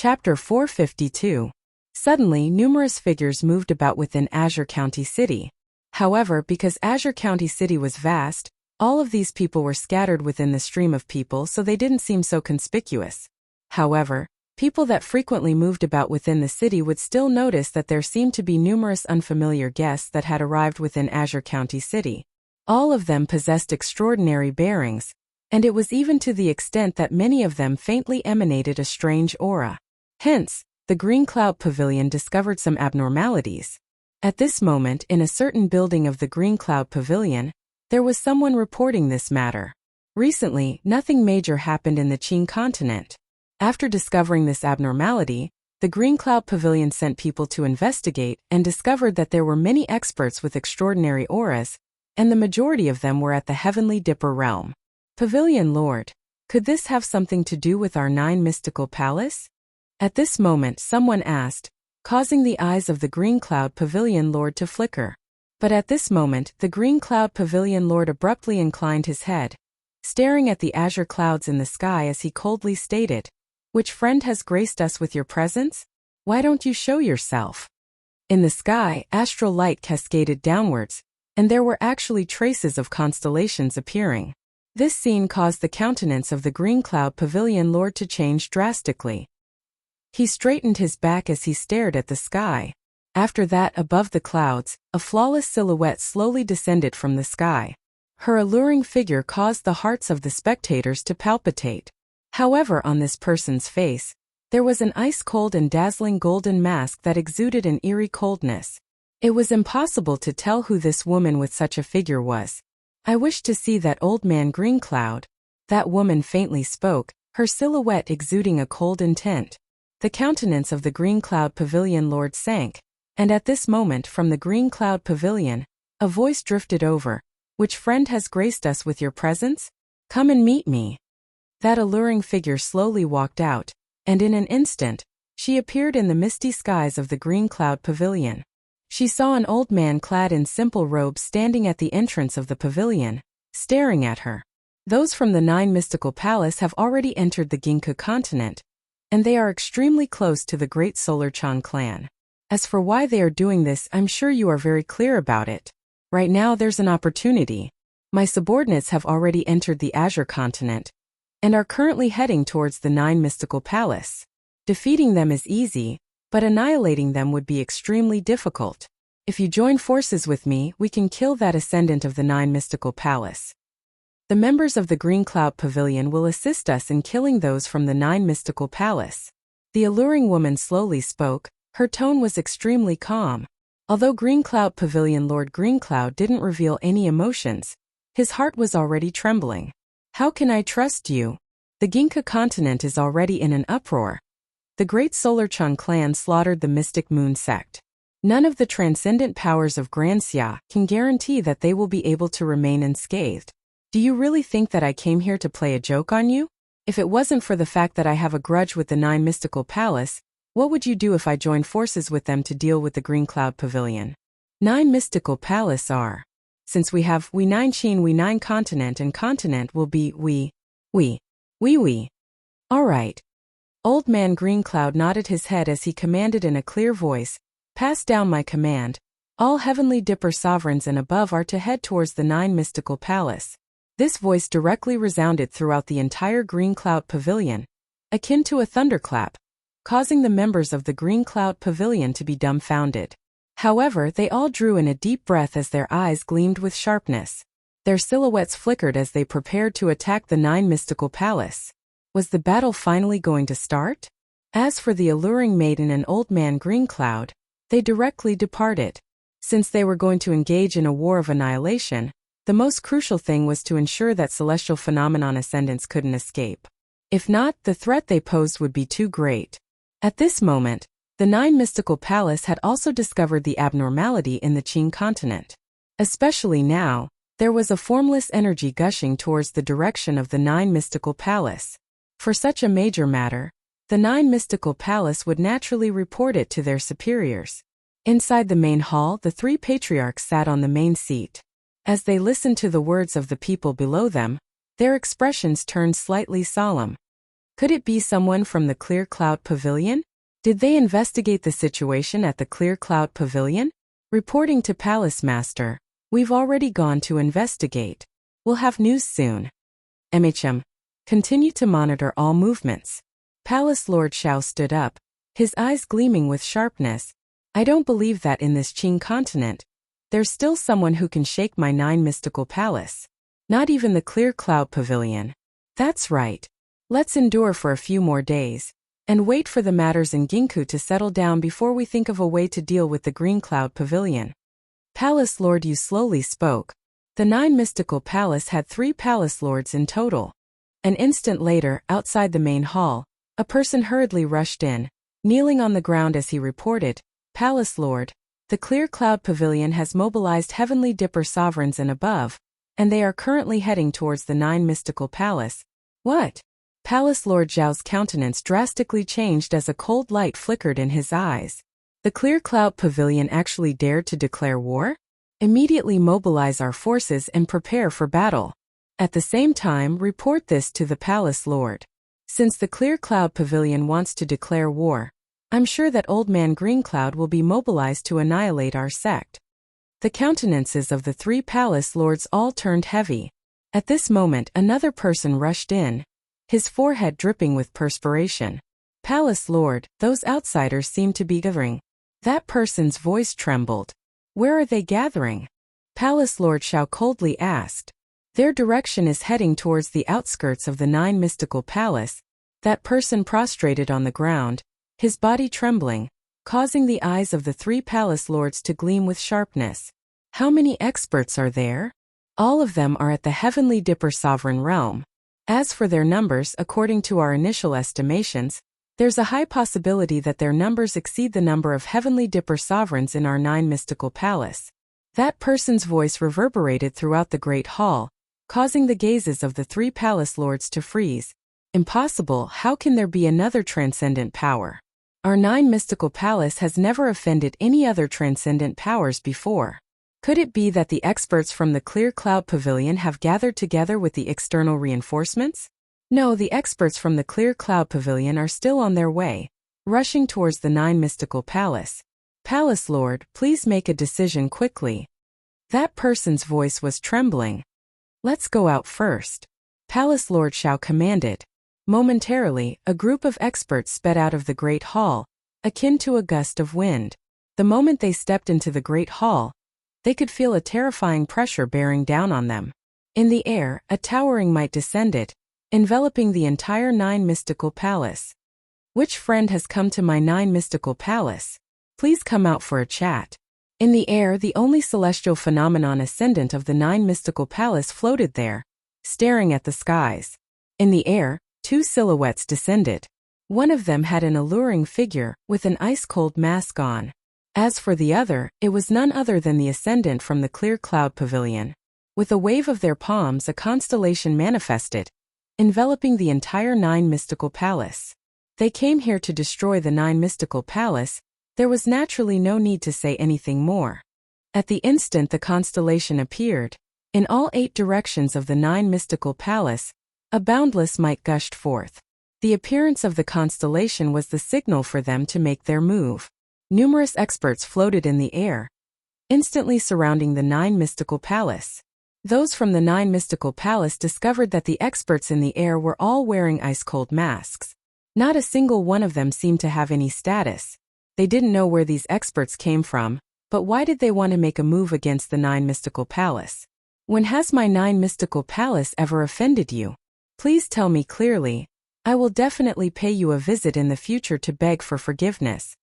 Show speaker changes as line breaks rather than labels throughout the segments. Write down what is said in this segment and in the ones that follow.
Chapter 452. Suddenly, numerous figures moved about within Azure County City. However, because Azure County City was vast, all of these people were scattered within the stream of people, so they didn't seem so conspicuous. However, people that frequently moved about within the city would still notice that there seemed to be numerous unfamiliar guests that had arrived within Azure County City. All of them possessed extraordinary bearings, and it was even to the extent that many of them faintly emanated a strange aura. Hence, the Green Cloud Pavilion discovered some abnormalities. At this moment, in a certain building of the Green Cloud Pavilion, there was someone reporting this matter. Recently, nothing major happened in the Qing continent. After discovering this abnormality, the Green Cloud Pavilion sent people to investigate and discovered that there were many experts with extraordinary auras, and the majority of them were at the Heavenly Dipper realm. Pavilion Lord, could this have something to do with our 9 mystical palace? At this moment, someone asked, causing the eyes of the Green Cloud Pavilion Lord to flicker. But at this moment, the Green Cloud Pavilion Lord abruptly inclined his head, staring at the azure clouds in the sky as he coldly stated, "Which friend has graced us with your presence? Why don't you show yourself?" In the sky, astral light cascaded downwards, and there were actually traces of constellations appearing. This scene caused the countenance of the Green Cloud Pavilion Lord to change drastically. He straightened his back as he stared at the sky. After that, above the clouds, a flawless silhouette slowly descended from the sky. Her alluring figure caused the hearts of the spectators to palpitate. However, on this person's face, there was an ice-cold and dazzling golden mask that exuded an eerie coldness. It was impossible to tell who this woman with such a figure was. "I wish to see that old man Green Cloud," that woman faintly spoke, her silhouette exuding a cold intent. The countenance of the Green Cloud Pavilion Lord sank, and at this moment from the Green Cloud Pavilion, a voice drifted over, "Which friend has graced us with your presence? Come and meet me." That alluring figure slowly walked out, and in an instant, she appeared in the misty skies of the Green Cloud Pavilion. She saw an old man clad in simple robes standing at the entrance of the pavilion, staring at her. Those from the 9 mystical palace have already entered the Ginkgo continent, and they are extremely close to the great Solar Chan clan. As for why they are doing this, I'm sure you are very clear about it. Right now there's an opportunity. My subordinates have already entered the Azure continent, and are currently heading towards the 9 mystical palace. Defeating them is easy, but annihilating them would be extremely difficult. If you join forces with me, we can kill that ascendant of the 9 mystical palace. The members of the Green Cloud Pavilion will assist us in killing those from the 9 mystical palace. The alluring woman slowly spoke, her tone was extremely calm. Although Green Cloud Pavilion Lord Green Cloud didn't reveal any emotions, his heart was already trembling. "How can I trust you? The Ginkgo continent is already in an uproar. The great Solar Chan clan slaughtered the Mystic Moon sect. None of the transcendent powers of Grand Xia can guarantee that they will be able to remain unscathed. Do you really think that I came here to play a joke on you? If it wasn't for the fact that I have a grudge with the 9 mystical palace, what would you do if I joined forces with them to deal with the Green Cloud Pavilion? 9 mystical palace are. Since we 9 Qin, we 9 continent, and continent will be we. All right." Old man Green Cloud nodded his head as he commanded in a clear voice, "Pass down my command. All Heavenly Dipper sovereigns and above are to head towards the 9 mystical palace." This voice directly resounded throughout the entire Green Cloud Pavilion, akin to a thunderclap, causing the members of the Green Cloud Pavilion to be dumbfounded. However, they all drew in a deep breath as their eyes gleamed with sharpness. Their silhouettes flickered as they prepared to attack the 9 mystical palace. Was the battle finally going to start? As for the alluring maiden and old man Green Cloud, they directly departed. Since they were going to engage in a war of annihilation, the most crucial thing was to ensure that celestial phenomenon ascendants couldn't escape. If not, the threat they posed would be too great. At this moment, the 9 mystical palace had also discovered the abnormality in the Qing continent. Especially now, there was a formless energy gushing towards the direction of the 9 mystical palace. For such a major matter, the 9 mystical palace would naturally report it to their superiors. Inside the main hall, the 3 patriarchs sat on the main seat. As they listened to the words of the people below them, their expressions turned slightly solemn. Could it be someone from the Clear Cloud Pavilion? Did they investigate the situation at the Clear Cloud Pavilion? Reporting to Palace Master, we've already gone to investigate. We'll have news soon. MHM. Continue to monitor all movements. Palace Lord Xiao stood up, his eyes gleaming with sharpness. I don't believe that in this Qing continent, there's still someone who can shake my 9 mystical palace. Not even the Clear Cloud Pavilion. That's right. Let's endure for a few more days, and wait for the matters in Ginkgo to settle down before we think of a way to deal with the Green Cloud Pavilion. Palace Lord Yu slowly spoke. The 9 mystical palace had 3 palace lords in total. An instant later, outside the main hall, a person hurriedly rushed in, kneeling on the ground as he reported, Palace Lord, the Clear Cloud Pavilion has mobilized Heavenly Dipper sovereigns and above, and they are currently heading towards the 9 mystical palace. What? Palace Lord Zhao's countenance drastically changed as a cold light flickered in his eyes. The Clear Cloud Pavilion actually dared to declare war? Immediately mobilize our forces and prepare for battle. At the same time, report this to the Palace Lord. Since the Clear Cloud Pavilion wants to declare war, I'm sure that Old Man Green Cloud will be mobilized to annihilate our sect. The countenances of the 3 palace lords all turned heavy. At this moment, another person rushed in, his forehead dripping with perspiration. Palace Lord, those outsiders seem to be gathering. That person's voice trembled. Where are they gathering? Palace Lord Xiao coldly asked. Their direction is heading towards the outskirts of the 9 mystical palace. That person prostrated on the ground, his body trembling, causing the eyes of the 3 palace lords to gleam with sharpness. How many experts are there? All of them are at the Heavenly Dipper sovereign realm. As for their numbers, according to our initial estimations, there's a high possibility that their numbers exceed the number of Heavenly Dipper sovereigns in our 9 mystical palace. That person's voice reverberated throughout the great hall, causing the gazes of the 3 palace lords to freeze. Impossible, how can there be another transcendent power? Our 9 mystical palace has never offended any other transcendent powers before. Could it be that the experts from the Clear Cloud Pavilion have gathered together with the external reinforcements? No, the experts from the Clear Cloud Pavilion are still on their way, rushing towards the 9 mystical palace. Palace Lord, please make a decision quickly. That person's voice was trembling. Let's go out first. Palace Lord Xiao commanded. Momentarily, a group of experts sped out of the great hall, akin to a gust of wind. The moment they stepped into the great hall, they could feel a terrifying pressure bearing down on them. In the air, a towering might descended, enveloping the entire 9 mystical palace. Which friend has come to my 9 mystical palace? Please come out for a chat. In the air, the only celestial phenomenon ascendant of the 9 mystical palace floated there, staring at the skies. In the air, 2 silhouettes descended. One of them had an alluring figure, with an ice-cold mask on. As for the other, it was none other than the ascendant from the Clear Cloud Pavilion. With a wave of their palms, a constellation manifested, enveloping the entire 9 mystical palace. They came here to destroy the 9 mystical palace. There was naturally no need to say anything more. At the instant the constellation appeared, in all 8 directions of the 9 mystical palace, a boundless might gushed forth. The appearance of the constellation was the signal for them to make their move. Numerous experts floated in the air, instantly surrounding the 9 mystical palace. Those from the 9 mystical palace discovered that the experts in the air were all wearing ice-cold masks. Not a single one of them seemed to have any status. They didn't know where these experts came from, but why did they want to make a move against the 9 mystical palace? When has my 9 mystical palace ever offended you? Please tell me clearly. I will definitely pay you a visit in the future to beg for forgiveness.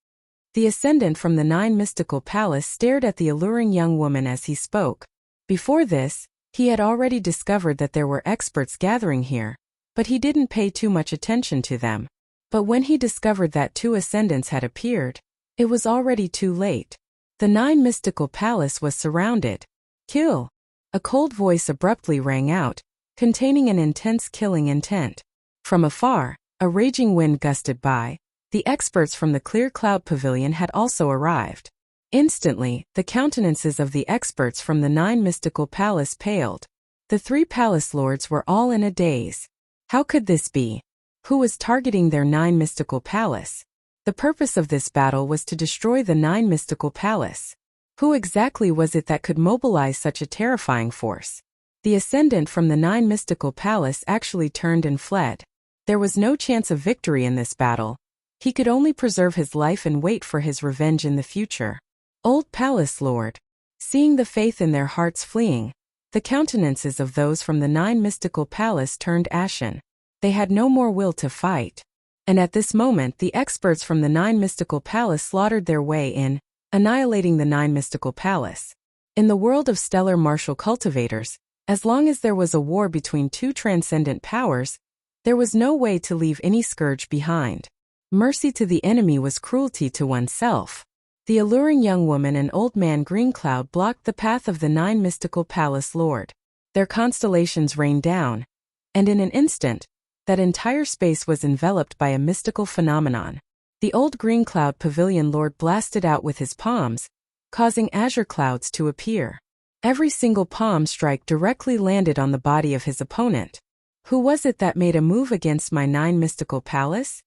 The ascendant from the 9 mystical palace stared at the alluring young woman as he spoke. Before this, he had already discovered that there were experts gathering here, but he didn't pay too much attention to them. But when he discovered that 2 ascendants had appeared, it was already too late. The 9 mystical palace was surrounded. Kill! A cold voice abruptly rang out, containing an intense killing intent. From afar, a raging wind gusted by. The experts from the Clear Cloud Pavilion had also arrived. Instantly, the countenances of the experts from the 9 mystical palace paled. The 3 palace lords were all in a daze. How could this be? who was targeting their 9 mystical palace. The purpose of this battle was to destroy the 9 mystical palace. Who exactly was it that could mobilize such a terrifying force? The ascendant from the 9 mystical palace actually turned and fled. There was no chance of victory in this battle. He could only preserve his life and wait for his revenge in the future. Old Palace Lord. Seeing the faith in their hearts fleeing, the countenances of those from the 9 mystical palace turned ashen. They had no more will to fight. And at this moment the experts from the 9 mystical palace slaughtered their way in, annihilating the 9 mystical palace. In the world of stellar martial cultivators, as long as there was a war between two transcendent powers, there was no way to leave any scourge behind. Mercy to the enemy was cruelty to oneself. The alluring young woman and old man Green Cloud blocked the path of the 9 mystical palace lord. Their constellations rained down, and in an instant, that entire space was enveloped by a mystical phenomenon. The old Green Cloud Pavilion Lord blasted out with his palms, causing azure clouds to appear. Every single palm strike directly landed on the body of his opponent. Who was it that made a move against my 9 mystical palace?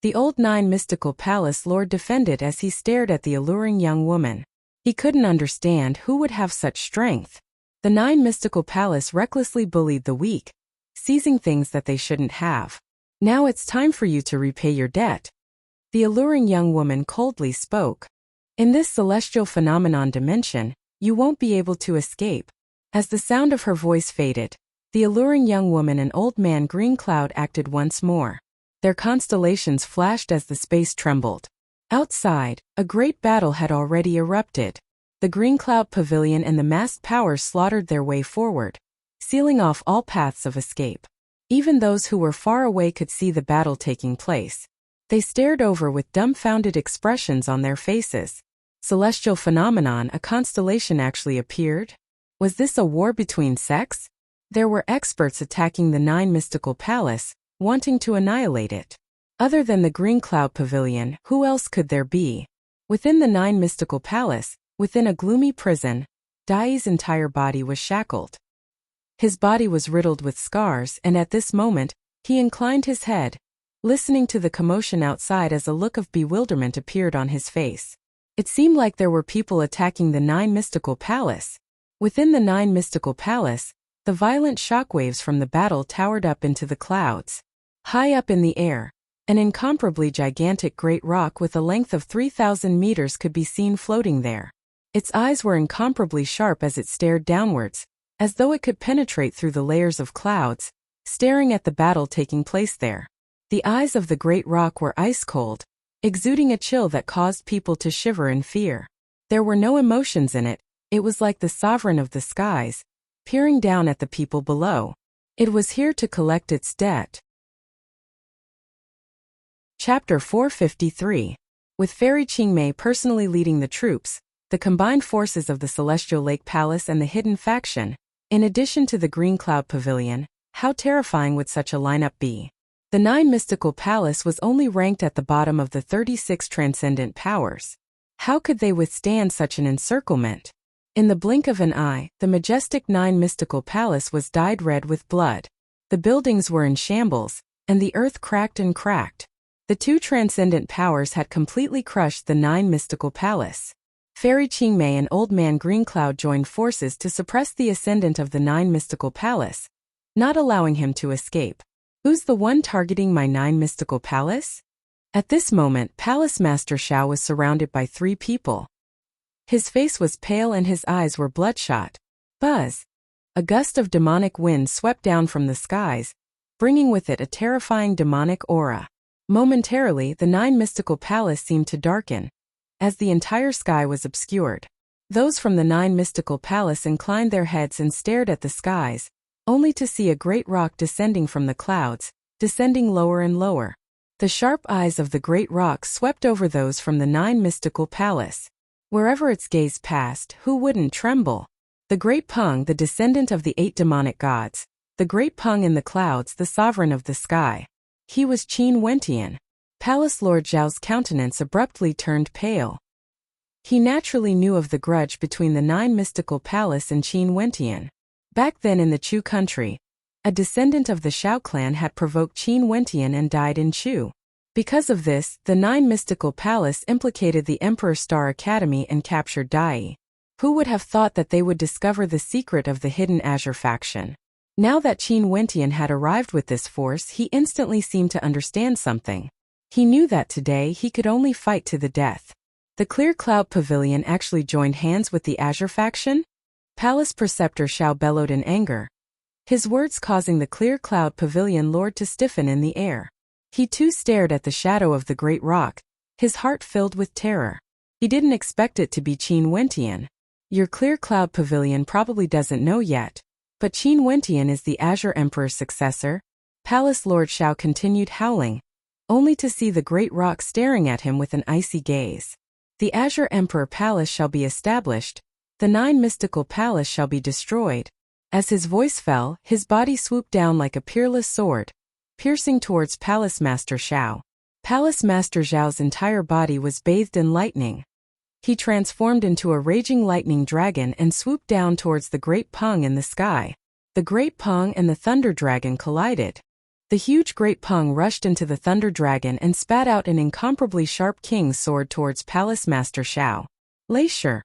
The old 9 mystical palace lord defended as he stared at the alluring young woman. He couldn't understand who would have such strength. The 9 mystical palace recklessly bullied the weak, seizing things that they shouldn't have. Now it's time for you to repay your debt. The alluring young woman coldly spoke. In this celestial phenomenon dimension, you won't be able to escape. As the sound of her voice faded, the alluring young woman and old man Green Cloud acted once more. Their constellations flashed as the space trembled. Outside, a great battle had already erupted. The Green Cloud Pavilion and the massed powers slaughtered their way forward, sealing off all paths of escape. Even those who were far away could see the battle taking place. They stared over with dumbfounded expressions on their faces. Celestial phenomenon, a constellation actually appeared? Was this a war between sects? There were experts attacking the 9 mystical palace, wanting to annihilate it. Other than the Green Cloud Pavilion, who else could there be? Within the 9 mystical palace, within a gloomy prison, Dai's entire body was shackled. His body was riddled with scars, and at this moment, he inclined his head, listening to the commotion outside as a look of bewilderment appeared on his face. It seemed like there were people attacking the 9 mystical palace. Within the 9 mystical palace, the violent shockwaves from the battle towered up into the clouds. High up in the air, an incomparably gigantic great rock with a length of 3,000 meters could be seen floating there. Its eyes were incomparably sharp as it stared downwards, as though it could penetrate through the layers of clouds, staring at the battle taking place there. The eyes of the great rock were ice-cold, exuding a chill that caused people to shiver in fear. There were no emotions in it. It was like the sovereign of the skies, peering down at the people below. It was here to collect its debt. Chapter 453. With Fairy Qingmei personally leading the troops, the combined forces of the Celestial Lake Palace and the Hidden Faction, in addition to the Green Cloud Pavilion, how terrifying would such a lineup be? The 9 mystical palace was only ranked at the bottom of the 36 transcendent powers. How could they withstand such an encirclement? In the blink of an eye, the majestic 9 mystical palace was dyed red with blood. The buildings were in shambles, and the earth cracked and cracked. The 2 transcendent powers had completely crushed the 9 mystical palace. Fairy Qingmei and Old Man Green Cloud joined forces to suppress the ascendant of the 9 mystical palace, not allowing him to escape. Who's the one targeting my 9 mystical palace? At this moment, Palace Master Xiao was surrounded by 3 people. His face was pale and his eyes were bloodshot. Buzz! A gust of demonic wind swept down from the skies, bringing with it a terrifying demonic aura. Momentarily, the 9 mystical palace seemed to darken, as the entire sky was obscured. Those from the 9 mystical palace inclined their heads and stared at the skies, only to see a great rock descending from the clouds, descending lower and lower. The sharp eyes of the great rock swept over those from the 9 mystical palace. Wherever its gaze passed, who wouldn't tremble? The great Peng, the descendant of the 8 demonic gods. The great Peng in the clouds, the sovereign of the sky. He was Qin Wentian. Palace Lord Zhao's countenance abruptly turned pale. He naturally knew of the grudge between the 9 mystical palace and Qin Wentian. Back then in the Chu country, A descendant of the Shao clan had provoked Qin Wentian and died in Chu. Because of this, the Nine Mystical Palace implicated the Emperor Star Academy and captured Dai. Who would have thought that they would discover the secret of the hidden Azure faction? Now that Qin Wentian had arrived with this force, he instantly seemed to understand something. He knew that today he could only fight to the death. The Clear Cloud Pavilion actually joined hands with the Azure faction? Palace Preceptor Shao bellowed in anger, his words causing the Clear Cloud Pavilion lord to stiffen in the air. He too stared at the shadow of the great rock, his heart filled with terror. He didn't expect it to be Qin Wentian. Your Clear Cloud Pavilion probably doesn't know yet, but Qin Wentian is the Azure Emperor's successor. Palace Lord Shao continued howling, only to see the great rock staring at him with an icy gaze. The Azure Emperor Palace shall be established, the Nine Mystical Palace shall be destroyed. As his voice fell, his body swooped down like a peerless sword, piercing towards Palace Master Shao. Palace Master Zhao's entire body was bathed in lightning. He transformed into a raging lightning dragon and swooped down towards the Great Peng in the sky. The Great Peng and the Thunder Dragon collided. The huge Great Peng rushed into the Thunder Dragon and spat out an incomparably sharp king's sword towards Palace Master Shao. Glacier.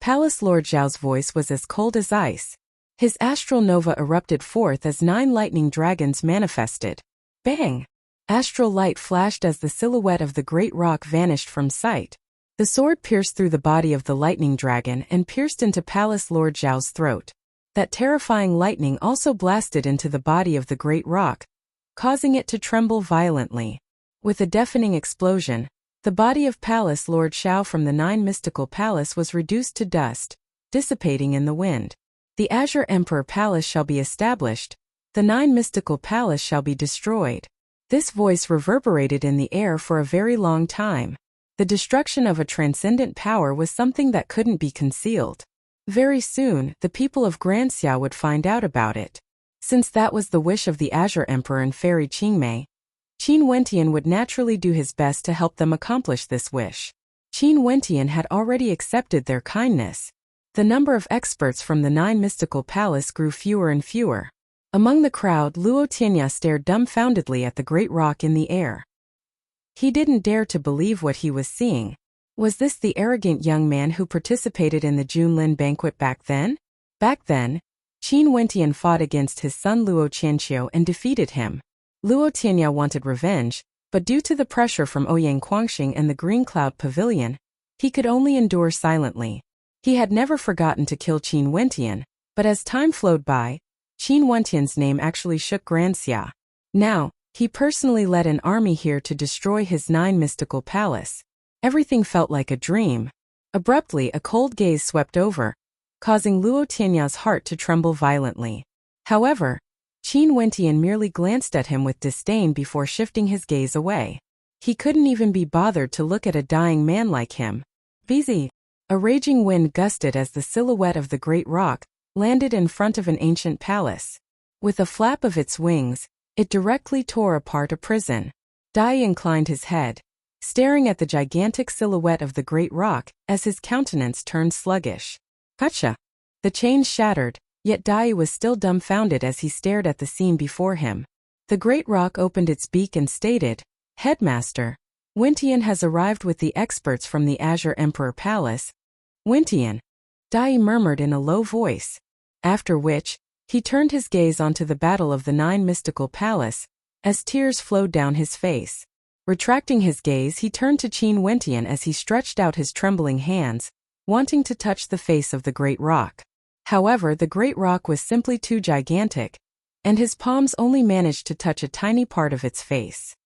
Palace Lord Zhao's voice was as cold as ice. His astral nova erupted forth as 9 lightning dragons manifested. Bang! Astral light flashed as the silhouette of the great rock vanished from sight. The sword pierced through the body of the lightning dragon and pierced into Palace Lord Zhao's throat. That terrifying lightning also blasted into the body of the great rock, causing it to tremble violently. With a deafening explosion, the body of Palace Lord Shao from the Nine Mystical Palace was reduced to dust, dissipating in the wind. The Azure Emperor Palace shall be established, the Nine Mystical Palace shall be destroyed. This voice reverberated in the air for a very long time. The destruction of a transcendent power was something that couldn't be concealed. Very soon, the people of Granxia would find out about it. Since that was the wish of the Azure Emperor and Fairy Qingmei, Qin Wentian would naturally do his best to help them accomplish this wish. Qin Wentian had already accepted their kindness. The number of experts from the Nine Mystical Palace grew fewer and fewer. Among the crowd, Luo Tianya stared dumbfoundedly at the great rock in the air. He didn't dare to believe what he was seeing. Was this the arrogant young man who participated in the Junlin banquet back then? Back then, Qin Wentian fought against his son Luo Qianqiu and defeated him. Luo Tianya wanted revenge, but due to the pressure from Ouyang Quangxing and the Green Cloud Pavilion, he could only endure silently. He had never forgotten to kill Qin Wentian, but as time flowed by, Qin Wentian's name actually shook Granxia. Now, he personally led an army here to destroy his Nine Mystical Palace. Everything felt like a dream. Abruptly, a cold gaze swept over, causing Luo Tianya's heart to tremble violently. However, Qin Wentian merely glanced at him with disdain before shifting his gaze away. He couldn't even be bothered to look at a dying man like him. Busy. A raging wind gusted as the silhouette of the great rock landed in front of an ancient palace. With a flap of its wings, it directly tore apart a prison. Dai inclined his head, staring at the gigantic silhouette of the great rock as his countenance turned sluggish. Gotcha! The chains shattered, yet Dai was still dumbfounded as he stared at the scene before him. The great rock opened its beak and stated, "Headmaster, Wentian has arrived with the experts from the Azure Emperor Palace." Wentian, Dai murmured in a low voice. After which, he turned his gaze onto the battle of the Nine Mystical Palace, as tears flowed down his face. Retracting his gaze, he turned to Qin Wentian as he stretched out his trembling hands, wanting to touch the face of the great rock. However, the great rock was simply too gigantic, and his palms only managed to touch a tiny part of its face.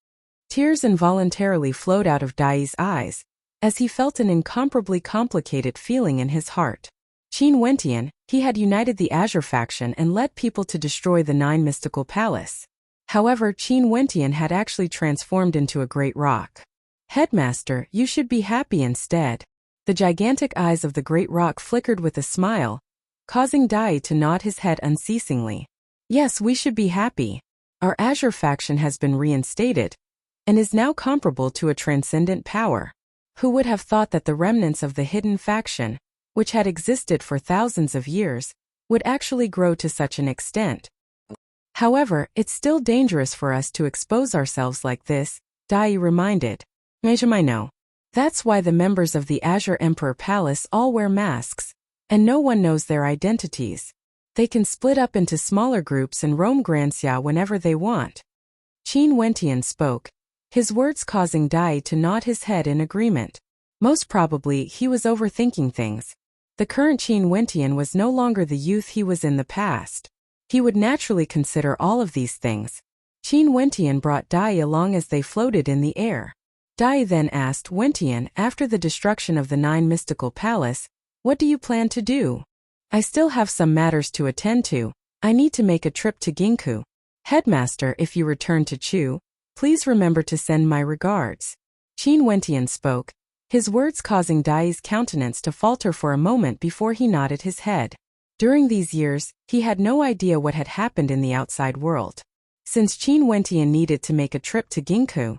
Tears involuntarily flowed out of Dai's eyes, as he felt an incomparably complicated feeling in his heart. Qin Wentian, he had united the Azure faction and led people to destroy the Nine Mystical Palace. However, Qin Wentian had actually transformed into a great rock. Headmaster, you should be happy instead. The gigantic eyes of the great rock flickered with a smile, causing Dai to nod his head unceasingly. Yes, we should be happy. Our Azure faction has been reinstated, and is now comparable to a transcendent power. Who would have thought that the remnants of the hidden faction, which had existed for thousands of years, would actually grow to such an extent? However, it's still dangerous for us to expose ourselves like this, Dai reminded. I know. That's why the members of the Azure Emperor Palace all wear masks, and no one knows their identities. They can split up into smaller groups and roam Granxia whenever they want. Qin Wentian spoke, his words causing Dai to nod his head in agreement. Most probably, he was overthinking things. The current Qin Wentian was no longer the youth he was in the past. He would naturally consider all of these things. Qin Wentian brought Dai along as they floated in the air. Dai then asked Wentian, after the destruction of the 9 mystical palace, "What do you plan to do?" "I still have some matters to attend to. I need to make a trip to Ginku. Headmaster, if you return to Chu, please remember to send my regards." Qin Wentian spoke, his words causing Dai's countenance to falter for a moment before he nodded his head. During these years, he had no idea what had happened in the outside world. Since Qin Wentian needed to make a trip to Ginku,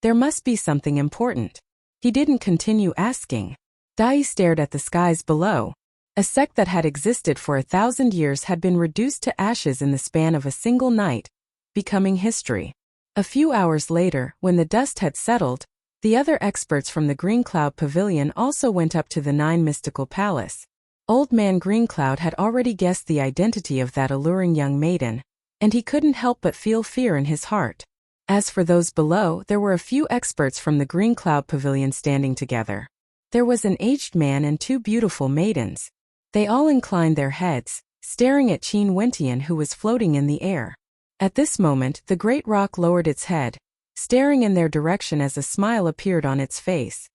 there must be something important. He didn't continue asking. Dai stared at the skies below. A sect that had existed for 1,000 years had been reduced to ashes in the span of a single night, becoming history. A few hours later, when the dust had settled, the other experts from the Green Cloud Pavilion also went up to the 9 mystical palace. Old Man Green Cloud had already guessed the identity of that alluring young maiden, and he couldn't help but feel fear in his heart. As for those below, there were a few experts from the Green Cloud Pavilion standing together. There was an aged man and 2 beautiful maidens. They all inclined their heads, staring at Qin Wentian, who was floating in the air. At this moment, the great rock lowered its head, staring in their direction as a smile appeared on its face.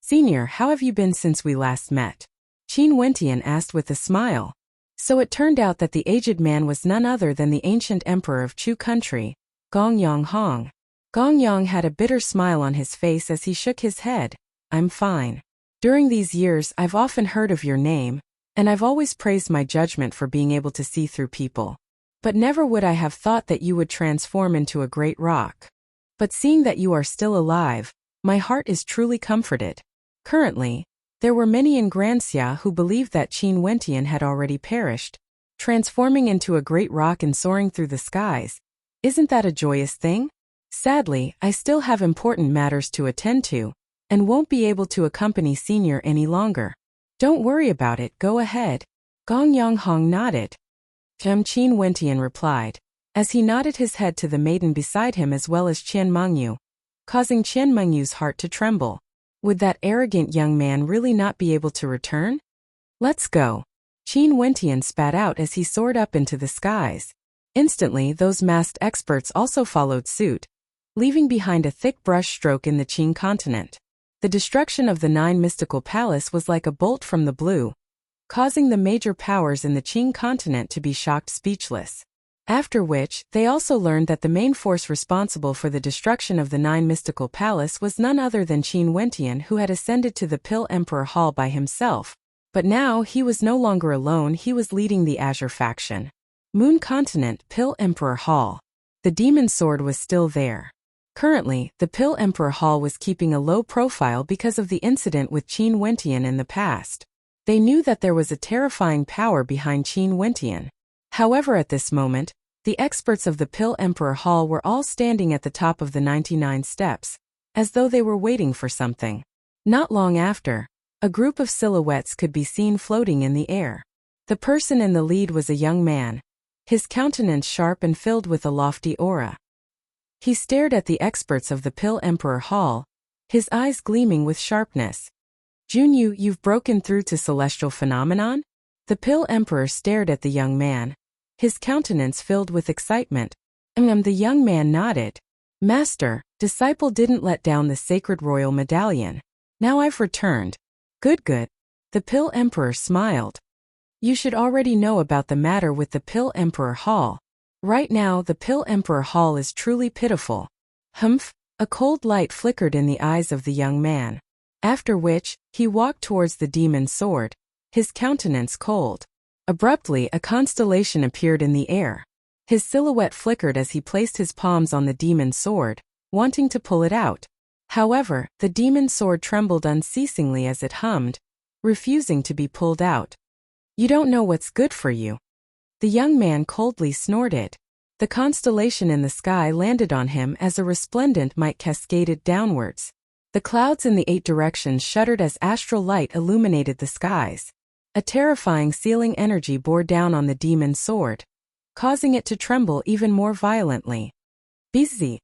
"Senior, how have you been since we last met?" Qin Wentian asked with a smile. So it turned out that the aged man was none other than the ancient emperor of Chu country, Gong Yang Hong. Gong Yang had a bitter smile on his face as he shook his head. "I'm fine. During these years I've often heard of your name, and I've always praised my judgment for being able to see through people. But never would I have thought that you would transform into a great rock. But seeing that you are still alive, my heart is truly comforted." Currently, there were many in Granxia who believed that Qin Wentian had already perished, transforming into a great rock and soaring through the skies. Isn't that a joyous thing? Sadly, I still have important matters to attend to, and won't be able to accompany Senior any longer. Don't worry about it, go ahead. Gong Yang Hong nodded. Qin Wentian replied, as he nodded his head to the maiden beside him as well as Qian Mengyu, causing Qian Mengyu's heart to tremble. Would that arrogant young man really not be able to return? "Let's go." Qin Wentian spat out as he soared up into the skies. Instantly, those masked experts also followed suit, leaving behind a thick brush stroke in the Qin continent. The destruction of the 9 mystical palace was like a bolt from the blue, causing the major powers in the Qin continent to be shocked speechless. After which, they also learned that the main force responsible for the destruction of the 9 mystical palace was none other than Qin Wentian, who had ascended to the Pill Emperor Hall by himself. But now he was no longer alone, he was leading the Azure faction. Moon Continent, Pill Emperor Hall. The demon sword was still there. Currently, the Pill Emperor Hall was keeping a low profile because of the incident with Qin Wentian in the past. They knew that there was a terrifying power behind Qin Wentian. However, at this moment, the experts of the Pill Emperor Hall were all standing at the top of the 99 steps, as though they were waiting for something. Not long after, a group of silhouettes could be seen floating in the air. The person in the lead was a young man, his countenance sharp and filled with a lofty aura. He stared at the experts of the Pill Emperor Hall, his eyes gleaming with sharpness. "Junyu, you've broken through to celestial phenomenon?" The Pill Emperor stared at the young man, his countenance filled with excitement. The young man nodded. "Master, disciple didn't let down the sacred royal medallion. Now I've returned." Good. The Pill Emperor smiled. "You should already know about the matter with the Pill Emperor Hall. Right now the Pill Emperor Hall is truly pitiful." Humph! A cold light flickered in the eyes of the young man. After which, he walked towards the demon sword, his countenance cold. Abruptly, a constellation appeared in the air. His silhouette flickered as he placed his palms on the demon sword, wanting to pull it out. However, the demon sword trembled unceasingly as it hummed, refusing to be pulled out. "You don't know what's good for you." The young man coldly snorted. The constellation in the sky landed on him as a resplendent might cascaded downwards. The clouds in the 8 directions shuddered as astral light illuminated the skies. A terrifying sealing energy bore down on the demon's sword, causing it to tremble even more violently. Busy.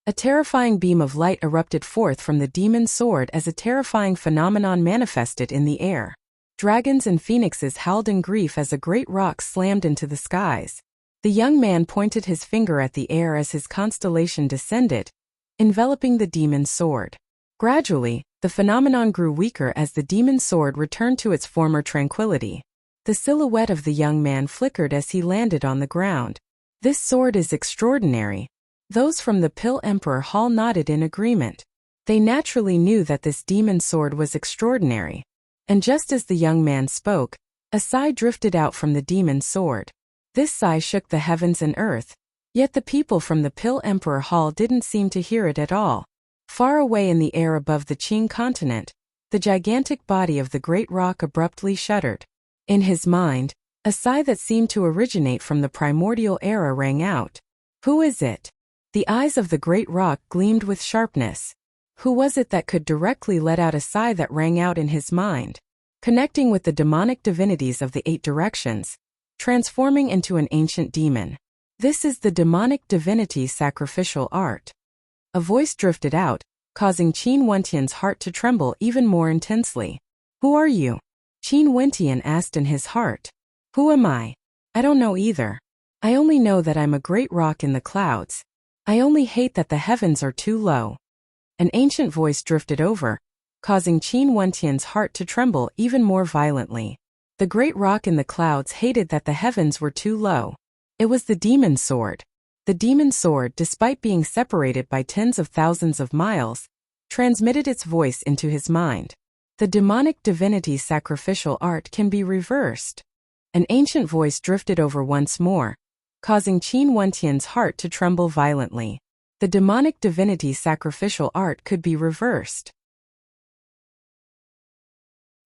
A terrifying beam of light erupted forth from the demon's sword as a terrifying phenomenon manifested in the air. Dragons and phoenixes howled in grief as a great rock slammed into the skies. The young man pointed his finger at the air as his constellation descended, enveloping the demon's sword. Gradually, the phenomenon grew weaker as the demon's sword returned to its former tranquility. The silhouette of the young man flickered as he landed on the ground. This sword is extraordinary. Those from the Pill Emperor Hall nodded in agreement. They naturally knew that this demon's sword was extraordinary. And just as the young man spoke, a sigh drifted out from the demon's sword. This sigh shook the heavens and earth, yet the people from the Pill Emperor Hall didn't seem to hear it at all. Far away in the air above the Qing continent, the gigantic body of the great rock abruptly shuddered. In his mind, a sigh that seemed to originate from the primordial era rang out. Who is it? The eyes of the great rock gleamed with sharpness. Who was it that could directly let out a sigh that rang out in his mind, connecting with the demonic divinities of the 8 directions, transforming into an ancient demon? This is the demonic divinity sacrificial art. A voice drifted out, causing Qin Wentian's heart to tremble even more intensely. Who are you? Qin Wentian asked in his heart. Who am I? I don't know either. I only know that I'm a great rock in the clouds. I only hate that the heavens are too low. An ancient voice drifted over, causing Qin Wentian's heart to tremble even more violently. The great rock in the clouds hated that the heavens were too low. It was the demon's sword. The demon's sword, despite being separated by tens of thousands of miles, transmitted its voice into his mind. The demonic divinity sacrificial art can be reversed. An ancient voice drifted over once more, causing Qin Wentian's heart to tremble violently. The demonic divinity sacrificial art could be reversed.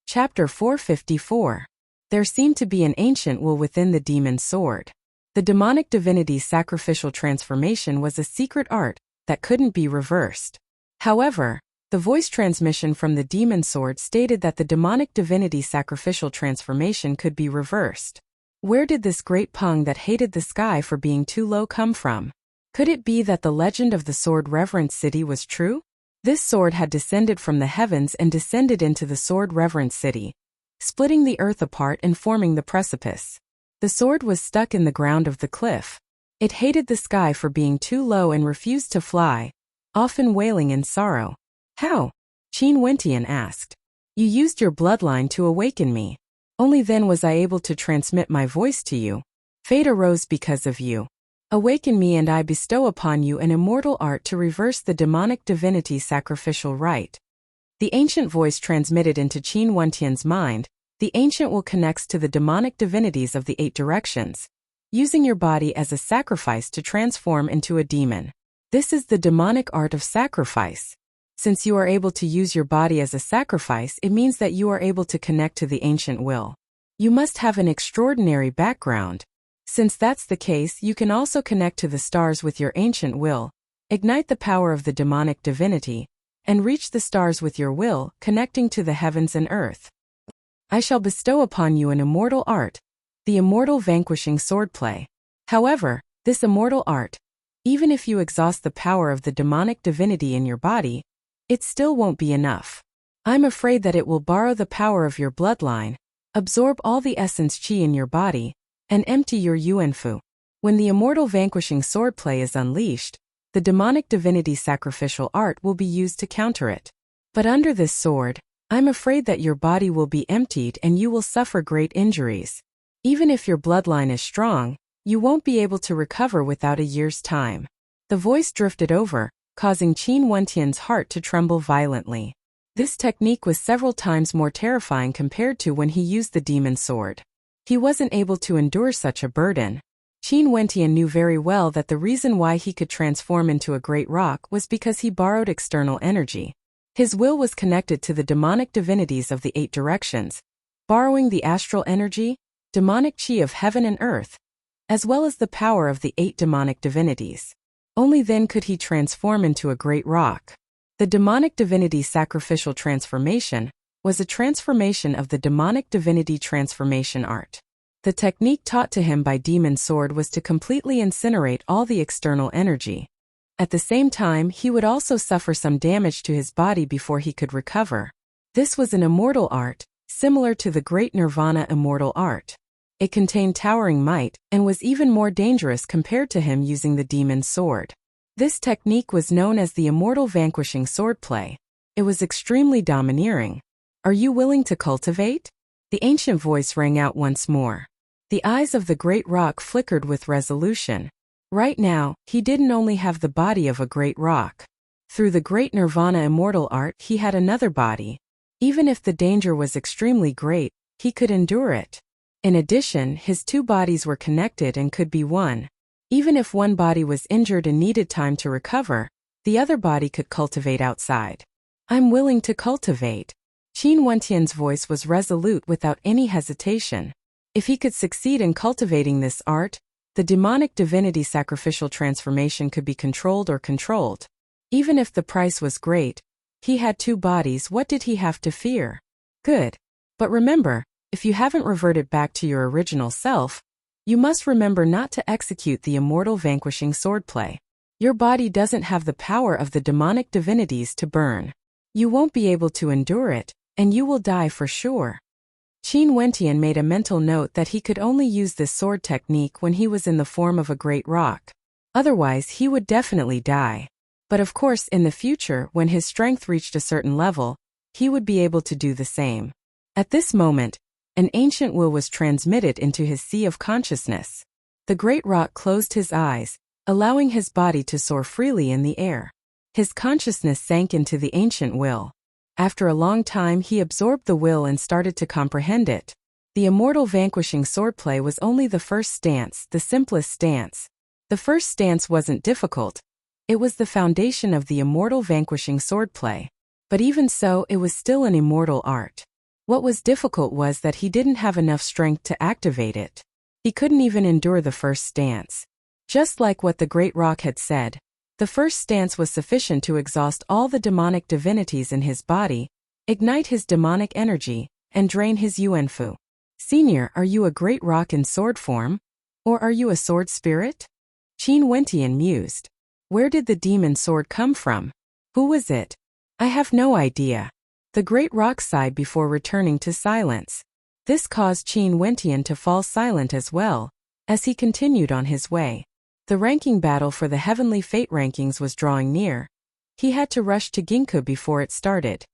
Chapter 454. There seemed to be an ancient will within the demon's sword. The demonic divinity sacrificial transformation was a secret art that couldn't be reversed. However, the voice transmission from the demon sword stated that the demonic divinity sacrificial transformation could be reversed. Where did this great Peng that hated the sky for being too low come from? Could it be that the legend of the sword reverence city was true? This sword had descended from the heavens and descended into the sword reverence city, splitting the earth apart and forming the precipice. The sword was stuck in the ground of the cliff. It hated the sky for being too low and refused to fly, often wailing in sorrow. How? Qin Wentian asked. You used your bloodline to awaken me. Only then was I able to transmit my voice to you. Fate arose because of you. Awaken me and I bestow upon you an immortal art to reverse the demonic divinity sacrificial rite. The ancient voice transmitted into Qin Wentian's mind. The ancient will connects to the demonic divinities of the 8 directions, using your body as a sacrifice to transform into a demon. This is the demonic art of sacrifice. Since you are able to use your body as a sacrifice, it means that you are able to connect to the ancient will. You must have an extraordinary background. Since that's the case, you can also connect to the stars with your ancient will, ignite the power of the demonic divinity, and reach the stars with your will, connecting to the heavens and earth. I shall bestow upon you an immortal art, the immortal vanquishing swordplay. However, this immortal art, even if you exhaust the power of the demonic divinity in your body, it still won't be enough. I'm afraid that it will borrow the power of your bloodline, absorb all the essence qi in your body, and empty your yuanfu. When the immortal vanquishing swordplay is unleashed, the demonic divinity sacrificial art will be used to counter it. But under this sword, I'm afraid that your body will be emptied and you will suffer great injuries. Even if your bloodline is strong, you won't be able to recover without a year's time. The voice drifted over, causing Qin Wentian's heart to tremble violently. This technique was several times more terrifying compared to when he used the demon sword. He wasn't able to endure such a burden. Qin Wentian knew very well that the reason why he could transform into a great rock was because he borrowed external energy. His will was connected to the demonic divinities of the 8 directions, borrowing the astral energy, demonic qi of heaven and earth. as well as the power of the 8 demonic divinities. Only then could he transform into a great rock. The demonic divinity sacrificial transformation was a transformation of the demonic divinity transformation art. The technique taught to him by Demon Sword was to completely incinerate all the external energy. At the same time, he would also suffer some damage to his body before he could recover. This was an immortal art, similar to the Great Nirvana immortal art. It contained towering might, and was even more dangerous compared to him using the Demon Sword. This technique was known as the immortal vanquishing swordplay. It was extremely domineering. Are you willing to cultivate? The ancient voice rang out once more. The eyes of the great rock flickered with resolution. Right now, he didn't only have the body of a great rock. Through the Great Nirvana immortal art, he had another body. Even if the danger was extremely great, he could endure it. In addition, his 2 bodies were connected and could be one. Even if one body was injured and needed time to recover, the other body could cultivate outside. I'm willing to cultivate. Qin Wentian's voice was resolute without any hesitation. If he could succeed in cultivating this art, the demonic divinity sacrificial transformation could be controlled. Even if the price was great, he had 2 bodies. What did he have to fear? Good. But remember, if you haven't reverted back to your original self, you must remember not to execute the immortal vanquishing swordplay. Your body doesn't have the power of the demonic divinities to burn. You won't be able to endure it, and you will die for sure. Qin Wentian made a mental note that he could only use this sword technique when he was in the form of a great rock. Otherwise, he would definitely die. But of course, in the future, when his strength reached a certain level, he would be able to do the same. At this moment, an ancient will was transmitted into his sea of consciousness. The great rock closed his eyes, allowing his body to soar freely in the air. His consciousness sank into the ancient will. After a long time, he absorbed the will and started to comprehend it. The immortal vanquishing swordplay was only the first stance, the simplest stance. The first stance wasn't difficult. It was the foundation of the immortal vanquishing swordplay. But even so, it was still an immortal art. What was difficult was that he didn't have enough strength to activate it. He couldn't even endure the first stance. Just like what the great rock had said, the first stance was sufficient to exhaust all the demonic divinities in his body, ignite his demonic energy, and drain his yuanfu. Senior, are you a great rock in sword form? Or are you a sword spirit? Qin Wentian mused. Where did the demon sword come from? Who was it? I have no idea. The great rock sighed before returning to silence. This caused Qin Wentian to fall silent as well, as he continued on his way. The ranking battle for the heavenly fate rankings was drawing near. He had to rush to Ginkgo before it started.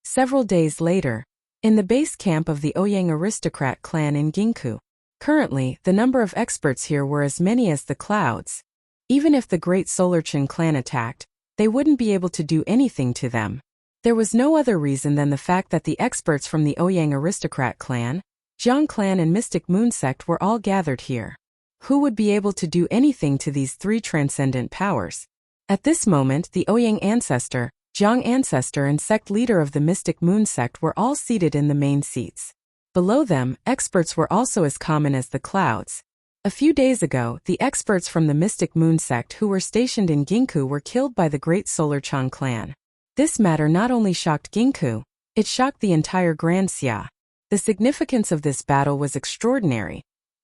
Several days later, in the base camp of the Ouyang aristocrat clan in Ginkgo. Currently, the number of experts here were as many as the clouds. Even if the great Solarchan clan attacked, they wouldn't be able to do anything to them. There was no other reason than the fact that the experts from the Ouyang aristocrat clan, Jiang clan and Mystic Moon sect were all gathered here. Who would be able to do anything to these 3 transcendent powers? At this moment, the Ouyang ancestor, Jiang ancestor and sect leader of the Mystic Moon sect were all seated in the main seats. Below them, experts were also as common as the clouds. A few days ago, the experts from the Mystic Moon sect who were stationed in Ginkgo were killed by the great Solarchan clan. This matter not only shocked Ginkgo, it shocked the entire Grand Xia. The significance of this battle was extraordinary.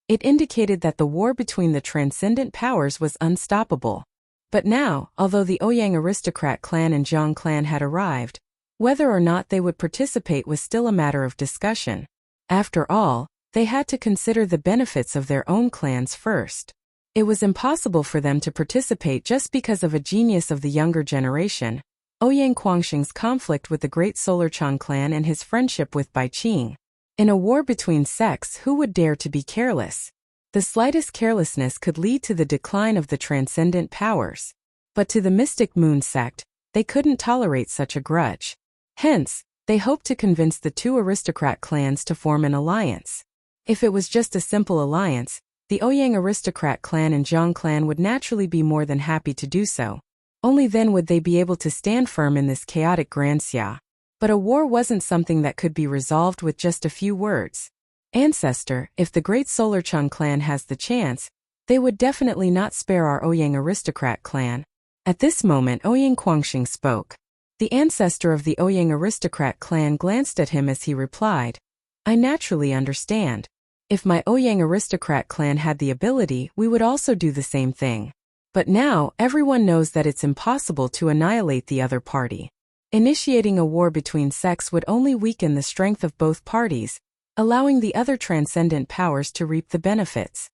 It indicated that the war between the transcendent powers was unstoppable. But now, although the Ouyang aristocrat clan and Jiang clan had arrived, whether or not they would participate was still a matter of discussion. After all, they had to consider the benefits of their own clans first. It was impossible for them to participate just because of a genius of the younger generation, Ouyang Guangxing's conflict with the great Solarchan clan and his friendship with Bai Qing. In a war between sects, who would dare to be careless? The slightest carelessness could lead to the decline of the transcendent powers. But to the Mystic Moon sect, they couldn't tolerate such a grudge. Hence, they hoped to convince the 2 aristocrat clans to form an alliance. If it was just a simple alliance, the Ouyang aristocrat clan and Jiang clan would naturally be more than happy to do so. Only then would they be able to stand firm in this chaotic Grand Xia. But a war wasn't something that could be resolved with just a few words. Ancestor, if the great Solar Chung clan has the chance, they would definitely not spare our Ouyang aristocrat clan. At this moment Ouyang Quangxing spoke. The ancestor of the Ouyang aristocrat clan glanced at him as he replied, I naturally understand. If my Ouyang aristocrat clan had the ability, we would also do the same thing. But now, everyone knows that it's impossible to annihilate the other party. Initiating a war between sects would only weaken the strength of both parties, allowing the other transcendent powers to reap the benefits.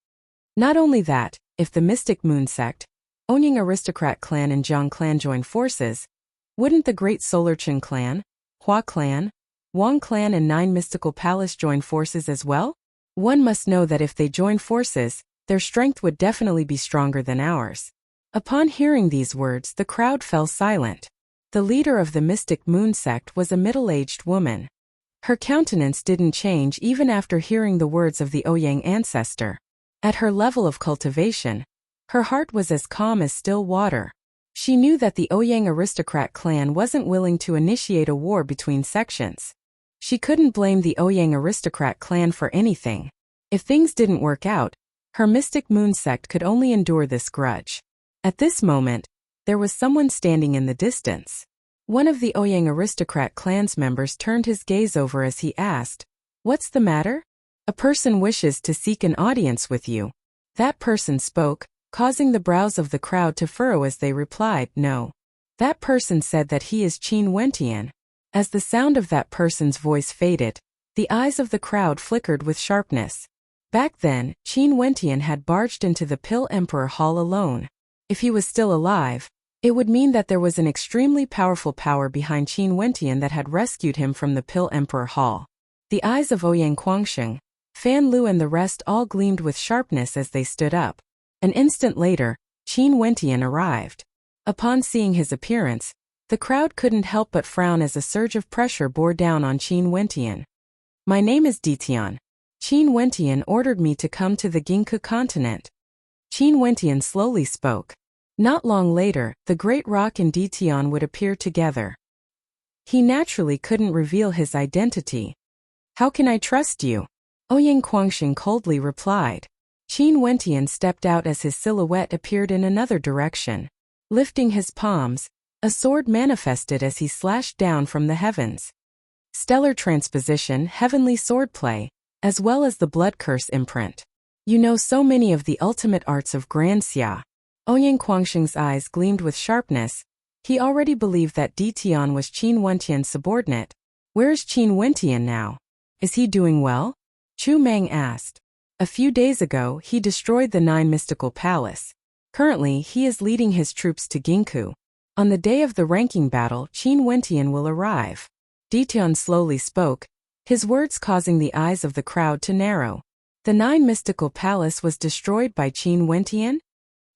Not only that, if the Mystic Moon sect, Ouyang aristocrat clan and Jiang clan join forces, wouldn't the Great Solar Chen clan, Hua clan, Wang clan and 9 Mystical Palace join forces as well? One must know that if they join forces, their strength would definitely be stronger than ours. Upon hearing these words, the crowd fell silent. The leader of the Mystic Moon sect was a middle-aged woman. Her countenance didn't change even after hearing the words of the Ouyang ancestor. At her level of cultivation, her heart was as calm as still water. She knew that the Ouyang aristocrat clan wasn't willing to initiate a war between sections. She couldn't blame the Ouyang aristocrat clan for anything. If things didn't work out, her Mystic Moon sect could only endure this grudge. At this moment, there was someone standing in the distance. One of the Ouyang aristocrat clan's members turned his gaze over as he asked, What's the matter? A person wishes to seek an audience with you. That person spoke, causing the brows of the crowd to furrow as they replied, No. That person said that he is Qin Wentian. As the sound of that person's voice faded, the eyes of the crowd flickered with sharpness. Back then, Qin Wentian had barged into the Pill Emperor Hall alone. If he was still alive, it would mean that there was an extremely powerful power behind Qin Wentian that had rescued him from the Pill Emperor Hall. The eyes of Ouyang Quangxing, Fan Lu and the rest all gleamed with sharpness as they stood up. An instant later, Qin Wentian arrived. Upon seeing his appearance, the crowd couldn't help but frown as a surge of pressure bore down on Qin Wentian. My name is Ditian. Qin Wentian ordered me to come to the Ginkgo continent. Qin Wentian slowly spoke. Not long later, the Great Rock and Ditian would appear together. He naturally couldn't reveal his identity. How can I trust you? Ouyang Quangxing coldly replied. Qin Wentian stepped out as his silhouette appeared in another direction. Lifting his palms, a sword manifested as he slashed down from the heavens. Stellar transposition, heavenly swordplay, as well as the blood curse imprint. You know so many of the ultimate arts of Grand Xia. Ouyang Quangxing's eyes gleamed with sharpness. He already believed that Ditian was Qin Wentian's subordinate. Where is Qin Wentian now? Is he doing well? Chu Meng asked. A few days ago, he destroyed the 9 Mystical Palace. Currently, he is leading his troops to Ginkgo. On the day of the ranking battle, Qin Wentian will arrive. Ditian slowly spoke, his words causing the eyes of the crowd to narrow. The 9 Mystical Palace was destroyed by Qin Wentian?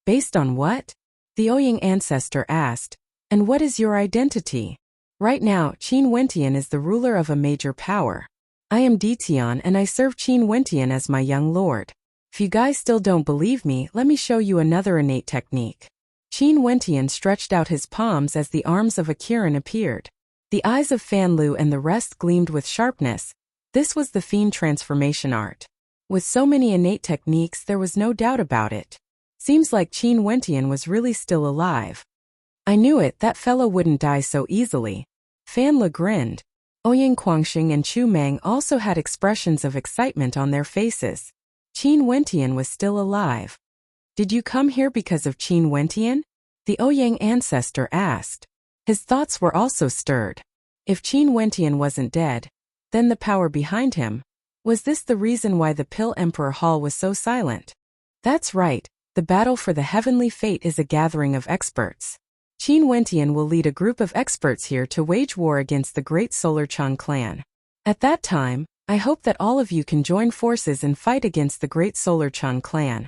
Based on what? The Ouyang ancestor asked. And what is your identity? Right now, Qin Wentian is the ruler of a major power. I am Ditian and I serve Qin Wentian as my young lord. If you guys still don't believe me, let me show you another innate technique. Qin Wentian stretched out his palms as the arms of a Kirin appeared. The eyes of Fan Lu and the rest gleamed with sharpness. This was the fiend transformation art. With so many innate techniques, there was no doubt about it. Seems like Qin Wentian was really still alive. I knew it, that fellow wouldn't die so easily. Fan Lu grinned. Ouyang Quangxing and Chu Meng also had expressions of excitement on their faces. Qin Wentian was still alive. Did you come here because of Qin Wentian? The Ouyang ancestor asked. His thoughts were also stirred. If Qin Wentian wasn't dead, then the power behind him. Was this the reason why the Pill Emperor Hall was so silent? That's right. The battle for the heavenly fate is a gathering of experts. Qin Wentian will lead a group of experts here to wage war against the Great Solar Chung clan. At that time, I hope that all of you can join forces and fight against the Great Solar Chung clan.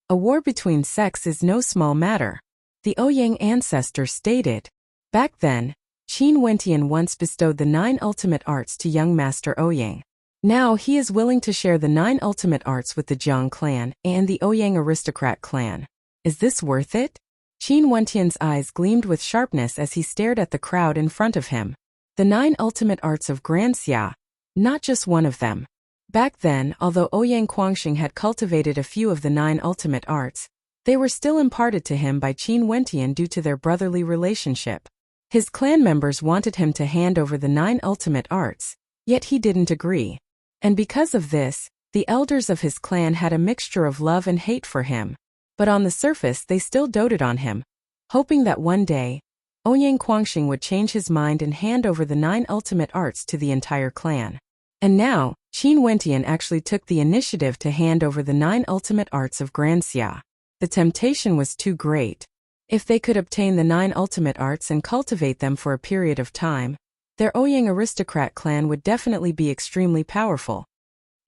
A war between sects is no small matter. The Ouyang ancestor stated. Back then, Qin Wentian once bestowed the 9 ultimate arts to young Master Ouyang. Now he is willing to share the 9 ultimate arts with the Jiang clan and the Ouyang aristocrat clan. Is this worth it? Qin Wentian's eyes gleamed with sharpness as he stared at the crowd in front of him. The 9 ultimate arts of Grand Xia. Not just one of them. Back then, although Ouyang Guangxing had cultivated a few of the 9 ultimate arts, they were still imparted to him by Qin Wentian due to their brotherly relationship. His clan members wanted him to hand over the 9 ultimate arts, yet he didn't agree. And because of this, the elders of his clan had a mixture of love and hate for him, but on the surface they still doted on him, hoping that one day, Ouyang Guangxing would change his mind and hand over the 9 ultimate arts to the entire clan. And now, Qin Wentian actually took the initiative to hand over the 9 ultimate arts of Granxia. The temptation was too great. If they could obtain the 9 ultimate arts and cultivate them for a period of time, their Ouyang aristocrat clan would definitely be extremely powerful.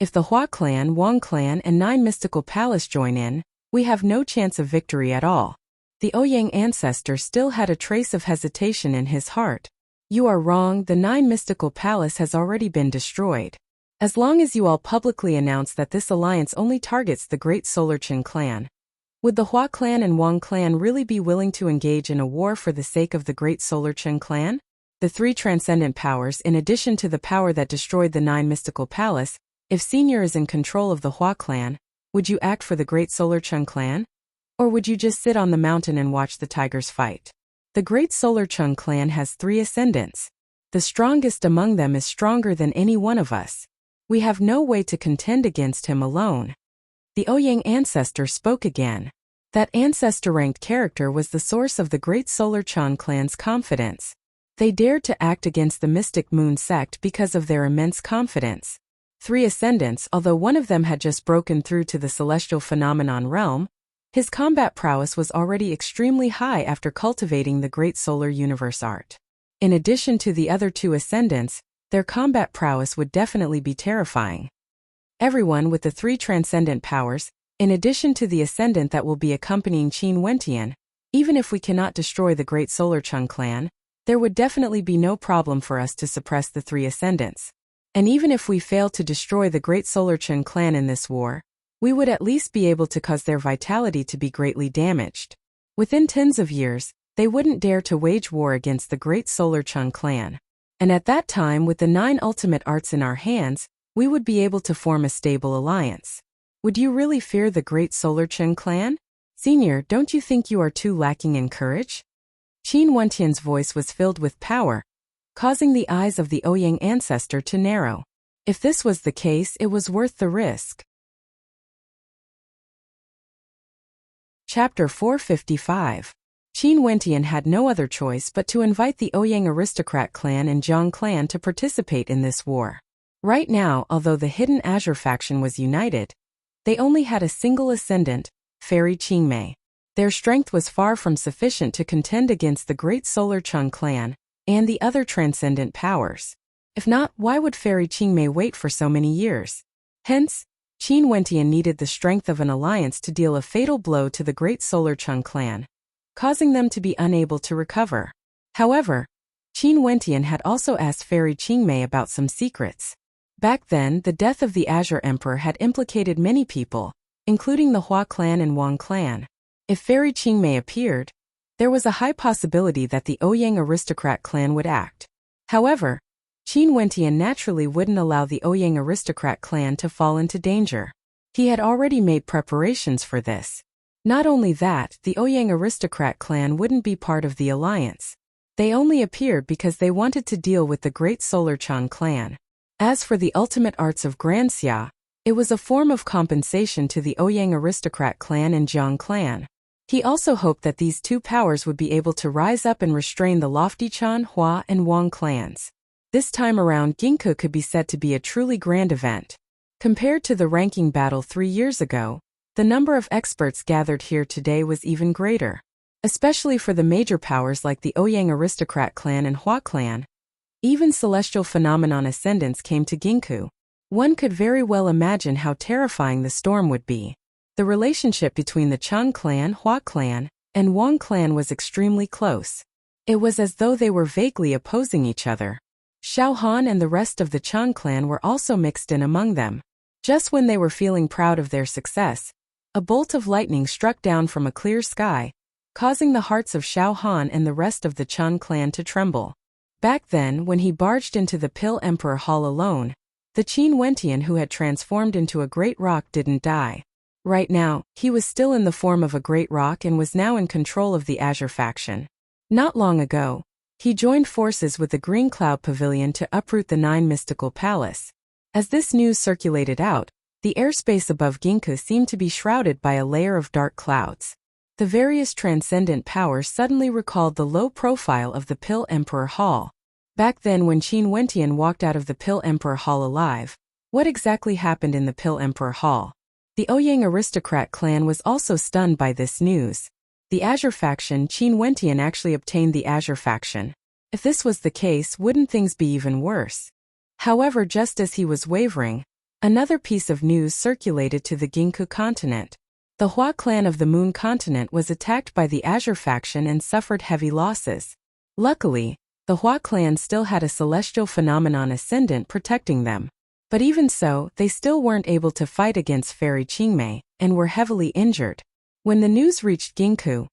If the Hua clan, Wang clan, and 9 mystical palace join in, we have no chance of victory at all. The Ouyang ancestor still had a trace of hesitation in his heart. You are wrong, the 9 mystical palace has already been destroyed. As long as you all publicly announce that this alliance only targets the Great Solar Qin clan. Would the Hua clan and Wang clan really be willing to engage in a war for the sake of the Great Solar Qin clan? The 3 transcendent powers, in addition to the power that destroyed the 9 mystical palace, if Senior is in control of the Hua clan, would you act for the Great Solar Qin clan? Or would you just sit on the mountain and watch the tigers fight? The Great Solar Qin clan has 3 ascendants. The strongest among them is stronger than any one of us. We have no way to contend against him alone. The Ouyang ancestor spoke again. That ancestor-ranked character was the source of the Great Solar Qin clan's confidence. They dared to act against the Mystic Moon sect because of their immense confidence. 3 ascendants, although one of them had just broken through to the celestial phenomenon realm, his combat prowess was already extremely high after cultivating the Great Solar Universe art. In addition to the other 2 ascendants, their combat prowess would definitely be terrifying. Everyone with the 3 transcendent powers, in addition to the ascendant that will be accompanying Qin Wentian, even if we cannot destroy the Great Solar Qin clan, there would definitely be no problem for us to suppress the 3 ascendants. And even if we fail to destroy the Great Solar Qin clan in this war, we would at least be able to cause their vitality to be greatly damaged. Within tens of years, they wouldn't dare to wage war against the Great Solar Qin clan. And at that time, with the 9 ultimate arts in our hands, we would be able to form a stable alliance. Would you really fear the Great Solar Qin clan? Senior, don't you think you are too lacking in courage? Qin Wentian's voice was filled with power, causing the eyes of the Ouyang ancestor to narrow. If this was the case, it was worth the risk. Chapter 455. Qin Wentian had no other choice but to invite the Ouyang aristocrat clan and Jiang clan to participate in this war. Right now, although the Hidden Azure faction was united, they only had a single ascendant, Fairy Qingmei. Their strength was far from sufficient to contend against the Great Solar Qin clan and the other transcendent powers. If not, why would Fairy Qingmei wait for so many years? Hence, Qin Wentian needed the strength of an alliance to deal a fatal blow to the Great Solar Qin clan, causing them to be unable to recover. However, Qin Wentian had also asked Fairy Qingmei about some secrets. Back then, the death of the Azure Emperor had implicated many people, including the Hua clan and Wang clan. If Fairy Qingmei appeared, there was a high possibility that the Ouyang aristocrat clan would act. However, Qin Wentian naturally wouldn't allow the Ouyang aristocrat clan to fall into danger. He had already made preparations for this. Not only that, the Ouyang aristocrat clan wouldn't be part of the alliance. They only appeared because they wanted to deal with the Great Solar Qin clan. As for the ultimate arts of Granxia, it was a form of compensation to the Ouyang aristocrat clan and Jiang clan. He also hoped that these 2 powers would be able to rise up and restrain the lofty Qin, Hua, and Wang clans. This time around, Ginkgo could be said to be a truly grand event. Compared to the ranking battle 3 years ago, the number of experts gathered here today was even greater. Especially for the major powers like the Ouyang aristocrat clan and Hua clan. Even celestial phenomenon ascendants came to Ginkgo. One could very well imagine how terrifying the storm would be. The relationship between the Qin clan, Hua clan, and Wang clan was extremely close. It was as though they were vaguely opposing each other. Xiao Han and the rest of the Qin clan were also mixed in among them. Just when they were feeling proud of their success, a bolt of lightning struck down from a clear sky, causing the hearts of Xiao Han and the rest of the Qin clan to tremble. Back then, when he barged into the Pill Emperor Hall alone, The Qin Wentian who had transformed into a great rock didn't die. Right now, he was still in the form of a great rock and was now in control of the Azure faction. Not long ago, he joined forces with the Green Cloud Pavilion to uproot the 9 mystical palace. As this news circulated out, the airspace above Ginkgo seemed to be shrouded by a layer of dark clouds. The various transcendent powers suddenly recalled the low profile of the Pill Emperor Hall. Back then when Qin Wentian walked out of the Pill Emperor Hall alive, what exactly happened in the Pill Emperor Hall? The Ouyang aristocrat clan was also stunned by this news. The Azure faction, Qin Wentian actually obtained the Azure faction. If this was the case, wouldn't things be even worse? However, just as he was wavering, another piece of news circulated to the Ginkgo continent. The Hua clan of the Moon continent was attacked by the Azure faction and suffered heavy losses. Luckily, the Hua clan still had a celestial phenomenon ascendant protecting them. But even so, they still weren't able to fight against Fairy Qingmei, and were heavily injured. When the news reached Ginkgo,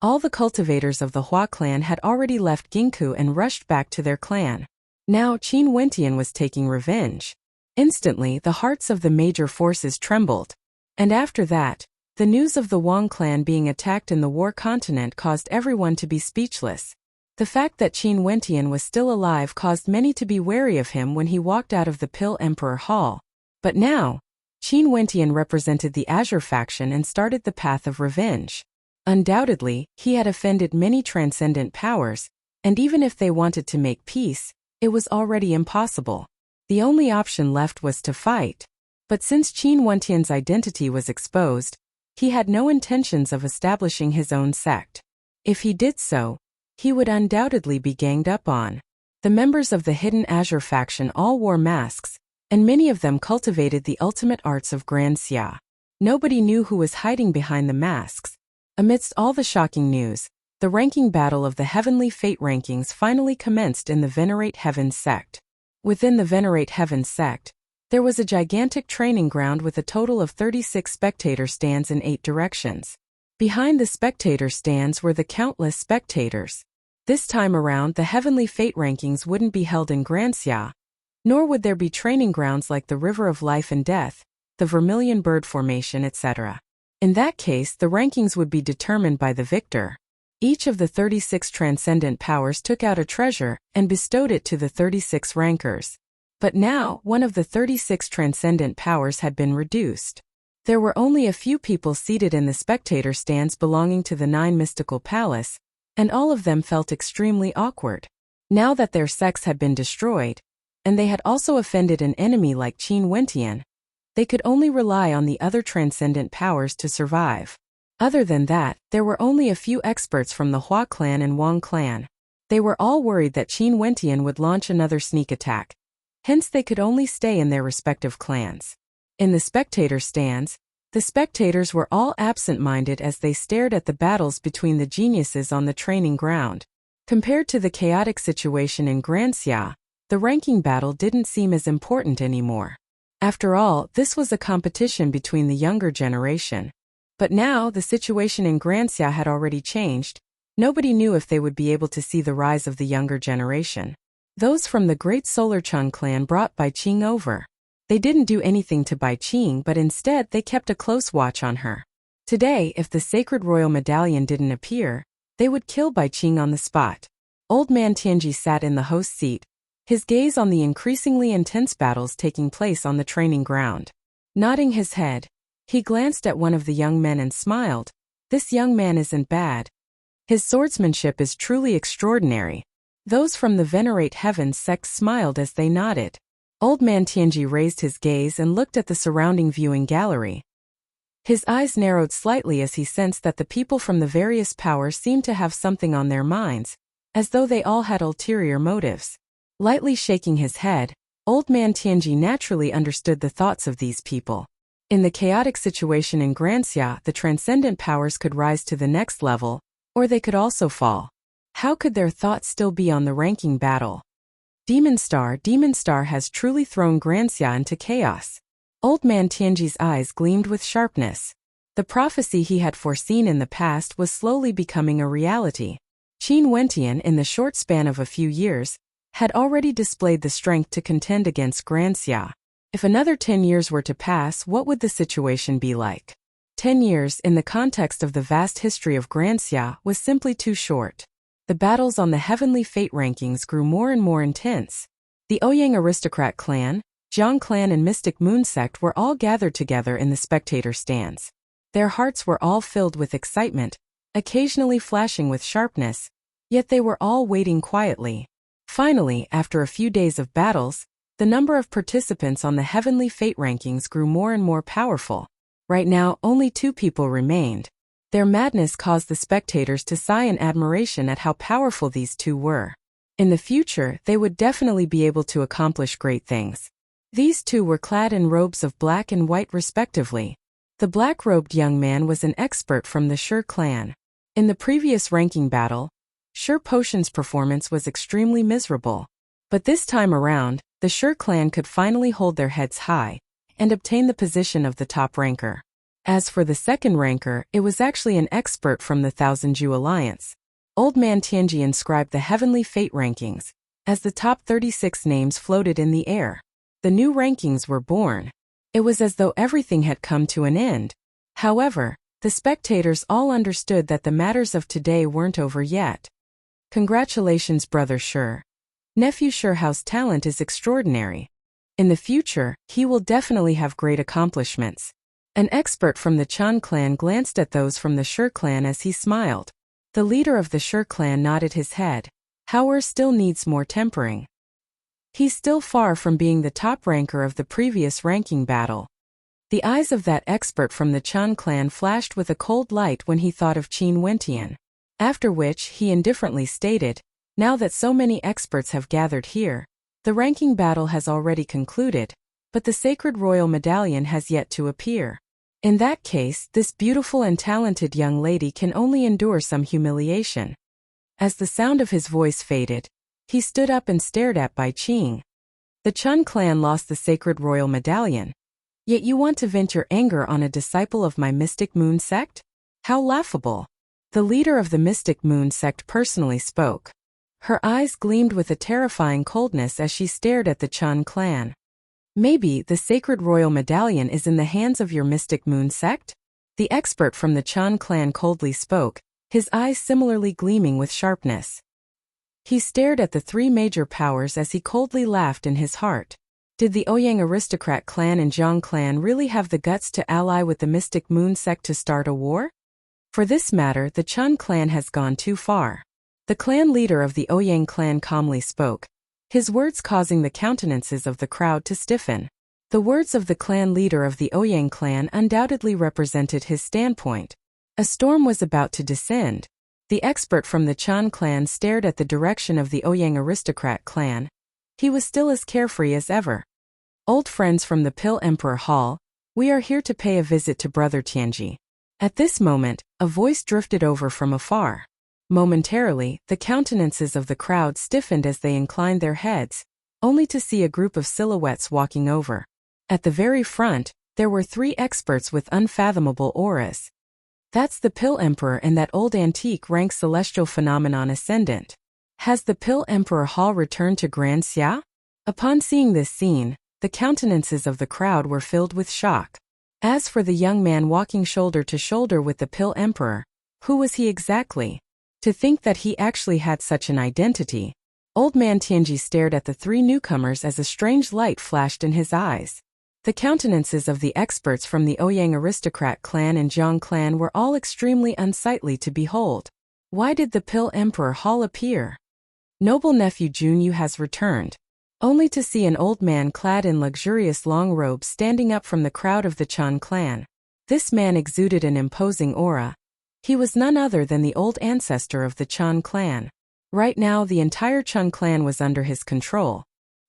all the cultivators of the Hua clan had already left Ginkgo and rushed back to their clan. Now Qin Wentian was taking revenge. Instantly, the hearts of the major forces trembled. And after that, the news of the Wang clan being attacked in the War continent caused everyone to be speechless. The fact that Qin Wentian was still alive caused many to be wary of him when he walked out of the Pill Emperor Hall. But now, Qin Wentian represented the Azure faction and started the path of revenge. Undoubtedly, he had offended many transcendent powers, and even if they wanted to make peace, it was already impossible. The only option left was to fight. But since Qin Wentian's identity was exposed, he had no intentions of establishing his own sect. If he did so, he would undoubtedly be ganged up on. The members of the hidden Azure faction all wore masks, and many of them cultivated the ultimate arts of Grand Xia. Nobody knew who was hiding behind the masks. Amidst all the shocking news, the ranking battle of the Heavenly Fate rankings finally commenced in the Venerate Heavens sect. Within the Venerate Heavens sect, there was a gigantic training ground with a total of 36 spectator stands in 8 directions. Behind the spectator stands were the countless spectators. This time around, the Heavenly Fate rankings wouldn't be held in Grand Xia, nor would there be training grounds like the River of Life and Death, the Vermilion Bird Formation, etc. In that case, the rankings would be determined by the victor. Each of the 36 transcendent powers took out a treasure and bestowed it to the 36 rankers. But now, one of the 36 transcendent powers had been reduced. There were only a few people seated in the spectator stands belonging to the 9 mystical palace, and all of them felt extremely awkward. Now that their sects had been destroyed, and they had also offended an enemy like Qin Wentian, they could only rely on the other transcendent powers to survive. Other than that, there were only a few experts from the Hua clan and Wang clan. They were all worried that Qin Wentian would launch another sneak attack. Hence they could only stay in their respective clans. In the spectator stands, the spectators were all absent-minded as they stared at the battles between the geniuses on the training ground. Compared to the chaotic situation in Grand Xia, the ranking battle didn't seem as important anymore. After all, this was a competition between the younger generation. But now, the situation in Grand Xia had already changed. Nobody knew if they would be able to see the rise of the younger generation. Those from the Great Solar Chung clan brought Bai Qing over. They didn't do anything to Bai Qing, but instead they kept a close watch on her. Today, if the sacred royal medallion didn't appear, they would kill Bai Qing on the spot. Old man Tianji sat in the host seat, his gaze on the increasingly intense battles taking place on the training ground. Nodding his head, he glanced at one of the young men and smiled. This young man isn't bad. His swordsmanship is truly extraordinary. Those from the Venerate Heavens sect smiled as they nodded. Old man Tianji raised his gaze and looked at the surrounding viewing gallery. His eyes narrowed slightly as he sensed that the people from the various powers seemed to have something on their minds, as though they all had ulterior motives. Lightly shaking his head, old man Tianji naturally understood the thoughts of these people. In the chaotic situation in Grand Xia, the transcendent powers could rise to the next level, or they could also fall. How could their thoughts still be on the ranking battle? Demon Star has truly thrown Grand Xia into chaos. Old man Tianji's eyes gleamed with sharpness. The prophecy he had foreseen in the past was slowly becoming a reality. Qin Wentian, in the short span of a few years, had already displayed the strength to contend against Grand Xia. If another 10 years were to pass, what would the situation be like? 10 years, in the context of the vast history of Granxia, was simply too short. The battles on the heavenly fate rankings grew more and more intense. The Ouyang aristocrat clan, Jiang clan and Mystic Moon sect were all gathered together in the spectator stands. Their hearts were all filled with excitement, occasionally flashing with sharpness, yet they were all waiting quietly. Finally, after a few days of battles, the number of participants on the heavenly fate rankings grew more and more powerful. Right now, only 2 people remained. Their madness caused the spectators to sigh in admiration at how powerful these 2 were. In the future, they would definitely be able to accomplish great things. These 2 were clad in robes of black and white respectively. The black-robed young man was an expert from the Shi clan. In the previous ranking battle, Shi Potion's performance was extremely miserable. But this time around, the Shi clan could finally hold their heads high and obtain the position of the top ranker. As for the second ranker, it was actually an expert from the Thousand Jew Alliance. Old Man Tianji inscribed the heavenly fate rankings, as the top 36 names floated in the air. The new rankings were born. It was as though everything had come to an end. However, the spectators all understood that the matters of today weren't over yet. Congratulations, Brother Shi. Nephew Shihao's talent is extraordinary. In the future, he will definitely have great accomplishments. An expert from the Chan clan glanced at those from the Shi clan as he smiled. The leader of the Shi clan nodded his head. Hauer still needs more tempering. He's still far from being the top ranker of the previous ranking battle. The eyes of that expert from the Chan clan flashed with a cold light when he thought of Qin Wentian. After which, he indifferently stated, now that so many experts have gathered here, the ranking battle has already concluded, but the sacred royal medallion has yet to appear. In that case, this beautiful and talented young lady can only endure some humiliation. As the sound of his voice faded, he stood up and stared at Bai Qing. The Chun clan lost the sacred royal medallion. Yet you want to vent your anger on a disciple of my Mystic Moon sect? How laughable. The leader of the Mystic Moon sect personally spoke. Her eyes gleamed with a terrifying coldness as she stared at the Chun clan. Maybe the sacred royal medallion is in the hands of your Mystic Moon sect? The expert from the Chun clan coldly spoke, his eyes similarly gleaming with sharpness. He stared at the 3 major powers as he coldly laughed in his heart. Did the Ouyang aristocrat clan and Jiang clan really have the guts to ally with the Mystic Moon sect to start a war? For this matter, the Chun clan has gone too far. The clan leader of the Ouyang clan calmly spoke, his words causing the countenances of the crowd to stiffen. The words of the clan leader of the Ouyang clan undoubtedly represented his standpoint. A storm was about to descend. The expert from the Chan clan stared at the direction of the Ouyang aristocrat clan. He was still as carefree as ever. Old friends from the Pill Emperor Hall, we are here to pay a visit to Brother Tianji. At this moment, a voice drifted over from afar. Momentarily, the countenances of the crowd stiffened as they inclined their heads, only to see a group of silhouettes walking over. At the very front, there were 3 experts with unfathomable auras. That's the Pill Emperor and that old antique rank celestial phenomenon ascendant. Has the Pill Emperor Hall returned to Granxia? Upon seeing this scene, the countenances of the crowd were filled with shock. As for the young man walking shoulder to shoulder with the Pill Emperor, who was he exactly? To think that he actually had such an identity. Old Man Tianji stared at the 3 newcomers as a strange light flashed in his eyes. The countenances of the experts from the Ouyang aristocrat clan and Jiang clan were all extremely unsightly to behold. Why did the Pill Emperor Hall appear? Noble nephew Junyu has returned, only to see an old man clad in luxurious long robes standing up from the crowd of the Chan clan. This man exuded an imposing aura. He was none other than the old ancestor of the Chan clan. Right now the entire Chun clan was under his control.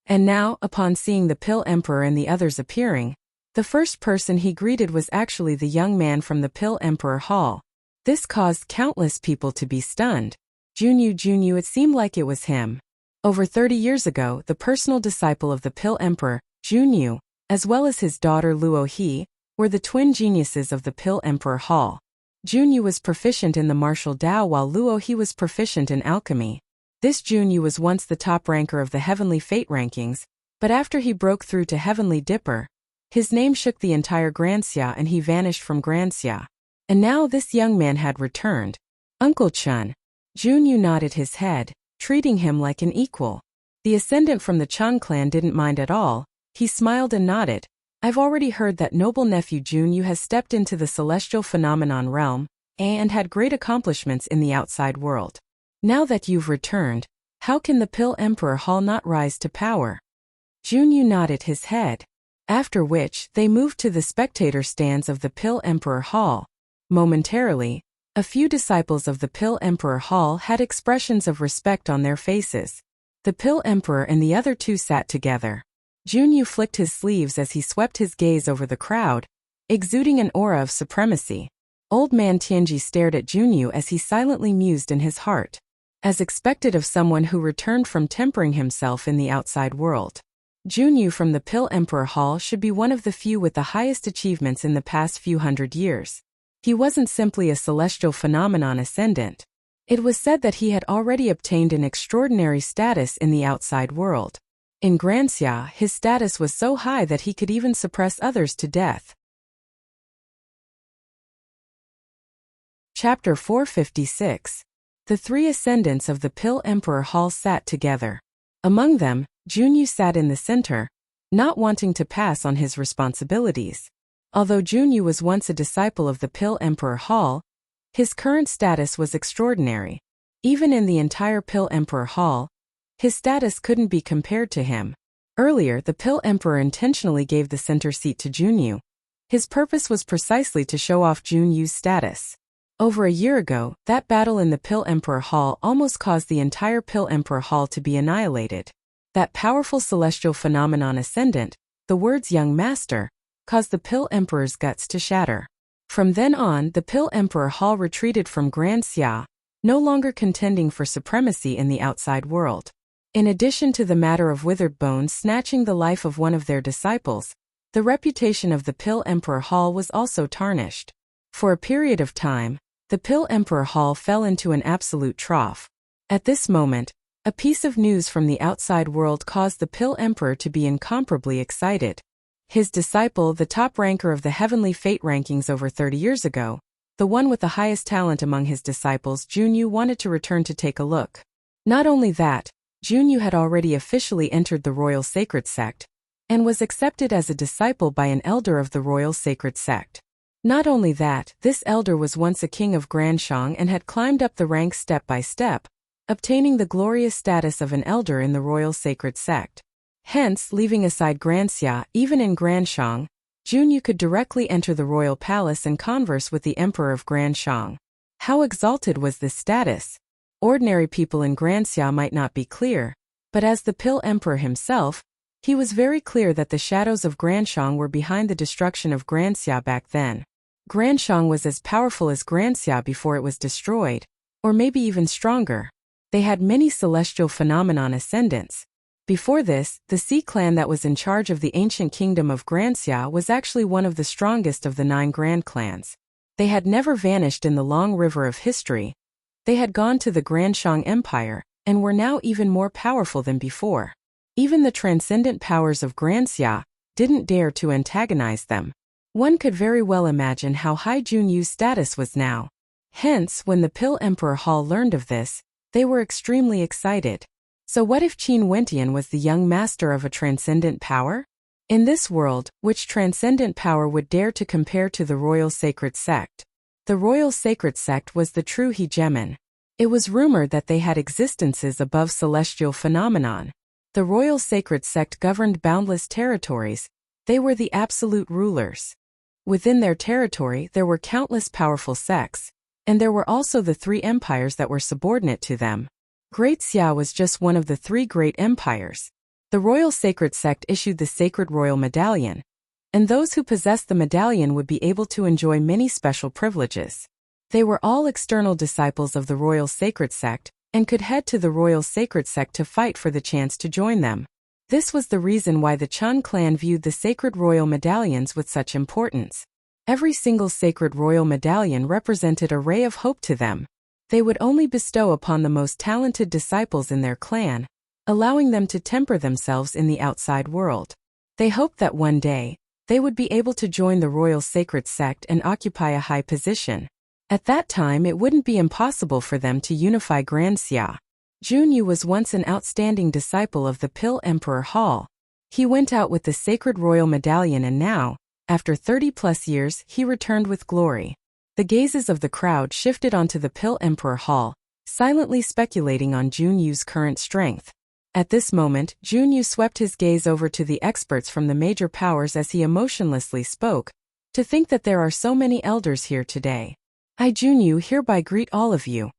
And now, upon seeing the Pill Emperor and the others appearing, the first person he greeted was actually the young man from the Pill Emperor Hall. This caused countless people to be stunned. Junyu, it seemed like it was him. Over 30 years ago, the personal disciple of the Pill Emperor, Junyu, as well as his daughter Luo He, were the twin geniuses of the Pill Emperor Hall. Junyu was proficient in the martial Dao while Luo He was proficient in alchemy. This Junyu was once the top ranker of the heavenly fate rankings, But after he broke through to Heavenly Dipper, his name shook the entire Granxia and he vanished from Granxia. And now this young man had returned. Uncle Chun. Junyu nodded his head, treating him like an equal. The ascendant from the Chun clan didn't mind at all. He smiled and nodded. I've already heard that noble nephew Junyu has stepped into the celestial phenomenon realm and had great accomplishments in the outside world. Now that you've returned, how can the Pill Emperor Hall not rise to power? Junyu nodded his head. After which, they moved to the spectator stands of the Pill Emperor Hall. Momentarily, a few disciples of the Pill Emperor Hall had expressions of respect on their faces. The Pill Emperor and the other two sat together. Junyu flicked his sleeves as he swept his gaze over the crowd, exuding an aura of supremacy. Old man Tianji stared at Junyu as he silently mused in his heart. As expected of someone who returned from tempering himself in the outside world. Junyu from the Pill Emperor Hall should be one of the few with the highest achievements in the past few hundred years. He wasn't simply a celestial phenomenon ascendant. It was said that he had already obtained an extraordinary status in the outside world. In Granxia, his status was so high that he could even suppress others to death. Chapter 456. The three ascendants of the Pill Emperor Hall sat together. Among them, Junyu sat in the center, not wanting to pass on his responsibilities. Although Junyu was once a disciple of the Pill Emperor Hall, his current status was extraordinary. Even in the entire Pill Emperor Hall, his status couldn't be compared to him. Earlier, the Pill Emperor intentionally gave the center seat to Junyu. His purpose was precisely to show off Junyu's status. Over a year ago, that battle in the Pill Emperor Hall almost caused the entire Pill Emperor Hall to be annihilated. That powerful celestial phenomenon ascendant, the words young master, caused the Pill Emperor's guts to shatter. From then on, the Pill Emperor Hall retreated from Granxia, no longer contending for supremacy in the outside world. In addition to the matter of Withered Bones snatching the life of one of their disciples, the reputation of the Pill Emperor Hall was also tarnished. For a period of time, the Pill Emperor Hall fell into an absolute trough. At this moment, a piece of news from the outside world caused the Pill Emperor to be incomparably excited. His disciple, the top ranker of the Heavenly Fate rankings over 30 years ago, the one with the highest talent among his disciples, Junyu, wanted to return to take a look. Not only that, Junyu had already officially entered the Royal Sacred Sect, and was accepted as a disciple by an elder of the Royal Sacred Sect. Not only that, this elder was once a king of Granshang and had climbed up the ranks step by step, obtaining the glorious status of an elder in the Royal Sacred Sect. Hence, leaving aside Granxia, even in Granshang, Junyu could directly enter the royal palace and converse with the Emperor of Granshang. How exalted was this status? Ordinary people in Granxia might not be clear, but as the Pill Emperor himself, he was very clear that the shadows of Granshang were behind the destruction of Granxia back then. Granshang was as powerful as Granxia before it was destroyed, or maybe even stronger. They had many celestial phenomenon ascendants. Before this, the Sea clan that was in charge of the ancient kingdom of Granxia was actually one of the strongest of the 9 grand clans. They had never vanished in the long river of history. They had gone to the Granshang Empire, and were now even more powerful than before. Even the transcendent powers of Granxia didn't dare to antagonize them. One could very well imagine how high Junyu's status was now. Hence, when the Pill Emperor Hall learned of this, they were extremely excited. So what if Qin Wentian was the young master of a transcendent power? In this world, which transcendent power would dare to compare to the Royal Sacred Sect? The Royal Sacred Sect was the true hegemon. It was rumored that they had existences above celestial phenomenon. The Royal Sacred Sect governed boundless territories. They were the absolute rulers. Within their territory there were countless powerful sects, and there were also the 3 empires that were subordinate to them. Great Xia was just one of the 3 great empires. The Royal Sacred Sect issued the Sacred Royal Medallion, and those who possessed the medallion would be able to enjoy many special privileges. They were all external disciples of the Royal Sacred Sect, and could head to the Royal Sacred Sect to fight for the chance to join them. This was the reason why the Chun clan viewed the Sacred Royal Medallions with such importance. Every single Sacred Royal Medallion represented a ray of hope to them. They would only bestow upon the most talented disciples in their clan. allowing them to temper themselves in the outside world. They hoped that one day, they would be able to join the royal sacred sect and occupy a high position. At that time it wouldn't be impossible for them to unify Grand Xia. Junyu was once an outstanding disciple of the Pill Emperor Hall. He went out with the sacred royal medallion and now, after 30+ years, he returned with glory. The gazes of the crowd shifted onto the Pill Emperor Hall, silently speculating on Junyu's current strength. At this moment, Junyu swept his gaze over to the experts from the major powers as he emotionlessly spoke. To think that there are so many elders here today. I, Junyu, hereby greet all of you.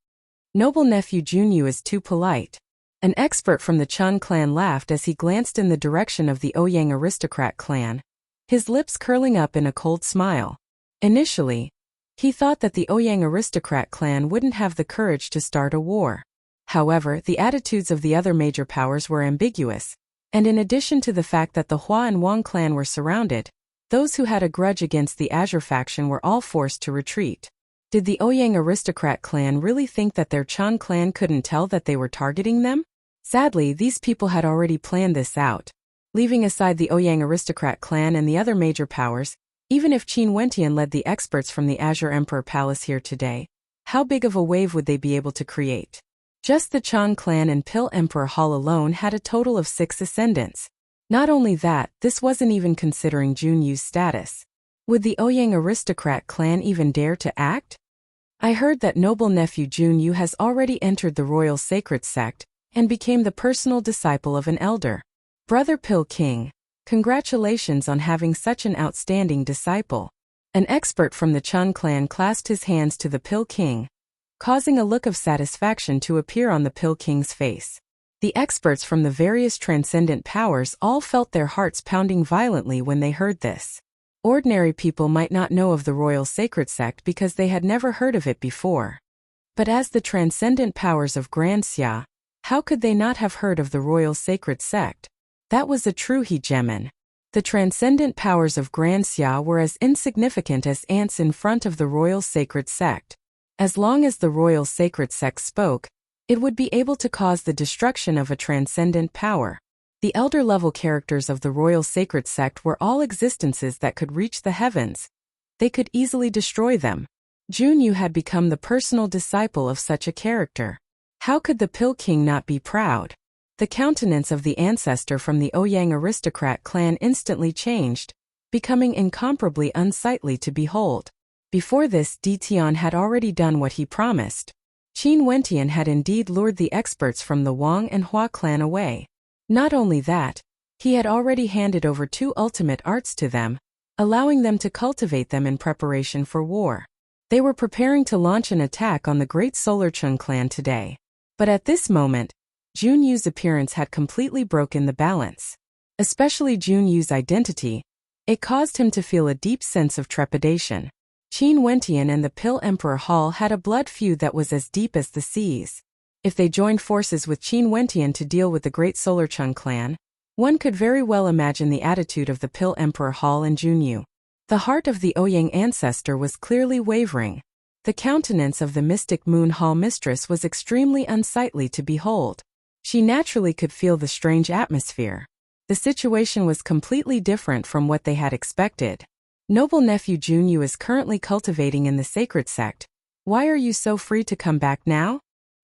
Noble nephew Junyu is too polite. An expert from the Chun clan laughed as he glanced in the direction of the Ouyang aristocrat clan, his lips curling up in a cold smile. Initially, he thought that the Ouyang aristocrat clan wouldn't have the courage to start a war. However, the attitudes of the other major powers were ambiguous, and in addition to the fact that the Hua and Wang clan were surrounded, those who had a grudge against the Azure faction were all forced to retreat. Did the Ouyang aristocrat clan really think that their Chun clan couldn't tell that they were targeting them? Sadly, these people had already planned this out. Leaving aside the Ouyang aristocrat clan and the other major powers, even if Qin Wentian led the experts from the Azure Emperor Palace here today, how big of a wave would they be able to create? Just the Chang clan and Pill Emperor Hall alone had a total of 6 ascendants. Not only that, this wasn't even considering Junyu's status. Would the Ouyang aristocrat clan even dare to act? I heard that noble nephew Junyu has already entered the royal sacred sect and became the personal disciple of an elder. Brother Pill King, congratulations on having such an outstanding disciple. An expert from the Chun clan clasped his hands to the Pill King, causing a look of satisfaction to appear on the Pill King's face. The experts from the various transcendent powers all felt their hearts pounding violently when they heard this. Ordinary people might not know of the royal sacred sect because they had never heard of it before. But as the transcendent powers of Grand Xia, how could they not have heard of the royal sacred sect? That was a true hegemon. The transcendent powers of Grand Xia were as insignificant as ants in front of the royal sacred sect. As long as the royal sacred sect spoke, it would be able to cause the destruction of a transcendent power. The elder-level characters of the royal sacred sect were all existences that could reach the heavens. They could easily destroy them. Junyu had become the personal disciple of such a character. How could the Pill King not be proud? The countenance of the ancestor from the Ouyang aristocrat clan instantly changed, becoming incomparably unsightly to behold. Before this, Ditian had already done what he promised. Qin Wentian had indeed lured the experts from the Wang and Hua clan away. Not only that, he had already handed over 2 ultimate arts to them, allowing them to cultivate them in preparation for war. They were preparing to launch an attack on the great Solar Chun clan today. But at this moment, Junyu's appearance had completely broken the balance. Especially Junyu's identity, it caused him to feel a deep sense of trepidation. Qin Wentian and the Pill Emperor Hall had a blood feud that was as deep as the seas. If they joined forces with Qin Wentian to deal with the great Solar Chun clan, one could very well imagine the attitude of the Pill Emperor Hall and Junyu. The heart of the Ouyang ancestor was clearly wavering. The countenance of the mystic Moon Hall mistress was extremely unsightly to behold. She naturally could feel the strange atmosphere. The situation was completely different from what they had expected. Noble nephew Junyu is currently cultivating in the sacred sect. Why are you so free to come back now?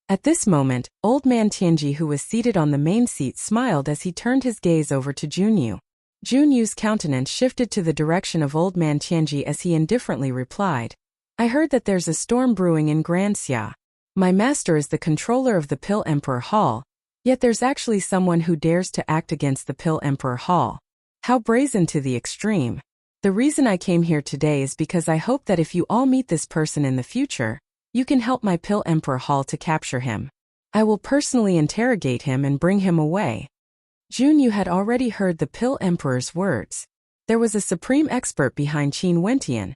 At this moment, old man Tianji, who was seated on the main seat, smiled as he turned his gaze over to Junyu. Junyu's countenance shifted to the direction of old man Tianji as he indifferently replied, I heard that there's a storm brewing in Grand Xia. My master is the controller of the Pill Emperor Hall, yet there's actually someone who dares to act against the Pill Emperor Hall. How brazen to the extreme. The reason I came here today is because I hope that if you all meet this person in the future, you can help my Pill Emperor Hall to capture him. I will personally interrogate him and bring him away. Junyu had already heard the Pill Emperor's words. There was a supreme expert behind Qin Wentian.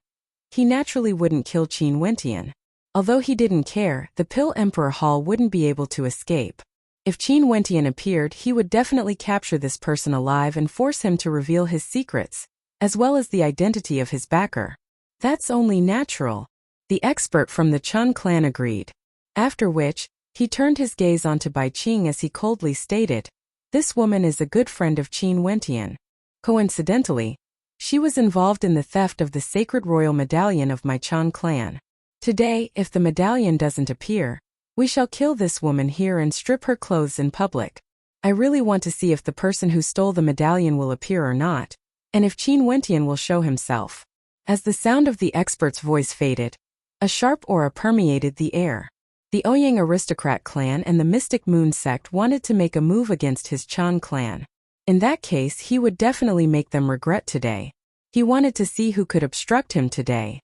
He naturally wouldn't kill Qin Wentian. Although he didn't care, the Pill Emperor Hall wouldn't be able to escape. If Qin Wentian appeared, he would definitely capture this person alive and force him to reveal his secrets, as well as the identity of his backer. That's only natural. The expert from the Chun clan agreed. After which, he turned his gaze onto Bai Qing as he coldly stated, This woman is a good friend of Qin Wentian. Coincidentally, she was involved in the theft of the sacred royal medallion of my Chan clan. Today, if the medallion doesn't appear, we shall kill this woman here and strip her clothes in public. I really want to see if the person who stole the medallion will appear or not, and if Qin Wentian will show himself. As the sound of the expert's voice faded, a sharp aura permeated the air. The Ouyang aristocrat clan and the Mystic Moon sect wanted to make a move against his Chan clan. In that case, he would definitely make them regret today. He wanted to see who could obstruct him today.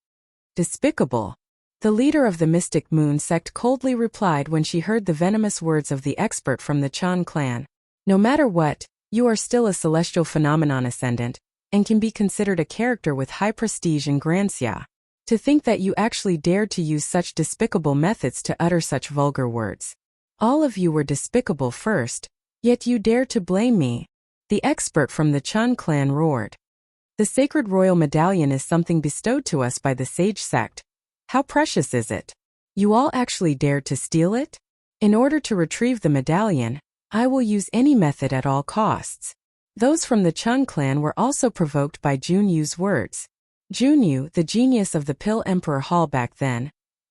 Despicable. The leader of the Mystic Moon sect coldly replied when she heard the venomous words of the expert from the Chan clan. No matter what, you are still a celestial phenomenon ascendant, and can be considered a character with high prestige in Granxia. To think that you actually dared to use such despicable methods to utter such vulgar words. All of you were despicable first, yet you dare to blame me. The expert from the Chan clan roared. The sacred royal medallion is something bestowed to us by the sage sect. How precious is it? You all actually dared to steal it? In order to retrieve the medallion, I will use any method at all costs. Those from the Chan clan were also provoked by Junyu's words. Junyu, the genius of the Pill Emperor Hall back then,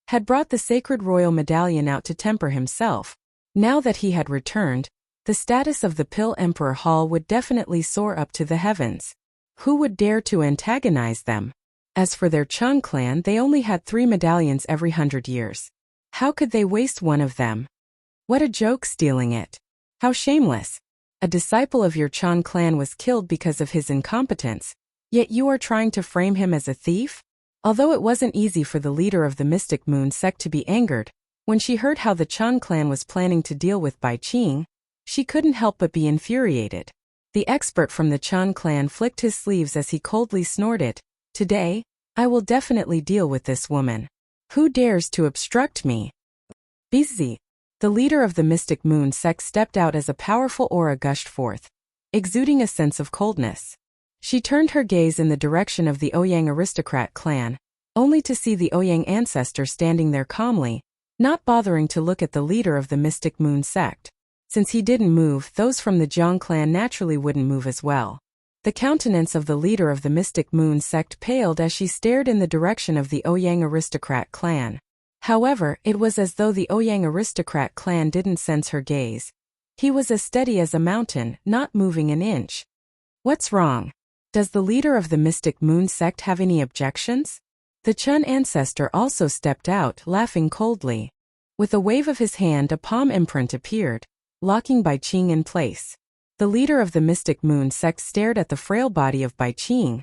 had brought the sacred royal medallion out to temper himself. Now that he had returned, the status of the Pill Emperor Hall would definitely soar up to the heavens. Who would dare to antagonize them? As for their Chan clan, they only had 3 medallions every 100 years. How could they waste one of them? What a joke, stealing it. How shameless. A disciple of your Chan clan was killed because of his incompetence. Yet you are trying to frame him as a thief? Although it wasn't easy for the leader of the Mystic Moon sect to be angered, when she heard how the Chan clan was planning to deal with Bai Qing, she couldn't help but be infuriated. The expert from the Chan clan flicked his sleeves as he coldly snorted, "Today, I will definitely deal with this woman. Who dares to obstruct me?" Busy. The leader of the Mystic Moon sect stepped out as a powerful aura gushed forth, exuding a sense of coldness. She turned her gaze in the direction of the Ouyang aristocrat clan, only to see the Ouyang ancestor standing there calmly, not bothering to look at the leader of the Mystic Moon sect. Since he didn't move, those from the Jiang clan naturally wouldn't move as well. The countenance of the leader of the Mystic Moon sect paled as she stared in the direction of the Ouyang aristocrat clan. However, it was as though the Ouyang aristocrat clan didn't sense her gaze. He was as steady as a mountain, not moving an inch. What's wrong? Does the leader of the Mystic Moon sect have any objections? The Chun ancestor also stepped out, laughing coldly. With a wave of his hand, a palm imprint appeared, locking Bai Qing in place. The leader of the Mystic Moon sect stared at the frail body of Bai Qing,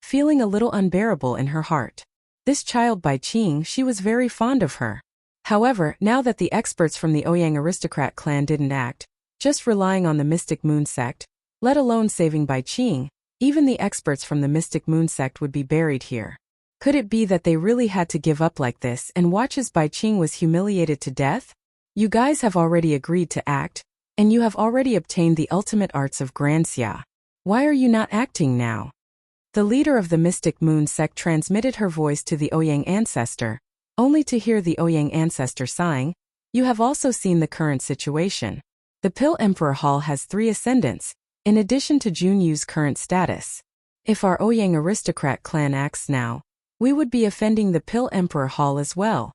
feeling a little unbearable in her heart. This child Bai Qing, she was very fond of her. However, now that the experts from the Ouyang aristocrat clan didn't act, just relying on the Mystic Moon sect, let alone saving Bai Qing, even the experts from the Mystic Moon sect would be buried here. Could it be that they really had to give up like this and watch as Bai Qing was humiliated to death? You guys have already agreed to act, and you have already obtained the ultimate arts of Granxia. Why are you not acting now? The leader of the Mystic Moon sect transmitted her voice to the Ouyang ancestor, only to hear the Ouyang ancestor sighing. You have also seen the current situation. The Pill Emperor Hall has 3 ascendants, in addition to Junyu's current status. If our Ouyang aristocrat clan acts now, we would be offending the Pill Emperor Hall as well.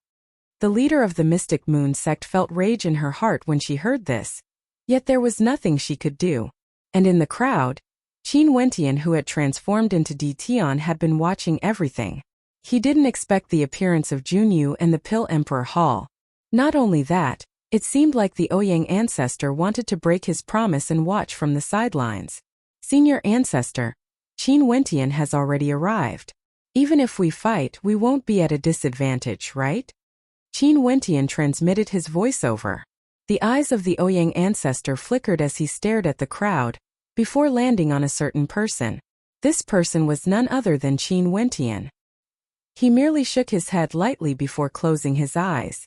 The leader of the Mystic Moon sect felt rage in her heart when she heard this, yet there was nothing she could do. And in the crowd, Qin Wentian, who had transformed into Dition, had been watching everything. He didn't expect the appearance of Junyu and the Pill Emperor Hall. Not only that, it seemed like the Ouyang ancestor wanted to break his promise and watch from the sidelines. Senior ancestor, Qin Wentian has already arrived. Even if we fight, we won't be at a disadvantage, right? Qin Wentian transmitted his voiceover. The eyes of the Ouyang ancestor flickered as he stared at the crowd, before landing on a certain person. This person was none other than Qin Wentian. He merely shook his head lightly before closing his eyes.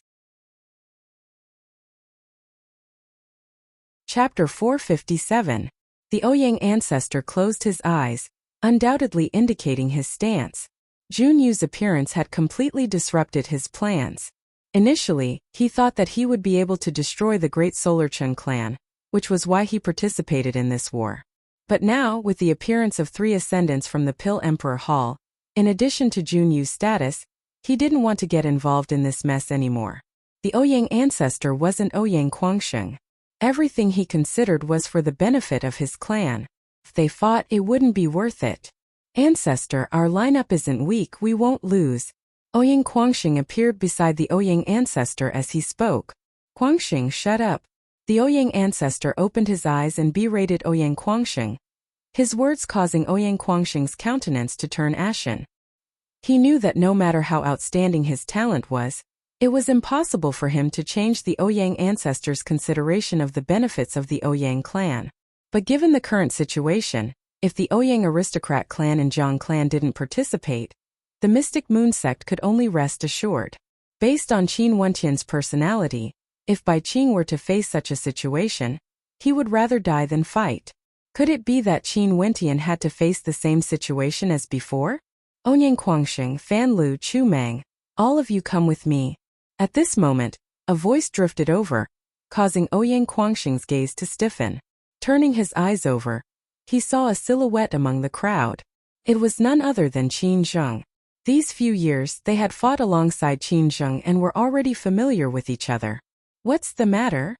Chapter 457. The Ouyang ancestor closed his eyes, undoubtedly indicating his stance. Junyu's appearance had completely disrupted his plans. Initially, he thought that he would be able to destroy the Great Solar Chun clan, which was why he participated in this war. But now, with the appearance of 3 ascendants from the Pil Emperor Hall, in addition to Jun Yu's status, he didn't want to get involved in this mess anymore. The Ouyang ancestor wasn't Ouyang Quangsheng. Everything he considered was for the benefit of his clan. If they fought, it wouldn't be worth it. Ancestor, our lineup isn't weak, we won't lose. Ouyang Quangsheng appeared beside the Ouyang ancestor as he spoke. Quangsheng, shut up. The Ouyang ancestor opened his eyes and berated Ouyang Quangsheng, his words causing Ouyang Quangsheng's countenance to turn ashen. He knew that no matter how outstanding his talent was, it was impossible for him to change the Ouyang ancestor's consideration of the benefits of the Ouyang clan. But given the current situation, if the Ouyang aristocrat clan and Zhang clan didn't participate, the Mystic Moon sect could only rest assured. Based on Qin Wentian's personality, if Bai Qing were to face such a situation, he would rather die than fight. Could it be that Qin Wentian had to face the same situation as before? Ouyang Quangsheng, Fan Lu, Chu Mang, all of you come with me. At this moment, a voice drifted over, causing Ouyang Quangsheng's gaze to stiffen. Turning his eyes over, he saw a silhouette among the crowd. It was none other than Qin Zheng. These few years, they had fought alongside Qin Zheng and were already familiar with each other. What's the matter?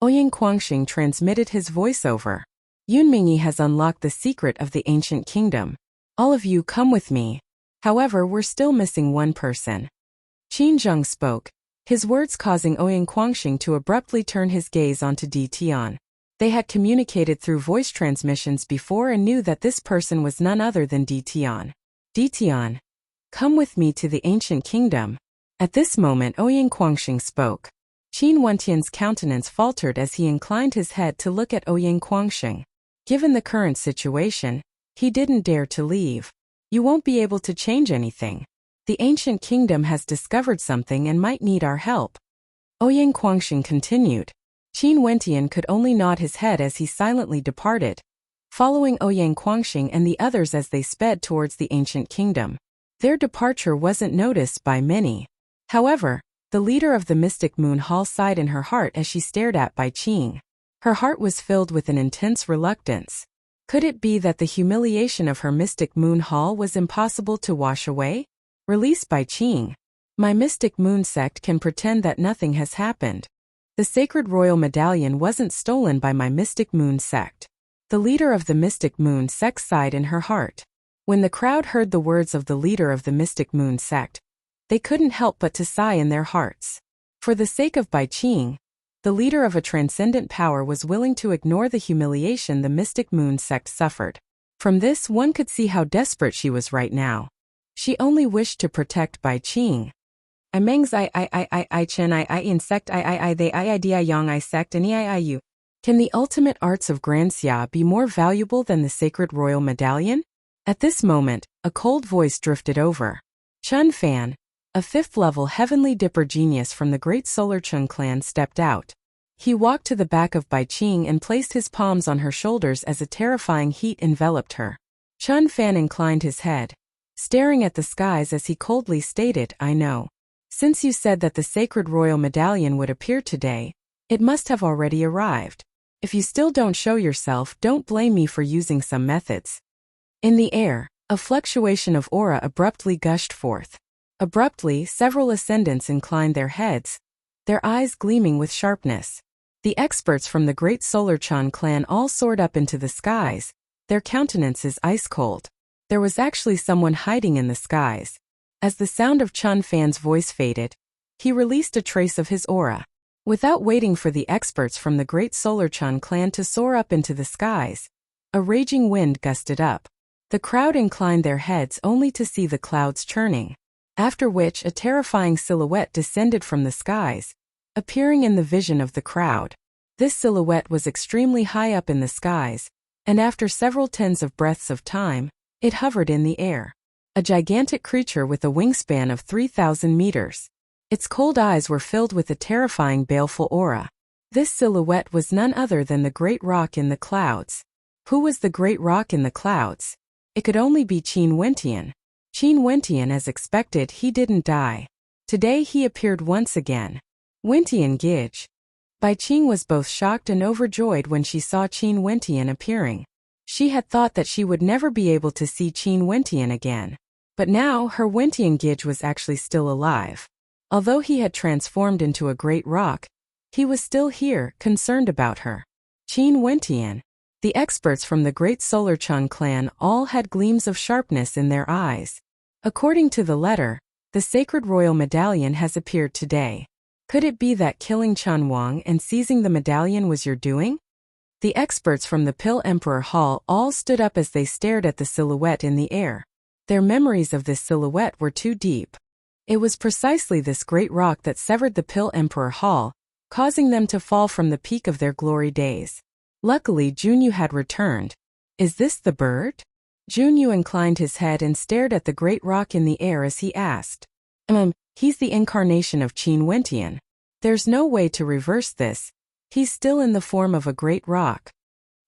Ouyang Quangsheng transmitted his voiceover. Yunmingyi has unlocked the secret of the ancient kingdom. All of you come with me. However, we're still missing one person. Qin Zheng spoke, his words causing Ouyang Quangsheng to abruptly turn his gaze onto Di Tian. They had communicated through voice transmissions before and knew that this person was none other than Di Tian. Di Tian, come with me to the ancient kingdom. At this moment Ouyang Quangsheng spoke. Qin Wentian's countenance faltered as he inclined his head to look at Ouyang Quangsheng. Given the current situation, he didn't dare to leave. You won't be able to change anything. The ancient kingdom has discovered something and might need our help. Ouyang Quangsheng continued. Qin Wentian could only nod his head as he silently departed, following Ouyang Quangsheng and the others as they sped towards the ancient kingdom. Their departure wasn't noticed by many. However, the leader of the Mystic Moon Hall sighed in her heart as she stared at Bai Qing. Her heart was filled with an intense reluctance. Could it be that the humiliation of her Mystic Moon Hall was impossible to wash away? Release Bai Qing. My Mystic Moon sect can pretend that nothing has happened. The sacred royal medallion wasn't stolen by my Mystic Moon sect. The leader of the Mystic Moon sect sighed in her heart. When the crowd heard the words of the leader of the Mystic Moon sect, they couldn't help but to sigh in their hearts. For the sake of Bai Qing, the leader of a transcendent power was willing to ignore the humiliation the Mystic Moon sect suffered. From this one could see how desperate she was right now. She only wished to protect Bai Qing. I mengs I chen I insect I they I di yang I sect and I you. Can the ultimate arts of Grand Xia be more valuable than the sacred royal medallion? At this moment, a cold voice drifted over. Chun Fan, a 5th-level heavenly dipper genius from the great Solar Chun clan, stepped out. He walked to the back of Bai Qing and placed his palms on her shoulders as a terrifying heat enveloped her. Chun Fan inclined his head, staring at the skies as he coldly stated, I know. Since you said that the sacred royal medallion would appear today, it must have already arrived. If you still don't show yourself, don't blame me for using some methods. In the air, a fluctuation of aura abruptly gushed forth. Abruptly, several ascendants inclined their heads, their eyes gleaming with sharpness. The experts from the great Solar Chan clan all soared up into the skies, their countenances ice cold. There was actually someone hiding in the skies. As the sound of Chun Fan's voice faded, he released a trace of his aura. Without waiting for the experts from the great Solar Chan clan to soar up into the skies, a raging wind gusted up. The crowd inclined their heads only to see the clouds churning, after which a terrifying silhouette descended from the skies, appearing in the vision of the crowd. This silhouette was extremely high up in the skies, and after several tens of breaths of time, it hovered in the air. A gigantic creature with a wingspan of 3,000 meters. Its cold eyes were filled with a terrifying baleful aura. This silhouette was none other than the Great Rock in the clouds. Who was the Great Rock in the clouds? It could only be Qin Wentian. Qin Wentian, as expected, he didn't die. Today he appeared once again. Wentian Gij. Bai Qing was both shocked and overjoyed when she saw Qin Wentian appearing. She had thought that she would never be able to see Qin Wentian again. But now her Wentian Gij was actually still alive. Although he had transformed into a great rock, he was still here, concerned about her. Qin Wentian. The experts from the Great Solar Chun clan all had gleams of sharpness in their eyes. According to the letter, the sacred royal medallion has appeared today. Could it be that killing Chun Wang and seizing the medallion was your doing? The experts from the Pill Emperor Hall all stood up as they stared at the silhouette in the air. Their memories of this silhouette were too deep. It was precisely this great rock that severed the Pill Emperor Hall, causing them to fall from the peak of their glory days. Luckily Junyu had returned. Is this the bird? Junyu inclined his head and stared at the great rock in the air as he asked. He's the incarnation of Qin Wentian. There's no way to reverse this. He's still in the form of a great rock.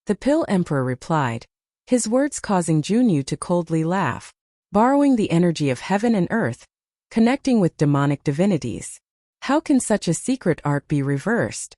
The Pill Emperor replied, his words causing Junyu to coldly laugh. Borrowing the energy of heaven and earth, connecting with demonic divinities. How can such a secret art be reversed?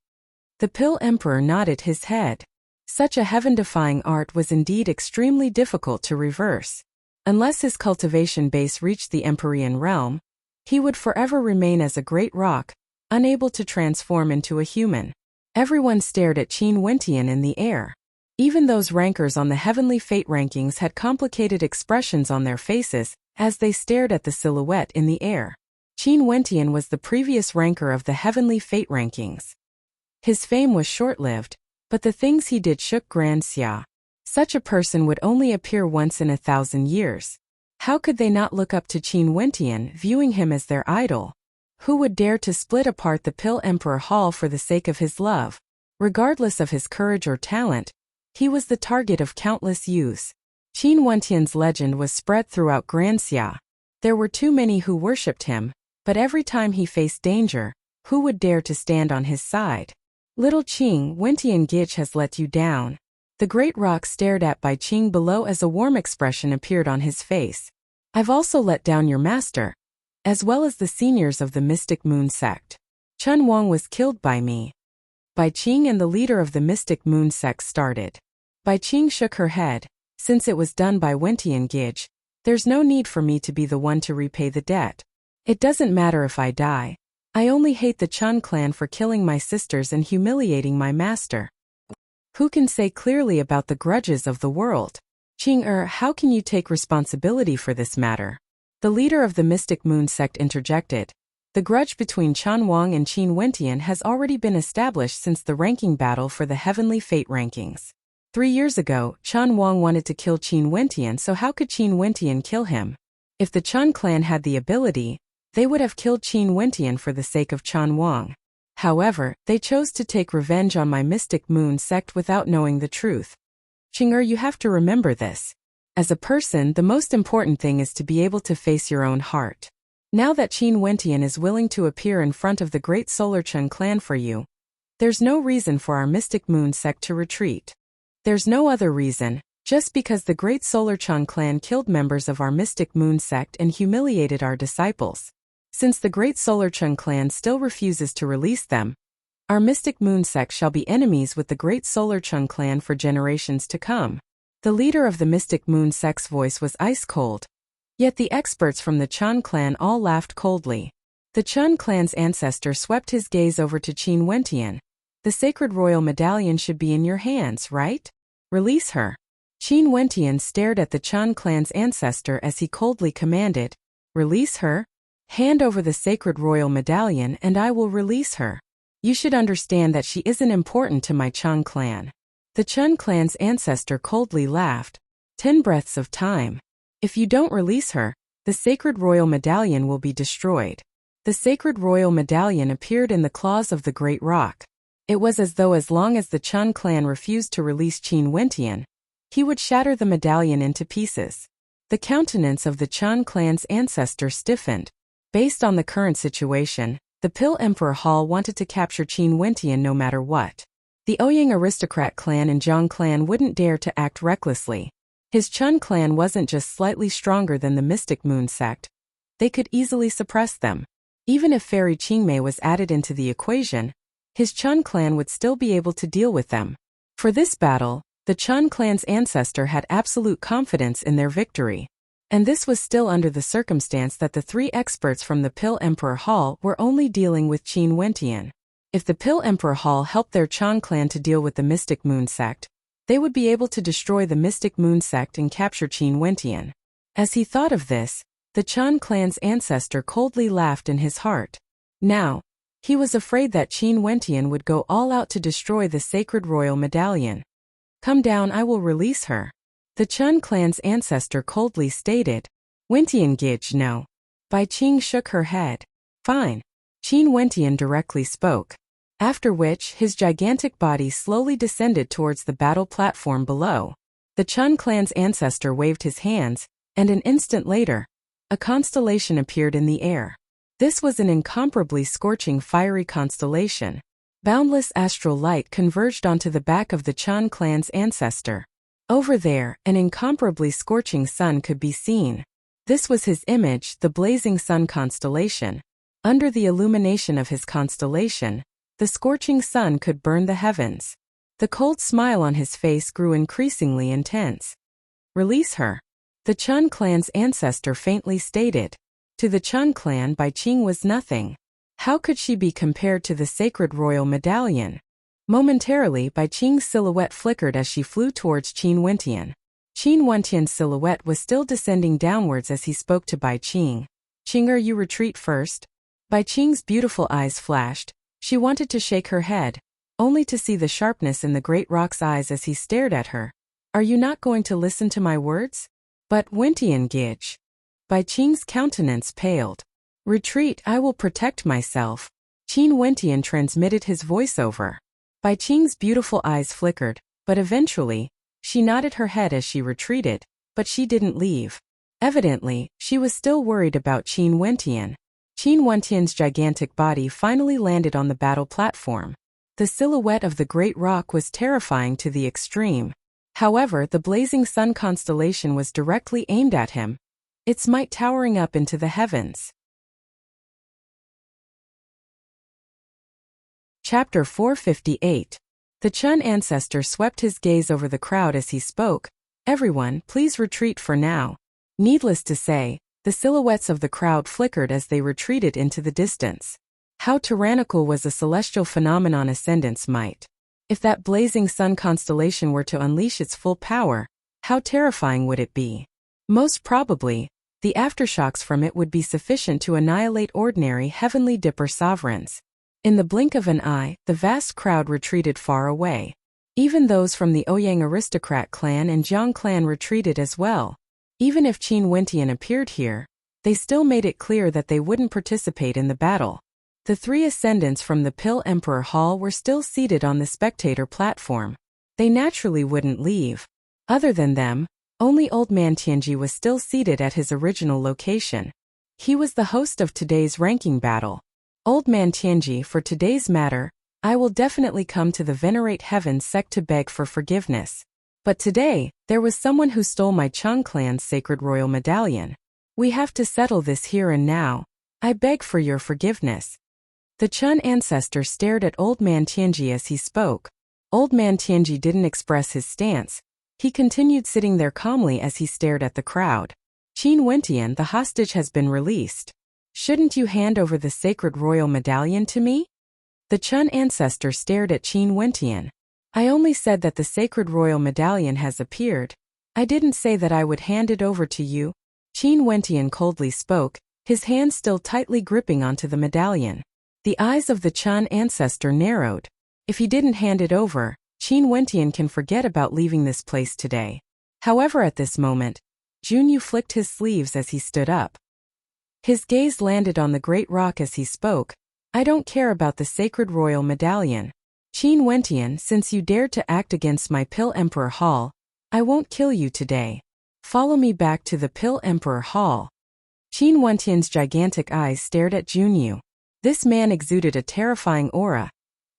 The Pill Emperor nodded his head. Such a heaven-defying art was indeed extremely difficult to reverse. Unless his cultivation base reached the Empyrean realm, he would forever remain as a great rock, unable to transform into a human. Everyone stared at Qin Wentian in the air. Even those rankers on the heavenly fate rankings had complicated expressions on their faces as they stared at the silhouette in the air. Qin Wentian was the previous ranker of the heavenly fate rankings. His fame was short-lived, but the things he did shook Grand Xia. Such a person would only appear once in 1,000 years. How could they not look up to Qin Wentian, viewing him as their idol? Who would dare to split apart the Pill Emperor Hall for the sake of his love? Regardless of his courage or talent, he was the target of countless youths. Qin Wentian's legend was spread throughout Grand Xia. There were too many who worshipped him, but every time he faced danger, who would dare to stand on his side? Little Qin Wentian Gich has let you down. The great rock stared at Bai Qing below as a warm expression appeared on his face. I've also let down your master, as well as the seniors of the Mystic Moon sect. Chun Wang was killed by me. Bai Qing and the leader of the Mystic Moon sect started. Bai Qing shook her head. Since it was done by Wentian Gij, there's no need for me to be the one to repay the debt. It doesn't matter if I die. I only hate the Chun clan for killing my sisters and humiliating my master. Who can say clearly about the grudges of the world? Qing how can you take responsibility for this matter? The leader of the Mystic Moon sect interjected. The grudge between Chun Wang and Qin Wentian has already been established since the ranking battle for the heavenly fate rankings. 3 years ago, Chun Wang wanted to kill Qin Wentian, so how could Qin Wentian kill him? If the Chun clan had the ability, they would have killed Qin Wentian for the sake of Chun Wang. However, they chose to take revenge on my Mystic Moon sect without knowing the truth. Qing you have to remember this. As a person, the most important thing is to be able to face your own heart. Now that Qin Wentian is willing to appear in front of the Great Solar Chun clan for you, there's no reason for our Mystic Moon sect to retreat. There's no other reason, just because the Great Solar Chun clan killed members of our Mystic Moon sect and humiliated our disciples. Since the Great Solar Chun clan still refuses to release them, our Mystic Moon sect shall be enemies with the Great Solar Chun clan for generations to come. The leader of the Mystic Moon sect's voice was ice-cold. Yet the experts from the Chun clan all laughed coldly. The Chun clan's ancestor swept his gaze over to Qin Wentian. The sacred royal medallion should be in your hands, right? Release her. Qin Wentian stared at the Chun clan's ancestor as he coldly commanded, release her? Hand over the sacred royal medallion and I will release her. You should understand that she isn't important to my Chun clan. The Chun clan's ancestor coldly laughed. 10 breaths of time. If you don't release her, the sacred royal medallion will be destroyed. The sacred royal medallion appeared in the claws of the great rock. It was as though as long as the Chun clan refused to release Qin Wentian, he would shatter the medallion into pieces. The countenance of the Chun clan's ancestor stiffened. Based on the current situation, the Pill Emperor Hall wanted to capture Qin Wentian no matter what. The Ouyang aristocrat clan and Zhang clan wouldn't dare to act recklessly. His Chun clan wasn't just slightly stronger than the Mystic Moon sect. They could easily suppress them. Even if Fairy Qingmei was added into the equation, his Chun clan would still be able to deal with them. For this battle, the Chun clan's ancestor had absolute confidence in their victory. And this was still under the circumstance that the three experts from the Pill Emperor Hall were only dealing with Qin Wentian. If the Pill Emperor Hall helped their Chun clan to deal with the Mystic Moon sect, they would be able to destroy the Mystic Moon sect and capture Qin Wentian. As he thought of this, the Chun clan's ancestor coldly laughed in his heart. Now, he was afraid that Qin Wentian would go all out to destroy the sacred royal medallion. Come down, I will release her. The Chun clan's ancestor coldly stated. Wentian Gij, no. Bai Qing shook her head. Fine. Qin Wentian directly spoke. After which, his gigantic body slowly descended towards the battle platform below. The Chun clan's ancestor waved his hands, and an instant later, a constellation appeared in the air. This was an incomparably scorching fiery constellation. Boundless astral light converged onto the back of the Chun clan's ancestor. Over there, an incomparably scorching sun could be seen. This was his image, the blazing sun constellation. Under the illumination of his constellation, the scorching sun could burn the heavens. The cold smile on his face grew increasingly intense. Release her. The Chun clan's ancestor faintly stated. To the Chun clan, Bai Qing was nothing. How could she be compared to the sacred royal medallion? Momentarily, Bai Qing's silhouette flickered as she flew towards Qin Wentian. Qin Wentian's silhouette was still descending downwards as he spoke to Bai Qing. Qinger, you retreat first. Bai Qing's beautiful eyes flashed. She wanted to shake her head, only to see the sharpness in the great rock's eyes as he stared at her. Are you not going to listen to my words? But Wentian Gij. Bai Qing's countenance paled. Retreat, I will protect myself. Qin Wentian transmitted his voiceover. Bai Qing's beautiful eyes flickered, but eventually, she nodded her head as she retreated, but she didn't leave. Evidently, she was still worried about Qin Wentian. Qin Wentian's gigantic body finally landed on the battle platform. The silhouette of the great rock was terrifying to the extreme. However, the blazing sun constellation was directly aimed at him, its might towering up into the heavens. Chapter 458. The Chun ancestor swept his gaze over the crowd as he spoke. Everyone, please retreat for now. Needless to say, the silhouettes of the crowd flickered as they retreated into the distance. How tyrannical was a celestial phenomenon ascendant's might. If that blazing sun constellation were to unleash its full power, how terrifying would it be? Most probably, the aftershocks from it would be sufficient to annihilate ordinary heavenly dipper sovereigns. In the blink of an eye, the vast crowd retreated far away. Even those from the Ouyang aristocrat clan and Jiang clan retreated as well. Even if Qin Wentian appeared here, they still made it clear that they wouldn't participate in the battle. The three ascendants from the Pill Emperor Hall were still seated on the spectator platform. They naturally wouldn't leave. Other than them, only Old Man Tianji was still seated at his original location. He was the host of today's ranking battle. Old Man Tianji, for today's matter, I will definitely come to the Venerate Heaven sect to beg for forgiveness. But today, there was someone who stole my Chun clan's sacred royal medallion. We have to settle this here and now. I beg for your forgiveness. The Chun ancestor stared at Old Man Tianji as he spoke. Old Man Tianji didn't express his stance. He continued sitting there calmly as he stared at the crowd. Qin Wentian, the hostage has been released. Shouldn't you hand over the sacred royal medallion to me? The Chun ancestor stared at Qin Wentian. I only said that the sacred royal medallion has appeared. I didn't say that I would hand it over to you. Qin Wentian coldly spoke, his hand still tightly gripping onto the medallion. The eyes of the Chun ancestor narrowed. If he didn't hand it over, Qin Wentian can forget about leaving this place today. However, at this moment, Junyu flicked his sleeves as he stood up. His gaze landed on the great rock as he spoke. I don't care about the sacred royal medallion. Qin Wentian, since you dared to act against my Pill Emperor Hall, I won't kill you today. Follow me back to the Pill Emperor Hall. Qin Wentian's gigantic eyes stared at Junyu. This man exuded a terrifying aura,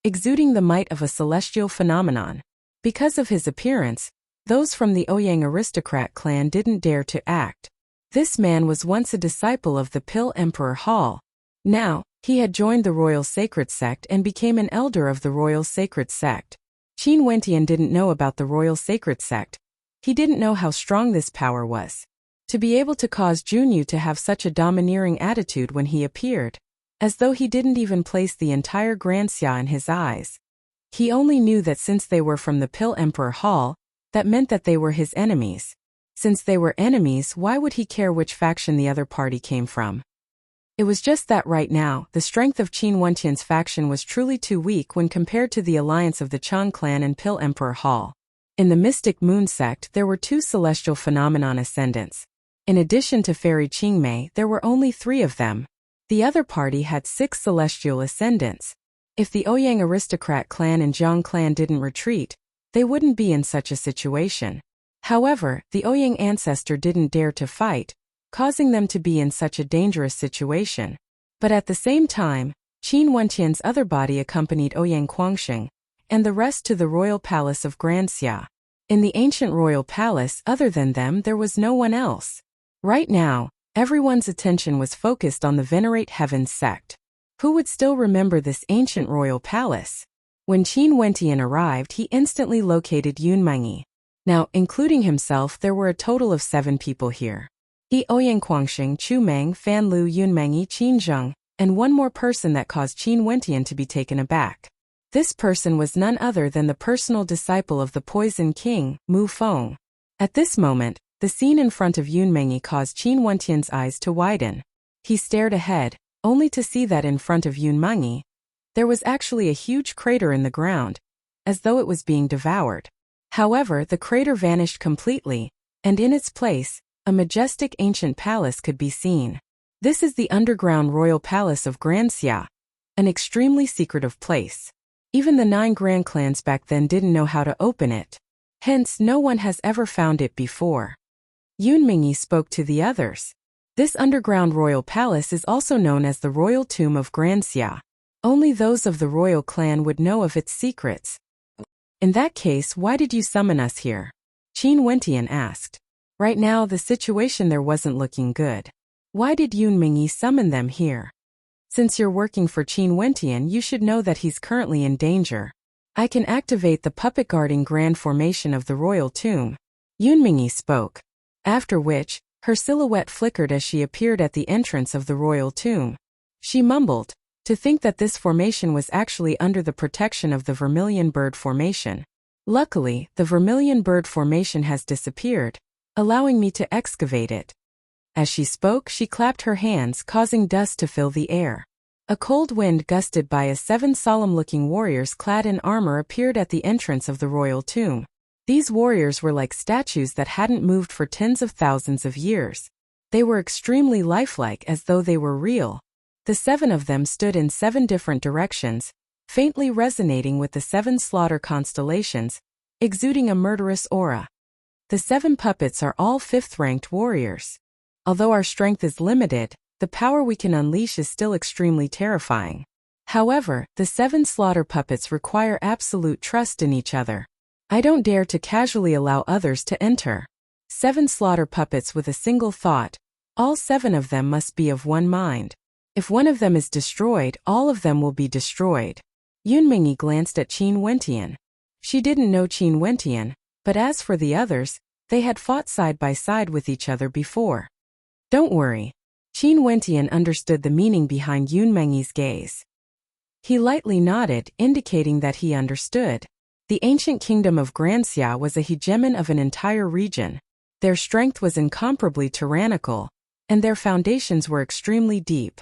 exuding the might of a celestial phenomenon. Because of his appearance, those from the Ouyang aristocrat clan didn't dare to act. This man was once a disciple of the Pill Emperor Hall. Now, He had joined the royal sacred sect and became an elder of the royal sacred sect. Qin Wentian didn't know about the royal sacred sect. He didn't know how strong this power was. To be able to cause Junyu to have such a domineering attitude when he appeared, as though he didn't even place the entire Granxia in his eyes. He only knew that since they were from the Pill Emperor Hall, that meant that they were his enemies. Since they were enemies, why would he care which faction the other party came from? It was just that right now, the strength of Qin Wentian's faction was truly too weak when compared to the alliance of the Chang clan and Pill Emperor Hall. In the Mystic Moon sect, there were 2 celestial phenomenon ascendants. In addition to Fairy Qingmei, there were only 3 of them. The other party had 6 celestial ascendants. If the Ouyang aristocrat clan and Jiang clan didn't retreat, they wouldn't be in such a situation. However, the Ouyang ancestor didn't dare to fight, causing them to be in such a dangerous situation. But at the same time, Qin Wentian's other body accompanied Ouyang Quangsheng and the rest to the royal palace of Granxia. In the ancient royal palace, other than them, there was no one else. Right now, everyone's attention was focused on the Venerate Heavens sect. Who would still remember this ancient royal palace? When Qin Wentian arrived, he instantly located Yunmengyi. Now, including himself, there were a total of 7 people here. Ouyang Quangsheng, Chu Meng, Fan Lu, Yunmengyi, Qin Zheng, and one more person that caused Qin Wentian to be taken aback. This person was none other than the personal disciple of the Poison King, Mu Feng. At this moment, the scene in front of Yunmengyi caused Qin Wentian's eyes to widen. He stared ahead, only to see that in front of Yunmengyi, there was actually a huge crater in the ground, as though it was being devoured. However, the crater vanished completely, and in its place, a majestic ancient palace could be seen. This is the underground royal palace of Granxia, an extremely secretive place. Even the 9 grand clans back then didn't know how to open it. Hence, no one has ever found it before. Yunmengyi spoke to the others. This underground royal palace is also known as the Royal Tomb of Granxia. Only those of the royal clan would know of its secrets. In that case, why did you summon us here? Qin Wentian asked. Right now, the situation there wasn't looking good. Why did Yunmengyi summon them here? Since you're working for Qin Wentian, you should know that he's currently in danger. I can activate the puppet guarding grand formation of the royal tomb. Yunmengyi spoke. After which, her silhouette flickered as she appeared at the entrance of the royal tomb. She mumbled, to think that this formation was actually under the protection of the Vermilion Bird Formation. Luckily, the Vermilion Bird Formation has disappeared, allowing me to excavate it. As she spoke, she clapped her hands, causing dust to fill the air. A cold wind gusted by 7 solemn-looking warriors clad in armor appeared at the entrance of the royal tomb. These warriors were like statues that hadn't moved for tens of thousands of years. They were extremely lifelike, as though they were real. The 7 of them stood in 7 different directions, faintly resonating with the 7 slaughter constellations, exuding a murderous aura. The 7 puppets are all 5th-ranked warriors. Although our strength is limited, the power we can unleash is still extremely terrifying. However, the 7 slaughter puppets require absolute trust in each other. I don't dare to casually allow others to enter. 7 slaughter puppets with a single thought, all 7 of them must be of one mind. If one of them is destroyed, all of them will be destroyed. Yunmengyi glanced at Qin Wentian. She didn't know Qin Wentian, but as for the others, they had fought side by side with each other before. Don't worry. Qin Wentian understood the meaning behind Yunmengyi's gaze. He lightly nodded, indicating that he understood. The ancient kingdom of Granxia was a hegemon of an entire region. Their strength was incomparably tyrannical, and their foundations were extremely deep.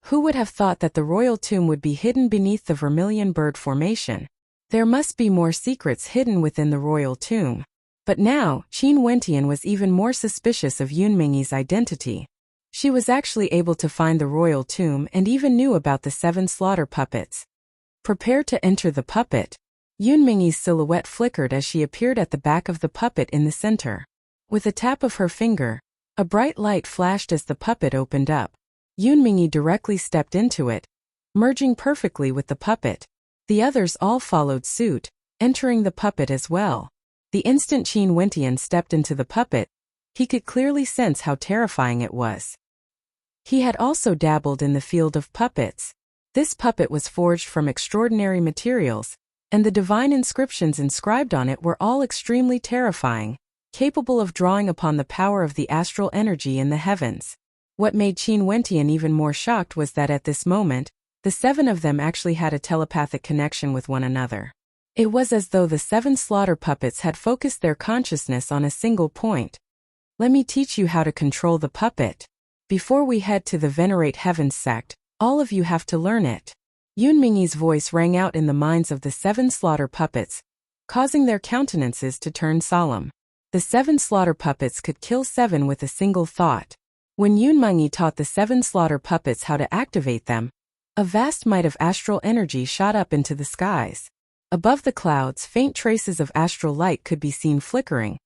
Who would have thought that the royal tomb would be hidden beneath the Vermilion Bird Formation? There must be more secrets hidden within the royal tomb. But now, Qin Wentian was even more suspicious of Yunmengyi's identity. She was actually able to find the royal tomb and even knew about the 7 slaughter puppets. Prepare to enter the puppet. Yunmengyi's silhouette flickered as she appeared at the back of the puppet in the center. With a tap of her finger, a bright light flashed as the puppet opened up. Yunmengyi directly stepped into it, merging perfectly with the puppet. The others all followed suit, entering the puppet as well. The instant Qin Wentian stepped into the puppet, he could clearly sense how terrifying it was. He had also dabbled in the field of puppets. This puppet was forged from extraordinary materials, and the divine inscriptions inscribed on it were all extremely terrifying, capable of drawing upon the power of the astral energy in the heavens. What made Qin Wentian even more shocked was that at this moment, the 7 of them actually had a telepathic connection with one another. It was as though the 7 slaughter puppets had focused their consciousness on a single point. Let me teach you how to control the puppet. Before we head to the Venerate Heavens sect, all of you have to learn it. Yunmingyi's voice rang out in the minds of the 7 slaughter puppets, causing their countenances to turn solemn. The 7 slaughter puppets could kill 7 with a single thought. When Yunmingyi taught the 7 slaughter puppets how to activate them, a vast might of astral energy shot up into the skies. Above the clouds, faint traces of astral light could be seen flickering,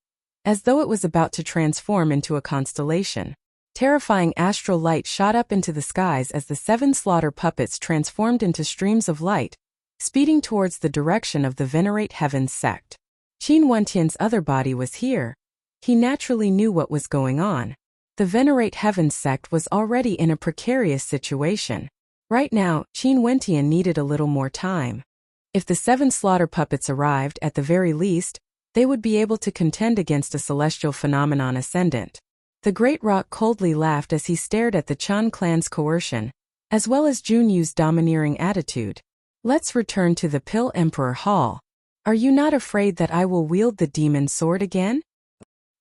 as though it was about to transform into a constellation. Terrifying astral light shot up into the skies as the 7 slaughter puppets transformed into streams of light, speeding towards the direction of the Venerate Heavens sect. Qin Wentian's other body was here. He naturally knew what was going on. The Venerate Heavens sect was already in a precarious situation. Right now, Qin Wentian needed a little more time. If the 7 slaughter puppets arrived, at the very least, they would be able to contend against a celestial phenomenon ascendant. The Great Rock coldly laughed as he stared at the Chan clan's coercion, as well as Junyu's domineering attitude. Let's return to the Pill Emperor Hall. Are you not afraid that I will wield the demon sword again?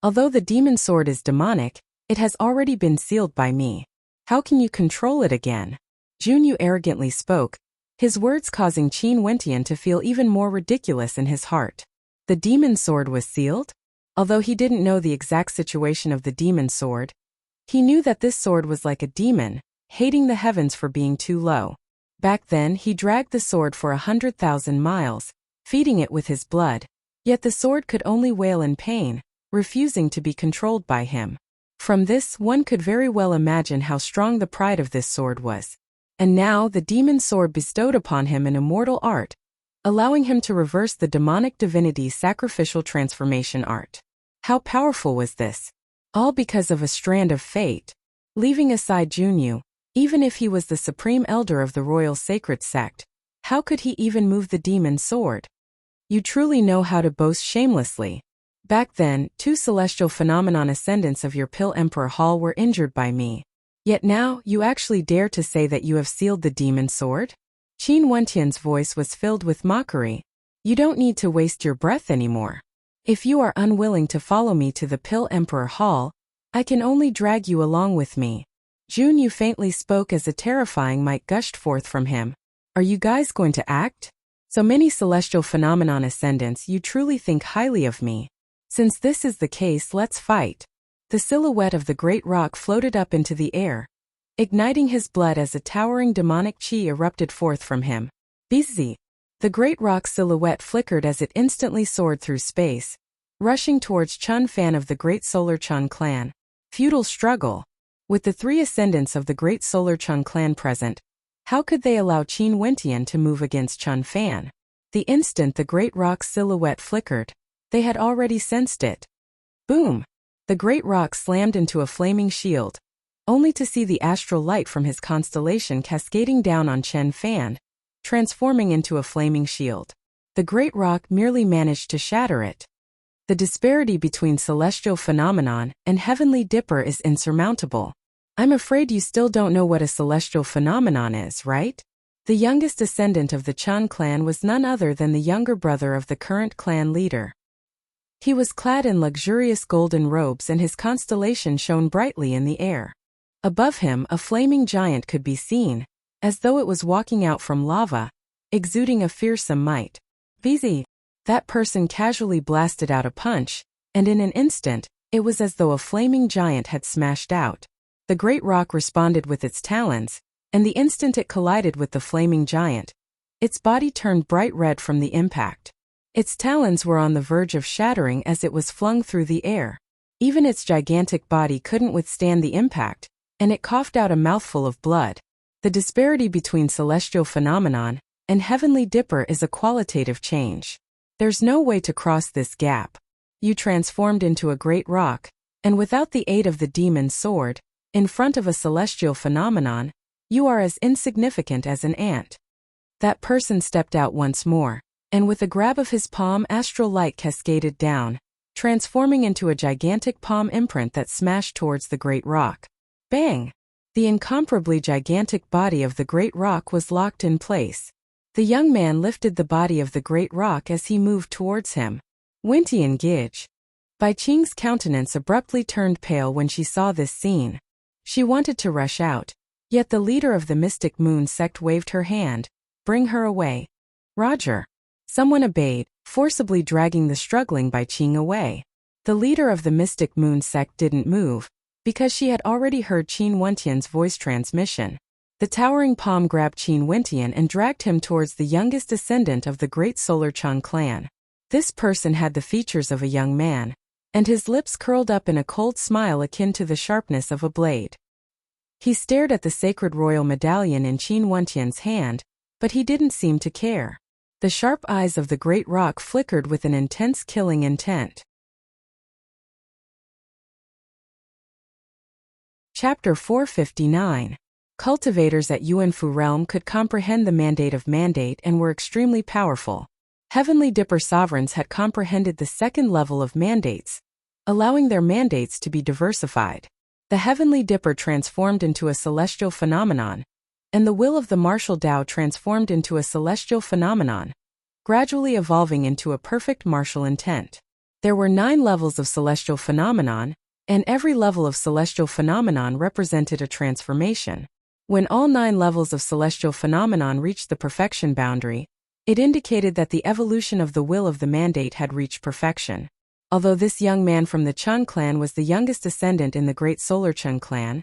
Although the demon sword is demonic, it has already been sealed by me. How can you control it again? Junyu arrogantly spoke, his words causing Qin Wentian to feel even more ridiculous in his heart. The demon sword was sealed? Although he didn't know the exact situation of the demon sword, he knew that this sword was like a demon, hating the heavens for being too low. Back then he dragged the sword for 100,000 miles, feeding it with his blood, yet the sword could only wail in pain, refusing to be controlled by him. From this one could very well imagine how strong the pride of this sword was. And now the demon sword bestowed upon him an immortal art, allowing him to reverse the demonic divinity's sacrificial transformation art. How powerful was this? All because of a strand of fate. Leaving aside Junyu, even if he was the supreme elder of the royal sacred sect, how could he even move the demon sword? You truly know how to boast shamelessly. Back then, 2 celestial phenomenon ascendants of your Pill Emperor Hall were injured by me. Yet now, you actually dare to say that you have sealed the demon sword? Qin Wentian's voice was filled with mockery. You don't need to waste your breath anymore. If you are unwilling to follow me to the Pill Emperor Hall, I can only drag you along with me. Junyu faintly spoke as a terrifying might gushed forth from him. Are you guys going to act? So many celestial phenomenon ascendants, you truly think highly of me. Since this is the case, let's fight. The silhouette of the Great Rock floated up into the air, igniting his blood as a towering demonic chi erupted forth from him. Busy. The Great Rock's silhouette flickered as it instantly soared through space, rushing towards Chun Fan of the Great Solar Chun clan. Feudal struggle. With the 3 ascendants of the Great Solar Chun clan present, how could they allow Qin Wentian to move against Chun Fan? The instant the Great Rock's silhouette flickered, they had already sensed it. Boom! The Great Rock slammed into a flaming shield, only to see the astral light from his constellation cascading down on Chen Fan, transforming into a flaming shield. The Great Rock merely managed to shatter it. The disparity between celestial phenomenon and heavenly dipper is insurmountable. I'm afraid you still don't know what a celestial phenomenon is, right? The youngest ascendant of the Chun clan was none other than the younger brother of the current clan leader. He was clad in luxurious golden robes and his constellation shone brightly in the air. Above him, a flaming giant could be seen, as though it was walking out from lava, exuding a fearsome might. Busy. That person casually blasted out a punch, and in an instant, it was as though a flaming giant had smashed out. The Great Rock responded with its talons, and the instant it collided with the flaming giant, its body turned bright red from the impact. Its talons were on the verge of shattering as it was flung through the air. Even its gigantic body couldn't withstand the impact, and it coughed out a mouthful of blood. The disparity between celestial phenomenon and heavenly dipper is a qualitative change. There's no way to cross this gap. You transformed into a great rock, and without the aid of the demon sword, in front of a celestial phenomenon, You are as insignificant as an ant." That person stepped out once more, and with a grab of his palm, astral light cascaded down, transforming into a gigantic palm imprint that smashed towards the great rock. Bang! The incomparably gigantic body of the great rock was locked in place. The young man lifted the body of the great rock as he moved towards him. Wintian Gij. Bai Qing's countenance abruptly turned pale when she saw this scene. She wanted to rush out, yet the leader of the Mystic Moon sect waved her hand. "Bring her away." "Roger." Someone obeyed, forcibly dragging the struggling Bai Qing away. The leader of the Mystic Moon sect didn't move, because she had already heard Qin Wentian's voice transmission. The towering palm grabbed Qin Wentian and dragged him towards the youngest descendant of the great Solar Chang clan. This person had the features of a young man, and his lips curled up in a cold smile akin to the sharpness of a blade. He stared at the sacred royal medallion in Qin Wentian's hand, but he didn't seem to care. The sharp eyes of the great rock flickered with an intense killing intent. Chapter 459. Cultivators at Yuanfu realm could comprehend the mandate of mandate and were extremely powerful. Heavenly Dipper sovereigns had comprehended the second level of mandates, allowing their mandates to be diversified. The Heavenly Dipper transformed into a celestial phenomenon, and the will of the martial Tao transformed into a celestial phenomenon, gradually evolving into a perfect martial intent. There were 9 levels of celestial phenomenon, and every level of celestial phenomenon represented a transformation. When all 9 levels of celestial phenomenon reached the perfection boundary, it indicated that the evolution of the will of the mandate had reached perfection. Although this young man from the Chun clan was the youngest ascendant in the great Solar Chun clan,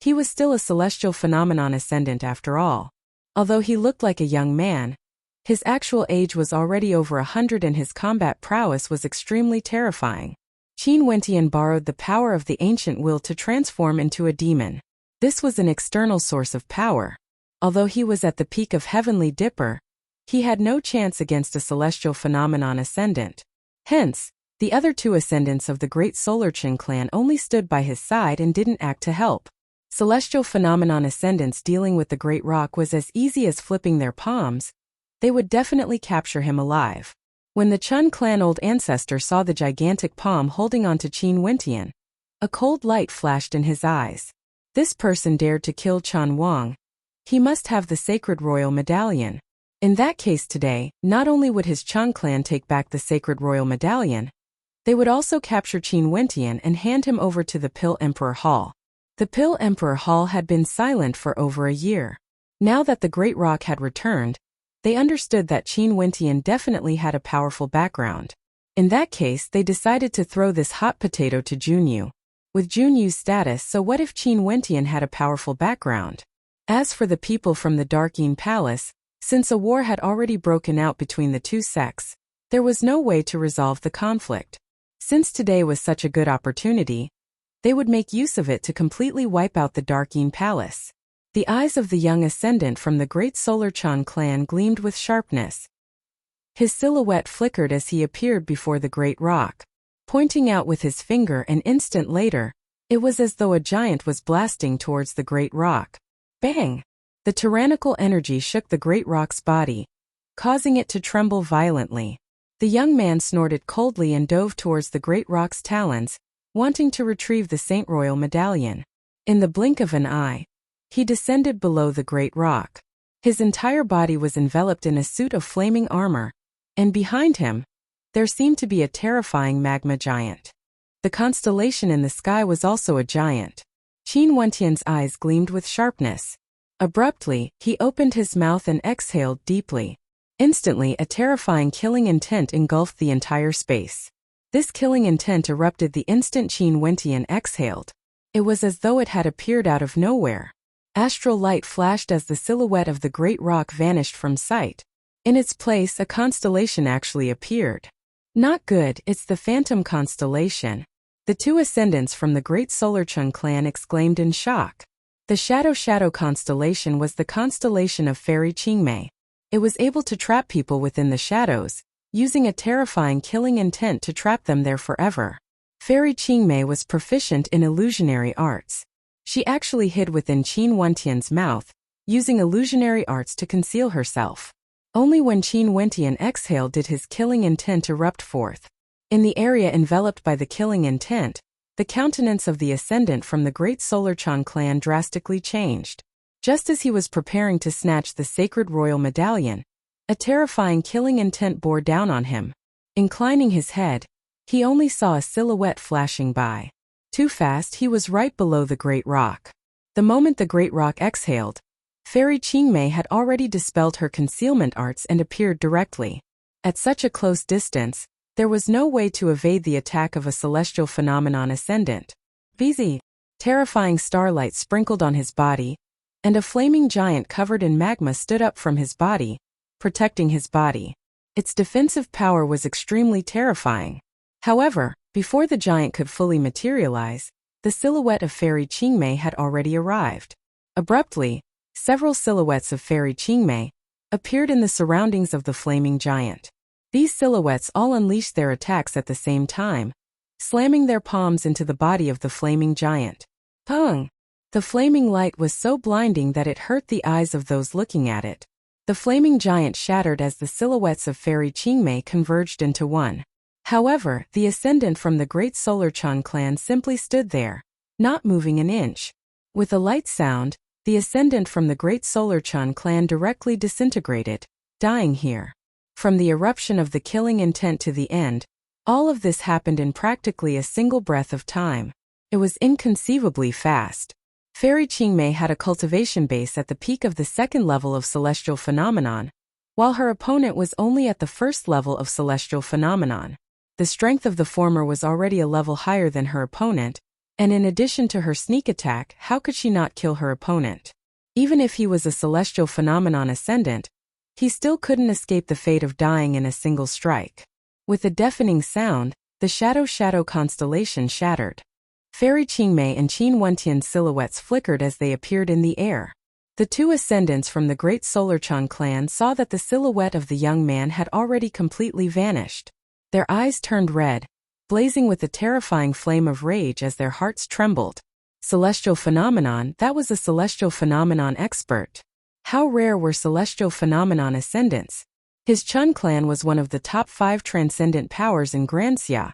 he was still a celestial phenomenon ascendant after all. Although he looked like a young man, his actual age was already over 100 and his combat prowess was extremely terrifying. Qin Wentian borrowed the power of the ancient will to transform into a demon. This was an external source of power. Although he was at the peak of Heavenly Dipper, he had no chance against a celestial phenomenon ascendant. Hence, the other 2 ascendants of the great Solar Chin clan only stood by his side and didn't act to help. Celestial phenomenon ascendants dealing with the great rock was as easy as flipping their palms. They would definitely capture him alive. When the Chun clan old ancestor saw the gigantic palm holding onto Qin Wentian, a cold light flashed in his eyes. This person dared to kill Chan Wang. He must have the sacred royal medallion. In that case today, not only would his Chun clan take back the sacred royal medallion, they would also capture Qin Wentian and hand him over to the Pill Emperor Hall. The Pill Emperor Hall had been silent for over a year. Now that the great rock had returned, they understood that Qin Wentian definitely had a powerful background. In that case, they decided to throw this hot potato to Junyu. With Junyu's status, so what if Qin Wentian had a powerful background? As for the people from the Dark Yin Palace, since a war had already broken out between the 2 sects, there was no way to resolve the conflict. Since today was such a good opportunity, they would make use of it to completely wipe out the Dark Yin Palace. The eyes of the young ascendant from the great Solar Chan clan gleamed with sharpness. His silhouette flickered as he appeared before the great rock, pointing out with his finger. An instant later, it was as though a giant was blasting towards the great rock. Bang! The tyrannical energy shook the great rock's body, causing it to tremble violently. The young man snorted coldly and dove towards the great rock's talons, wanting to retrieve the Saint Royal medallion. In the blink of an eye, he descended below the great rock. His entire body was enveloped in a suit of flaming armor, and behind him, there seemed to be a terrifying magma giant. The constellation in the sky was also a giant. Qin Wentian's eyes gleamed with sharpness. Abruptly, he opened his mouth and exhaled deeply. Instantly, a terrifying killing intent engulfed the entire space. This killing intent erupted the instant Qin Wentian exhaled. It was as though it had appeared out of nowhere. Astral light flashed as the silhouette of the great rock vanished from sight. In its place, a constellation actually appeared. Not good, it's the Phantom Constellation. The 2 ascendants from the great Solar Chun clan exclaimed in shock. The Shadow constellation was the constellation of Fairy Qingmei. It was able to trap people within the shadows, using a terrifying killing intent to trap them there forever. Fairy Qingmei was proficient in illusionary arts. She actually hid within Qin Wentian's mouth, using illusionary arts to conceal herself. Only when Qin Wentian exhaled did his killing intent erupt forth. In the area enveloped by the killing intent, the countenance of the ascendant from the great Solar Chan clan drastically changed. Just as he was preparing to snatch the sacred royal medallion, a terrifying killing intent bore down on him. Inclining his head, he only saw a silhouette flashing by. Too fast, he was right below the great rock. The moment the great rock exhaled, Fairy Qingmei had already dispelled her concealment arts and appeared directly. At such a close distance, there was no way to evade the attack of a celestial phenomenon ascendant. VZ. Terrifying starlight sprinkled on his body, and a flaming giant covered in magma stood up from his body, protecting his body. Its defensive power was extremely terrifying. However, before the giant could fully materialize, the silhouette of Fairy Qingmei had already arrived. Abruptly, several silhouettes of Fairy Qingmei appeared in the surroundings of the flaming giant. These silhouettes all unleashed their attacks at the same time, slamming their palms into the body of the flaming giant. Pung! The flaming light was so blinding that it hurt the eyes of those looking at it. The flaming giant shattered as the silhouettes of Fairy Qingmei converged into one. However, the ascendant from the great Solar Chan clan simply stood there, not moving an inch. With a light sound, the ascendant from the great Solar Chan clan directly disintegrated, dying here. From the eruption of the killing intent to the end, all of this happened in practically a single breath of time. It was inconceivably fast. Fairy Qingmei had a cultivation base at the peak of the second level of celestial phenomenon, while her opponent was only at the first level of celestial phenomenon. The strength of the former was already a level higher than her opponent, and in addition to her sneak attack, how could she not kill her opponent? Even if he was a celestial phenomenon ascendant, he still couldn't escape the fate of dying in a single strike. With a deafening sound, the shadow constellation shattered. Fairy Qingmei and Qin Wentian's silhouettes flickered as they appeared in the air. The two ascendants from the great Solar Chan clan saw that the silhouette of the young man had already completely vanished. Their eyes turned red, blazing with a terrifying flame of rage as their hearts trembled. Celestial phenomenon, that was a celestial phenomenon expert. How rare were celestial phenomenon ascendants? His Chun clan was one of the top 5 transcendent powers in Granxia,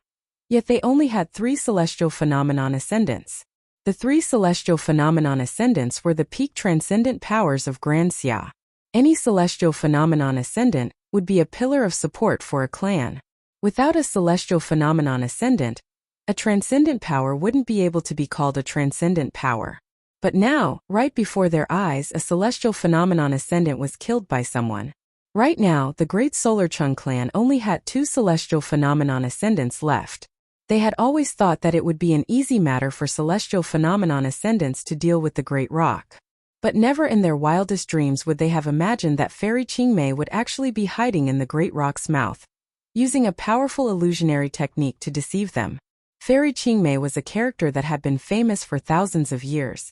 yet they only had 3 celestial phenomenon ascendants. The 3 celestial phenomenon ascendants were the peak transcendent powers of Granxia. Any celestial phenomenon ascendant would be a pillar of support for a clan. Without a celestial phenomenon ascendant, a transcendent power wouldn't be able to be called a transcendent power. But now, right before their eyes, a celestial phenomenon ascendant was killed by someone. Right now, the great Solar Chan clan only had 2 celestial phenomenon ascendants left. They had always thought that it would be an easy matter for celestial phenomenon ascendants to deal with the great rock. But never in their wildest dreams would they have imagined that Fairy Qingmei would actually be hiding in the great rock's mouth, using a powerful illusionary technique to deceive them. Fairy Qingmei was a character that had been famous for thousands of years.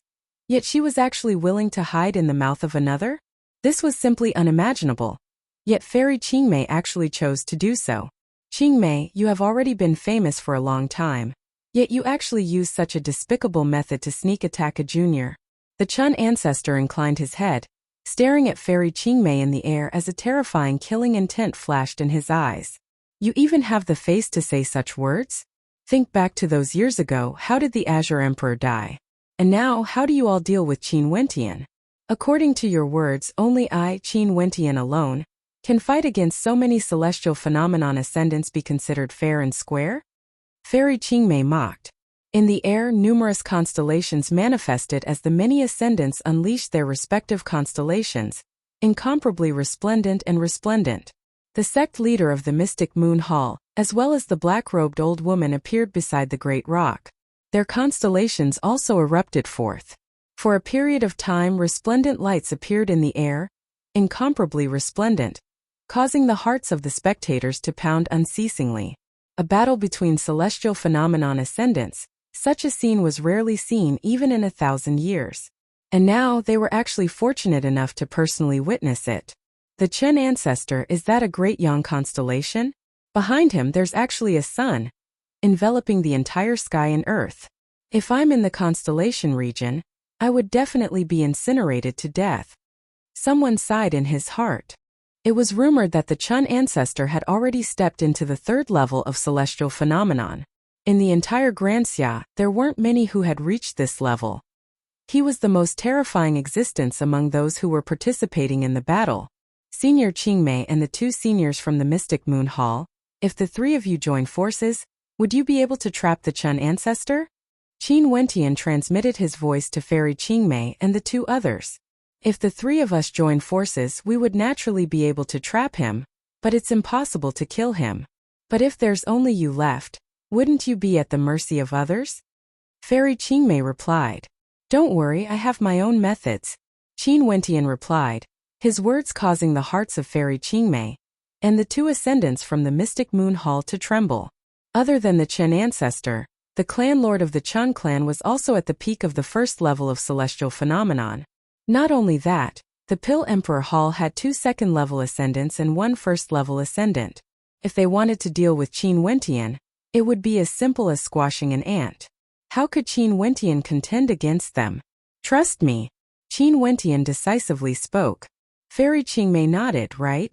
Yet she was actually willing to hide in the mouth of another? This was simply unimaginable. Yet Fairy Qingmei actually chose to do so. Qingmei, you have already been famous for a long time. Yet you actually use such a despicable method to sneak attack a junior. The Chun ancestor inclined his head, staring at Fairy Qingmei in the air as a terrifying killing intent flashed in his eyes. You even have the face to say such words? Think back to those years ago, how did the Azure Emperor die? And now, how do you all deal with Qin Wentian? According to your words, only I, Qin Wentian alone, can fight against so many celestial phenomenon ascendants be considered fair and square? Fairy Qingmei mocked. In the air, numerous constellations manifested as the many ascendants unleashed their respective constellations, incomparably resplendent and resplendent. The sect leader of the mystic moon hall, as well as the black-robed old woman, appeared beside the great rock. Their constellations also erupted forth. For a period of time, resplendent lights appeared in the air, incomparably resplendent, causing the hearts of the spectators to pound unceasingly. A battle between celestial phenomenon ascendants, such a scene was rarely seen even in 1,000 years. And now they were actually fortunate enough to personally witness it. The Chen ancestor, is that a great Yang constellation? Behind him there's actually a sun, enveloping the entire sky and earth. If I'm in the constellation region, I would definitely be incinerated to death. Someone sighed in his heart. It was rumored that the Chun ancestor had already stepped into the third level of celestial phenomenon. In the entire Granxia, there weren't many who had reached this level. He was the most terrifying existence among those who were participating in the battle. Senior Qingmei and the two seniors from the Mystic Moon Hall, if the three of you join forces, would you be able to trap the Chun ancestor? Qin Wentian transmitted his voice to Fairy Qingmei and the two others. If the three of us join forces, we would naturally be able to trap him, but it's impossible to kill him. But if there's only you left, wouldn't you be at the mercy of others? Fairy Qingmei replied. Don't worry, I have my own methods. Qin Wentian replied, his words causing the hearts of Fairy Qingmei and the two ascendants from the Mystic Moon Hall to tremble. Other than the Chen ancestor, the clan lord of the Chun clan was also at the peak of the first level of celestial phenomenon. Not only that, the Pill Emperor Hall had 2 second-level ascendants and 1 first-level ascendant. If they wanted to deal with Qin Wentian, it would be as simple as squashing an ant. How could Qin Wentian contend against them? Trust me. Qin Wentian decisively spoke. Fairy Qingmei nodded, right?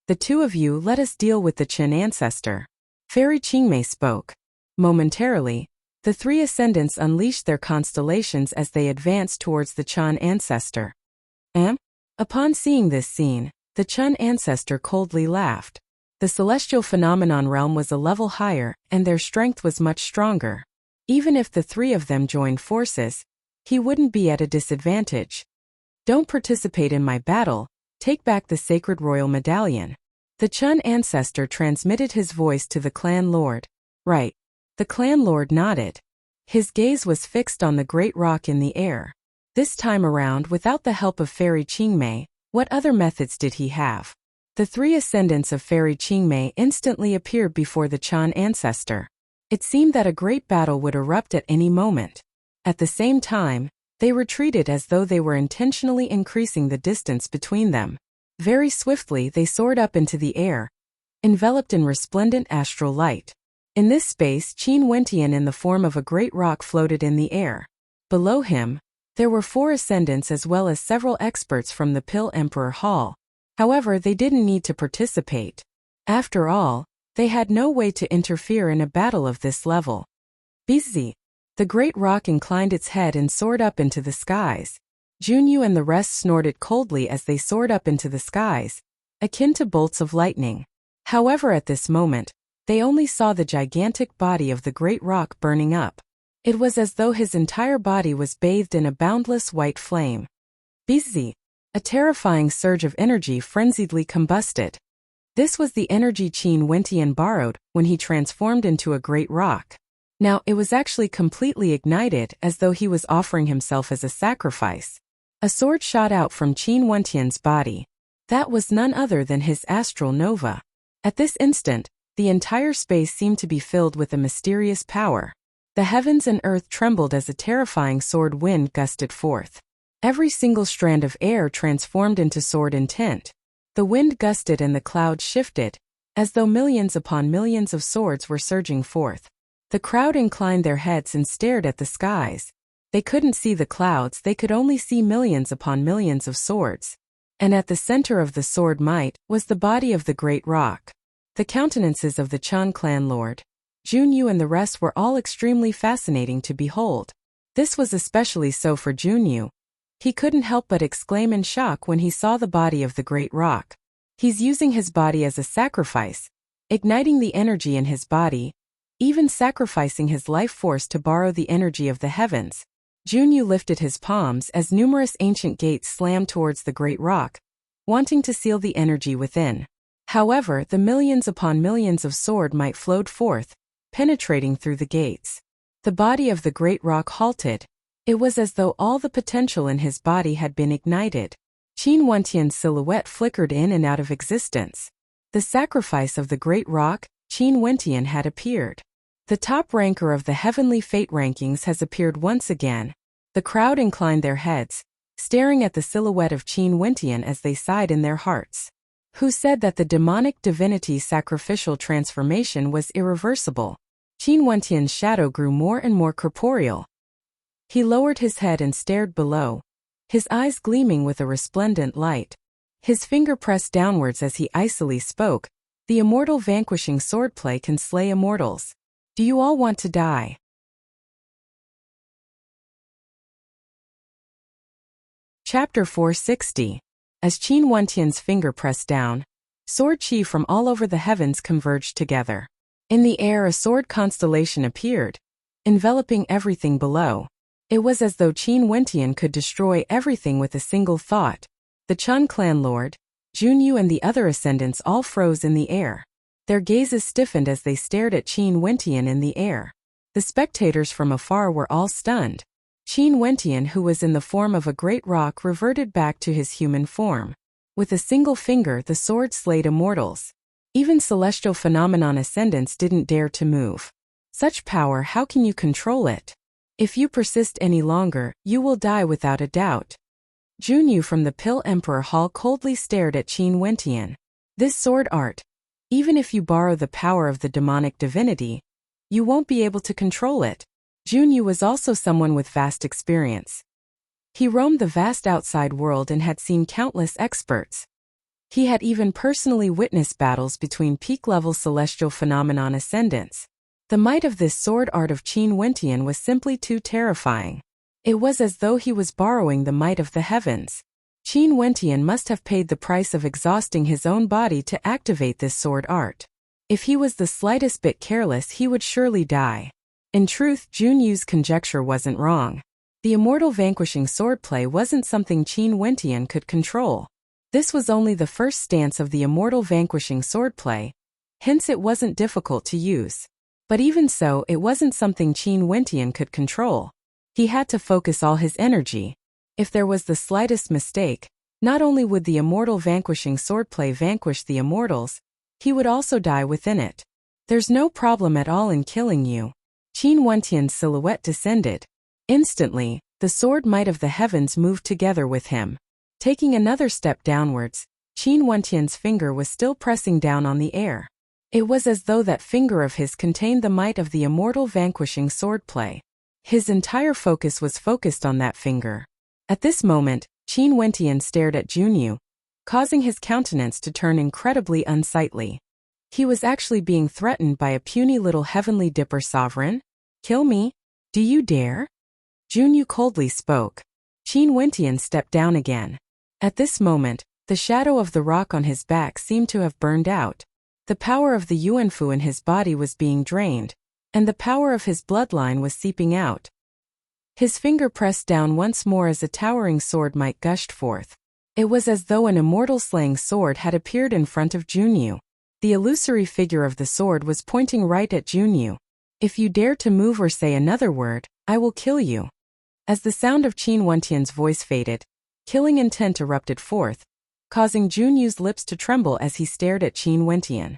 The two of you, let us deal with the Chen ancestor. Fairy Qingmei spoke. Momentarily, the three ascendants unleashed their constellations as they advanced towards the Chun ancestor. Upon seeing this scene, the Chun ancestor coldly laughed. The celestial phenomenon realm was a level higher, and their strength was much stronger. Even if the three of them joined forces, he wouldn't be at a disadvantage. Don't participate in my battle, take back the sacred royal medallion. The Chun ancestor transmitted his voice to the clan lord. Right. The clan lord nodded. His gaze was fixed on the great rock in the air. This time around, without the help of Fairy Qingmei, what other methods did he have? The three ascendants of Fairy Qingmei instantly appeared before the Chun ancestor. It seemed that a great battle would erupt at any moment. At the same time, they retreated as though they were intentionally increasing the distance between them. Very swiftly they soared up into the air, enveloped in resplendent astral light. In this space, Qin Wentian in the form of a great rock floated in the air. Below him, there were 4 ascendants as well as several experts from the Pill Emperor Hall. However, they didn't need to participate. After all, they had no way to interfere in a battle of this level. Busy. The great rock inclined its head and soared up into the skies. Junyu and the rest snorted coldly as they soared up into the skies, akin to bolts of lightning. However, at this moment, they only saw the gigantic body of the great rock burning up. It was as though his entire body was bathed in a boundless white flame. Busy. A terrifying surge of energy frenziedly combusted. This was the energy Qin Wentian borrowed when he transformed into a great rock. Now it was actually completely ignited as though he was offering himself as a sacrifice. A sword shot out from Qin Wentian's body. That was none other than his astral nova. At this instant, the entire space seemed to be filled with a mysterious power. The heavens and earth trembled as a terrifying sword wind gusted forth. Every single strand of air transformed into sword intent. The wind gusted and the clouds shifted, as though millions upon millions of swords were surging forth. The crowd inclined their heads and stared at the skies. They couldn't see the clouds, they could only see millions upon millions of swords. And at the center of the sword might was the body of the great rock. The countenances of the Chun clan lord, Junyu and the rest were all extremely fascinating to behold. This was especially so for Junyu. He couldn't help but exclaim in shock when he saw the body of the great rock. He's using his body as a sacrifice, igniting the energy in his body, even sacrificing his life force to borrow the energy of the heavens. Junyu lifted his palms as numerous ancient gates slammed towards the great rock, wanting to seal the energy within. However, the millions upon millions of sword might flowed forth, penetrating through the gates. The body of the great rock halted. It was as though all the potential in his body had been ignited. Qin Wentian's silhouette flickered in and out of existence. The sacrifice of the great rock, Qin Wentian had appeared. The top ranker of the heavenly fate rankings has appeared once again. The crowd inclined their heads, staring at the silhouette of Qin Wentian as they sighed in their hearts. Who said that the demonic divinity's sacrificial transformation was irreversible? Qin Wentian's shadow grew more and more corporeal. He lowered his head and stared below, his eyes gleaming with a resplendent light. His finger pressed downwards as he icily spoke, "The immortal vanquishing swordplay can slay immortals. Do you all want to die?" Chapter 460. As Qin Wentian's finger pressed down, sword chi from all over the heavens converged together. In the air a sword constellation appeared, enveloping everything below. It was as though Qin Wentian could destroy everything with a single thought. The Chun clan lord, Junyu and the other ascendants all froze in the air. Their gazes stiffened as they stared at Qin Wentian in the air. The spectators from afar were all stunned. Qin Wentian, who was in the form of a great rock, reverted back to his human form. With a single finger the sword slayed immortals. Even celestial phenomenon ascendants didn't dare to move. Such power, how can you control it? If you persist any longer, you will die without a doubt. Junyu from the Pill Emperor Hall coldly stared at Qin Wentian. This sword art, even if you borrow the power of the demonic divinity, you won't be able to control it. Junyu was also someone with vast experience. He roamed the vast outside world and had seen countless experts. He had even personally witnessed battles between peak-level celestial phenomenon ascendants. The might of this sword art of Qin Wentian was simply too terrifying. It was as though he was borrowing the might of the heavens. Qin Wentian must have paid the price of exhausting his own body to activate this sword art. If he was the slightest bit careless, he would surely die. In truth, Junyu's conjecture wasn't wrong. The immortal vanquishing swordplay wasn't something Qin Wentian could control. This was only the first stance of the immortal vanquishing swordplay, hence it wasn't difficult to use. But even so, it wasn't something Qin Wentian could control. He had to focus all his energy. If there was the slightest mistake, not only would the immortal vanquishing swordplay vanquish the immortals, he would also die within it. There's no problem at all in killing you. Qin Wentian's silhouette descended. Instantly, the sword might of the heavens moved together with him. Taking another step downwards, Qin Wentian's finger was still pressing down on the air. It was as though that finger of his contained the might of the immortal vanquishing swordplay. His entire focus was focused on that finger. At this moment, Qin Wentian stared at Junyu, causing his countenance to turn incredibly unsightly. He was actually being threatened by a puny little heavenly dipper sovereign. "Kill me? Do you dare?" Junyu coldly spoke. Qin Wentian stepped down again. At this moment, the shadow of the rock on his back seemed to have burned out. The power of the Yuanfu in his body was being drained, and the power of his bloodline was seeping out. His finger pressed down once more as a towering sword might gushed forth. It was as though an immortal slaying sword had appeared in front of Junyu. The illusory figure of the sword was pointing right at Junyu. "If you dare to move or say another word, I will kill you." As the sound of Qin Wentian's voice faded, killing intent erupted forth, causing Junyu's lips to tremble as he stared at Qin Wentian.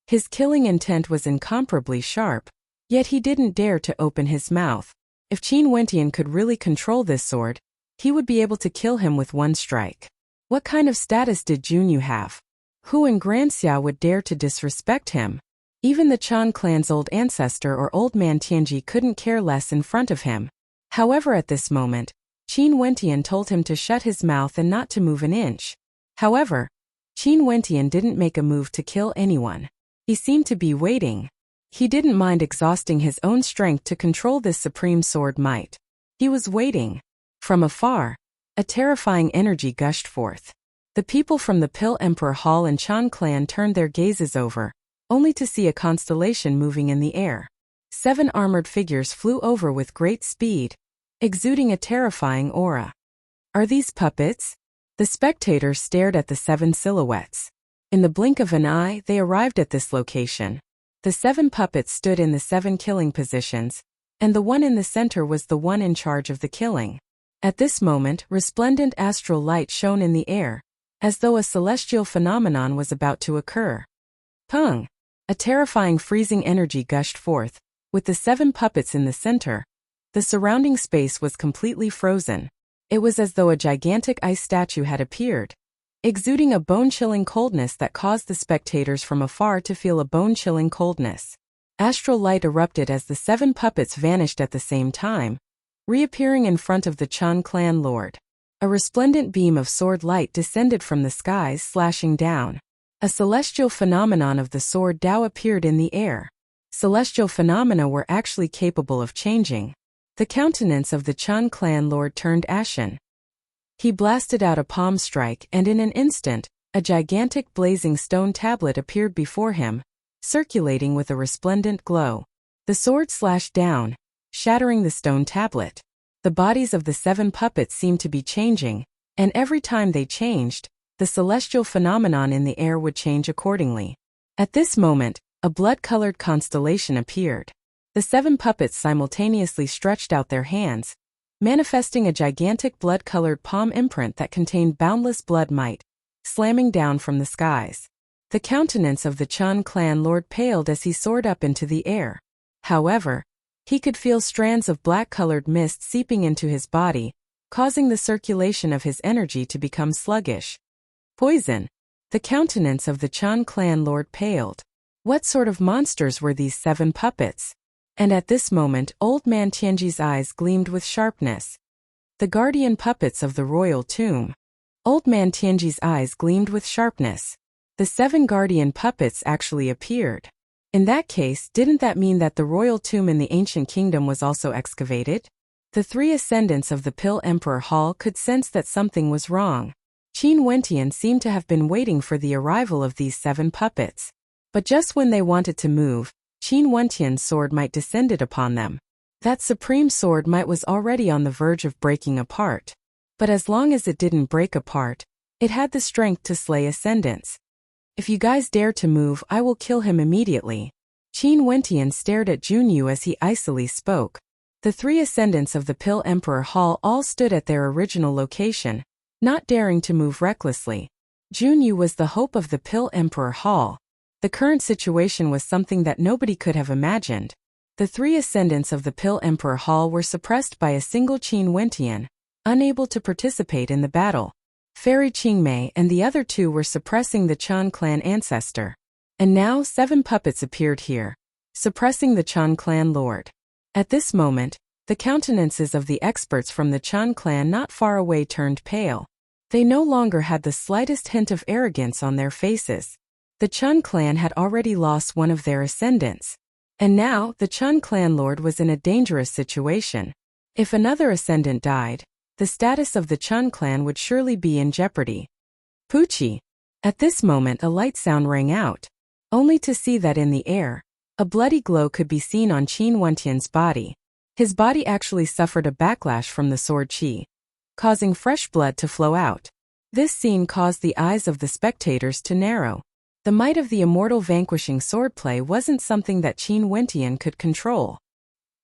His killing intent was incomparably sharp, yet he didn't dare to open his mouth. If Qin Wentian could really control this sword, he would be able to kill him with one strike. What kind of status did Junyu have? Who in Granxia would dare to disrespect him? Even the Chan clan's old ancestor or old man Tianji couldn't care less in front of him. However, at this moment, Qin Wentian told him to shut his mouth and not to move an inch. However, Qin Wentian didn't make a move to kill anyone. He seemed to be waiting. He didn't mind exhausting his own strength to control this supreme sword might. He was waiting. From afar, a terrifying energy gushed forth. The people from the Pill Emperor Hall and Chan clan turned their gazes over, only to see a constellation moving in the air. 7 armored figures flew over with great speed, exuding a terrifying aura. Are these puppets? The spectators stared at the 7 silhouettes. In the blink of an eye, they arrived at this location. The 7 puppets stood in the 7 killing positions, and the one in the center was the one in charge of the killing. At this moment, resplendent astral light shone in the air, as though a celestial phenomenon was about to occur. Pung! A terrifying freezing energy gushed forth. With the 7 puppets in the center, the surrounding space was completely frozen. It was as though a gigantic ice statue had appeared, exuding a bone-chilling coldness that caused the spectators from afar to feel a bone-chilling coldness. Astral light erupted as the 7 puppets vanished at the same time, reappearing in front of the Chun clan lord. A resplendent beam of sword light descended from the skies, slashing down. A celestial phenomenon of the sword Dao appeared in the air. Celestial phenomena were actually capable of changing. The countenance of the Chun clan lord turned ashen. He blasted out a palm strike, and in an instant, a gigantic blazing stone tablet appeared before him, circulating with a resplendent glow. The sword slashed down, shattering the stone tablet. The bodies of the 7 puppets seemed to be changing, and every time they changed, the celestial phenomenon in the air would change accordingly. At this moment, a blood-colored constellation appeared. The 7 puppets simultaneously stretched out their hands, manifesting a gigantic blood-colored palm imprint that contained boundless blood might, slamming down from the skies. The countenance of the Chun clan lord paled as he soared up into the air. However, he could feel strands of black-colored mist seeping into his body, causing the circulation of his energy to become sluggish. Poison. The countenance of the Chun clan lord paled. What sort of monsters were these 7 puppets? And at this moment, Old Man Tianji's eyes gleamed with sharpness. The guardian puppets of the royal tomb. Old Man Tianji's eyes gleamed with sharpness. The 7 guardian puppets actually appeared. In that case, didn't that mean that the royal tomb in the ancient kingdom was also excavated? The 3 ascendants of the Pill Emperor Hall could sense that something was wrong. Qin Wentian seemed to have been waiting for the arrival of these 7 puppets. But just when they wanted to move, Qin Wentian's sword might descended upon them. That supreme sword might was already on the verge of breaking apart. But as long as it didn't break apart, it had the strength to slay ascendants. If you guys dare to move, I will kill him immediately. Qin Wentian stared at Junyu as he icily spoke. The 3 ascendants of the Pill Emperor Hall all stood at their original location, not daring to move recklessly. Junyu was the hope of the Pill Emperor Hall. The current situation was something that nobody could have imagined. The 3 ascendants of the Pill Emperor Hall were suppressed by a single Qin Wentian, unable to participate in the battle. Fairy Qingmei and the other 2 were suppressing the Chun clan ancestor. And now 7 puppets appeared here, suppressing the Chun clan lord. At this moment, the countenances of the experts from the Chun clan not far away turned pale. They no longer had the slightest hint of arrogance on their faces. The Chun clan had already lost one of their ascendants. And now, the Chun clan lord was in a dangerous situation. If another ascendant died, the status of the Chun clan would surely be in jeopardy. Pucci. At this moment a light sound rang out, only to see that in the air, a bloody glow could be seen on Qin Wentian's body. His body actually suffered a backlash from the sword qi, causing fresh blood to flow out. This scene caused the eyes of the spectators to narrow. The might of the immortal vanquishing swordplay wasn't something that Qin Wentian could control.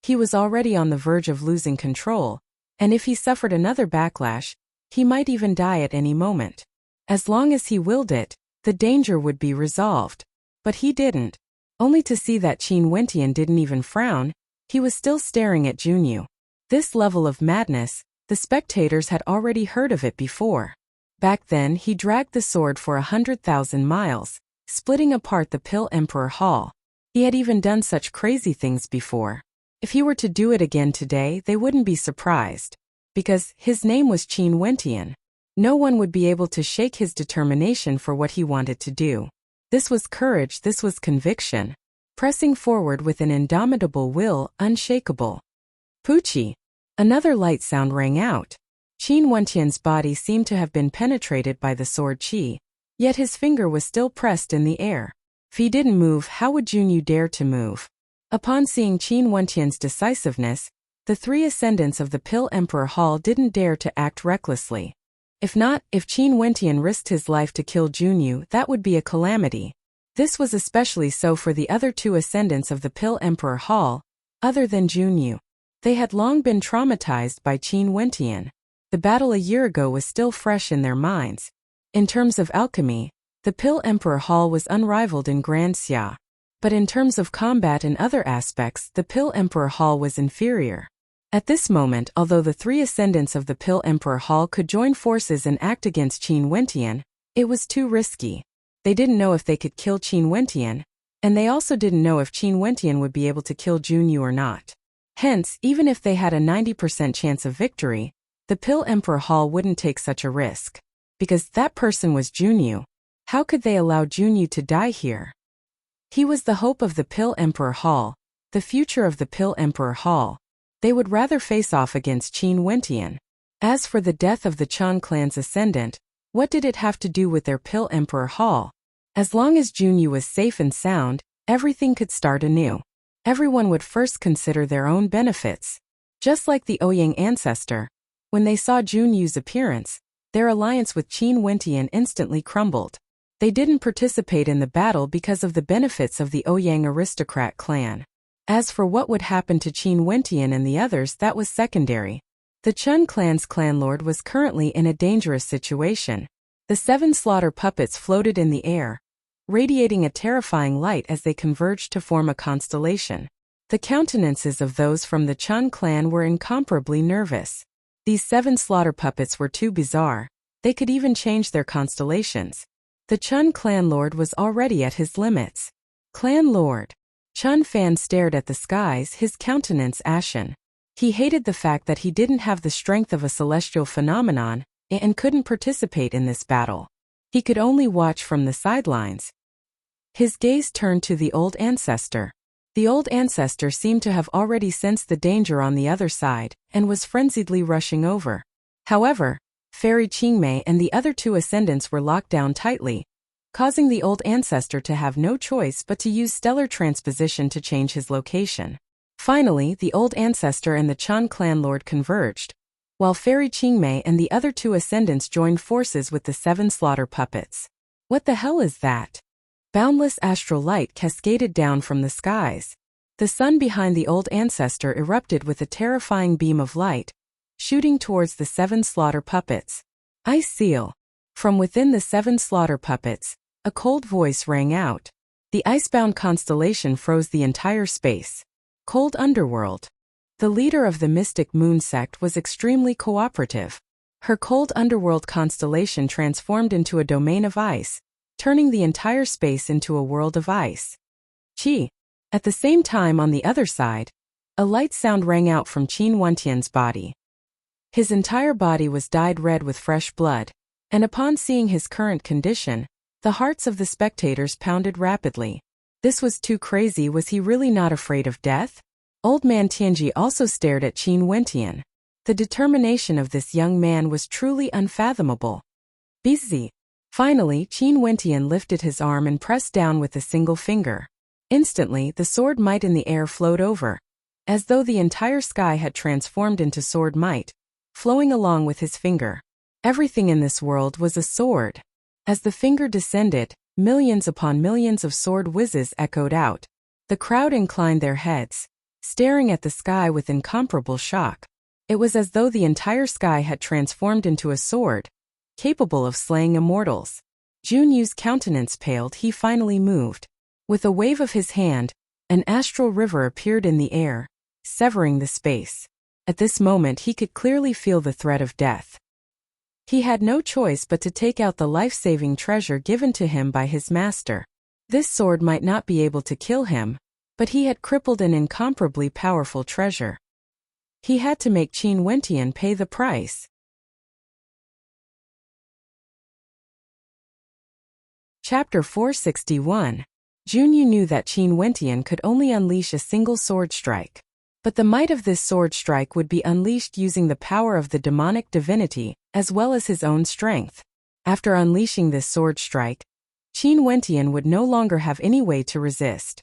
He was already on the verge of losing control, and if he suffered another backlash, he might even die at any moment. As long as he willed it, the danger would be resolved. But he didn't. Only to see that Qin Wentian didn't even frown, he was still staring at Junyu. This level of madness, the spectators had already heard of it before. Back then he dragged the sword for 100,000 miles, splitting apart the Pill Emperor Hall. He had even done such crazy things before. If he were to do it again today, they wouldn't be surprised. Because his name was Qin Wentian. No one would be able to shake his determination for what he wanted to do. This was courage, this was conviction. Pressing forward with an indomitable will, unshakable. Pucci. Another light sound rang out. Qin Wentian's body seemed to have been penetrated by the sword qi, yet his finger was still pressed in the air. If he didn't move, how would Junyu dare to move? Upon seeing Qin Wentian's decisiveness, the 3 ascendants of the Pill Emperor Hall didn't dare to act recklessly. If Qin Wentian risked his life to kill Junyu, that would be a calamity. This was especially so for the other 2 ascendants of the Pill Emperor Hall, other than Junyu. They had long been traumatized by Qin Wentian. The battle a year ago was still fresh in their minds. In terms of alchemy, the Pill Emperor Hall was unrivaled in Grand Xia. But in terms of combat and other aspects, the Pill Emperor Hall was inferior. At this moment, although the 3 ascendants of the Pill Emperor Hall could join forces and act against Qin Wentian, it was too risky. They didn't know if they could kill Qin Wentian, and they also didn't know if Qin Wentian would be able to kill Junyu or not. Hence, even if they had a 90% chance of victory, the Pill Emperor Hall wouldn't take such a risk. Because that person was Junyu. How could they allow Junyu to die here? He was the hope of the Pill Emperor Hall, the future of the Pill Emperor Hall. They would rather face off against Qin Wentian. As for the death of the Chan clan's ascendant, what did it have to do with their Pill Emperor Hall? As long as Junyu was safe and sound, everything could start anew. Everyone would first consider their own benefits. Just like the Ouyang ancestor, when they saw Junyu's appearance, their alliance with Qin Wentian instantly crumbled. They didn't participate in the battle because of the benefits of the Ouyang aristocrat clan. As for what would happen to Qin Wentian and the others, that was secondary. The Chun clan's clanlord was currently in a dangerous situation. The 7 slaughter puppets floated in the air, radiating a terrifying light as they converged to form a constellation. The countenances of those from the Chun clan were incomparably nervous. These 7 slaughter puppets were too bizarre. They could even change their constellations. The Chun clan lord was already at his limits. Clan lord. Chun Fan stared at the skies, his countenance ashen. He hated the fact that he didn't have the strength of a celestial phenomenon and couldn't participate in this battle. He could only watch from the sidelines. His gaze turned to the old ancestor. The old ancestor seemed to have already sensed the danger on the other side and was frenziedly rushing over. However, Fairy Qingmei and the other 2 ascendants were locked down tightly, causing the old ancestor to have no choice but to use stellar transposition to change his location. Finally, the old ancestor and the Chan clan lord converged, while Fairy Qingmei and the other 2 ascendants joined forces with the 7 slaughter puppets. What the hell is that? Boundless astral light cascaded down from the skies. The sun behind the old ancestor erupted with a terrifying beam of light, shooting towards the 7 slaughter puppets. Ice seal. From within the 7 slaughter puppets, a cold voice rang out. The icebound constellation froze the entire space. Cold Underworld. The leader of the Mystic Moon sect was extremely cooperative. Her Cold Underworld constellation transformed into a domain of ice, turning the entire space into a world of ice. Qi. At the same time on the other side, a light sound rang out from Qin Wentian's body. His entire body was dyed red with fresh blood, and upon seeing his current condition, the hearts of the spectators pounded rapidly. This was too crazy. Was he really not afraid of death? Old man Tianji also stared at Qin Wentian. The determination of this young man was truly unfathomable. Busy. Finally, Qin Wentian lifted his arm and pressed down with a single finger. Instantly, the sword might in the air flowed over, as though the entire sky had transformed into sword might, flowing along with his finger. Everything in this world was a sword. As the finger descended, millions upon millions of sword whizzes echoed out. The crowd inclined their heads, staring at the sky with incomparable shock. It was as though the entire sky had transformed into a sword, capable of slaying immortals. Junyu's countenance paled. He finally moved. With a wave of his hand, an astral river appeared in the air, severing the space. At this moment he could clearly feel the threat of death. He had no choice but to take out the life-saving treasure given to him by his master. This sword might not be able to kill him, but he had crippled an incomparably powerful treasure. He had to make Qin Wentian pay the price. Chapter 461. Junyu knew that Qin Wentian could only unleash a single sword strike. But the might of this sword strike would be unleashed using the power of the demonic divinity, as well as his own strength. After unleashing this sword strike, Qin Wentian would no longer have any way to resist.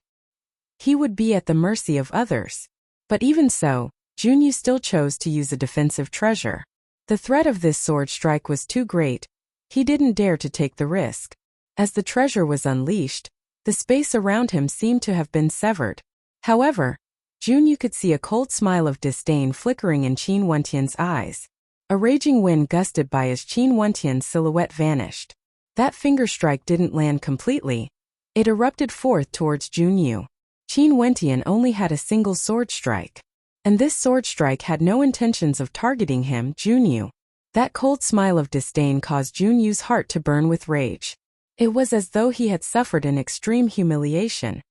He would be at the mercy of others. But even so, Junyu still chose to use a defensive treasure. The threat of this sword strike was too great. He didn't dare to take the risk. As the treasure was unleashed, the space around him seemed to have been severed. However, Junyu could see a cold smile of disdain flickering in Qin Wentian's eyes. A raging wind gusted by as Qin Wentian's silhouette vanished. That finger strike didn't land completely. It erupted forth towards Junyu. Qin Wentian only had a single sword strike. And this sword strike had no intentions of targeting him, Junyu. That cold smile of disdain caused Junyu's heart to burn with rage. It was as though he had suffered an extreme humiliation.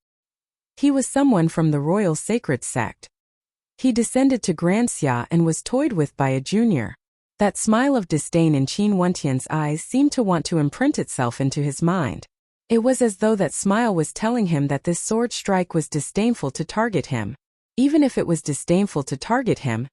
He was someone from the royal sacred sect. He descended to Grand Xia and was toyed with by a junior. That smile of disdain in Qin Wentian's eyes seemed to want to imprint itself into his mind. It was as though that smile was telling him that this sword strike was disdainful to target him. Even if it was disdainful to target him,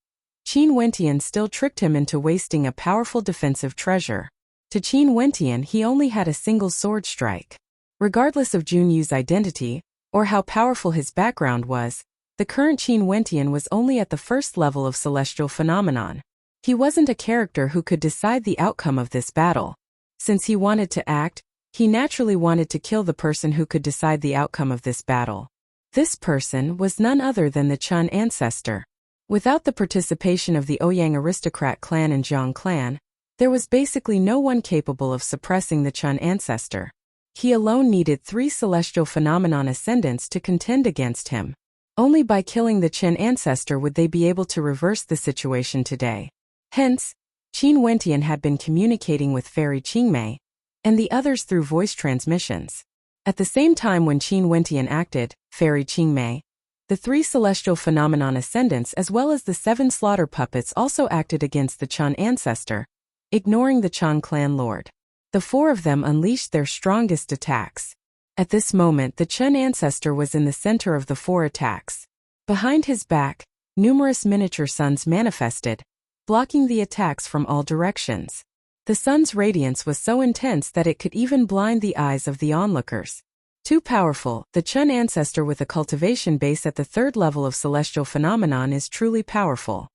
Qin Wentian still tricked him into wasting a powerful defensive treasure. To Qin Wentian he only had a single sword strike. Regardless of Junyu's identity, or how powerful his background was, the current Qin Wentian was only at the first level of celestial phenomenon. He wasn't a character who could decide the outcome of this battle. Since he wanted to act, he naturally wanted to kill the person who could decide the outcome of this battle. This person was none other than the Chun ancestor. Without the participation of the Ouyang aristocrat clan and Zhang clan, there was basically no one capable of suppressing the Chun ancestor. He alone needed 3 celestial phenomenon ascendants to contend against him. Only by killing the Chen ancestor would they be able to reverse the situation today. Hence, Qin Wentian had been communicating with Fairy Qingmei and the others through voice transmissions. At the same time when Qin Wentian acted, Fairy Qingmei, the 3 celestial phenomenon ascendants as well as the 7 slaughter puppets also acted against the Chun ancestor, ignoring the Chun clan lord. The 4 of them unleashed their strongest attacks. At this moment the Chun ancestor was in the center of the 4 attacks. Behind his back, numerous miniature suns manifested, blocking the attacks from all directions. The sun's radiance was so intense that it could even blind the eyes of the onlookers. Too powerful, the Chun ancestor with a cultivation base at the 3rd level of celestial phenomenon is truly powerful.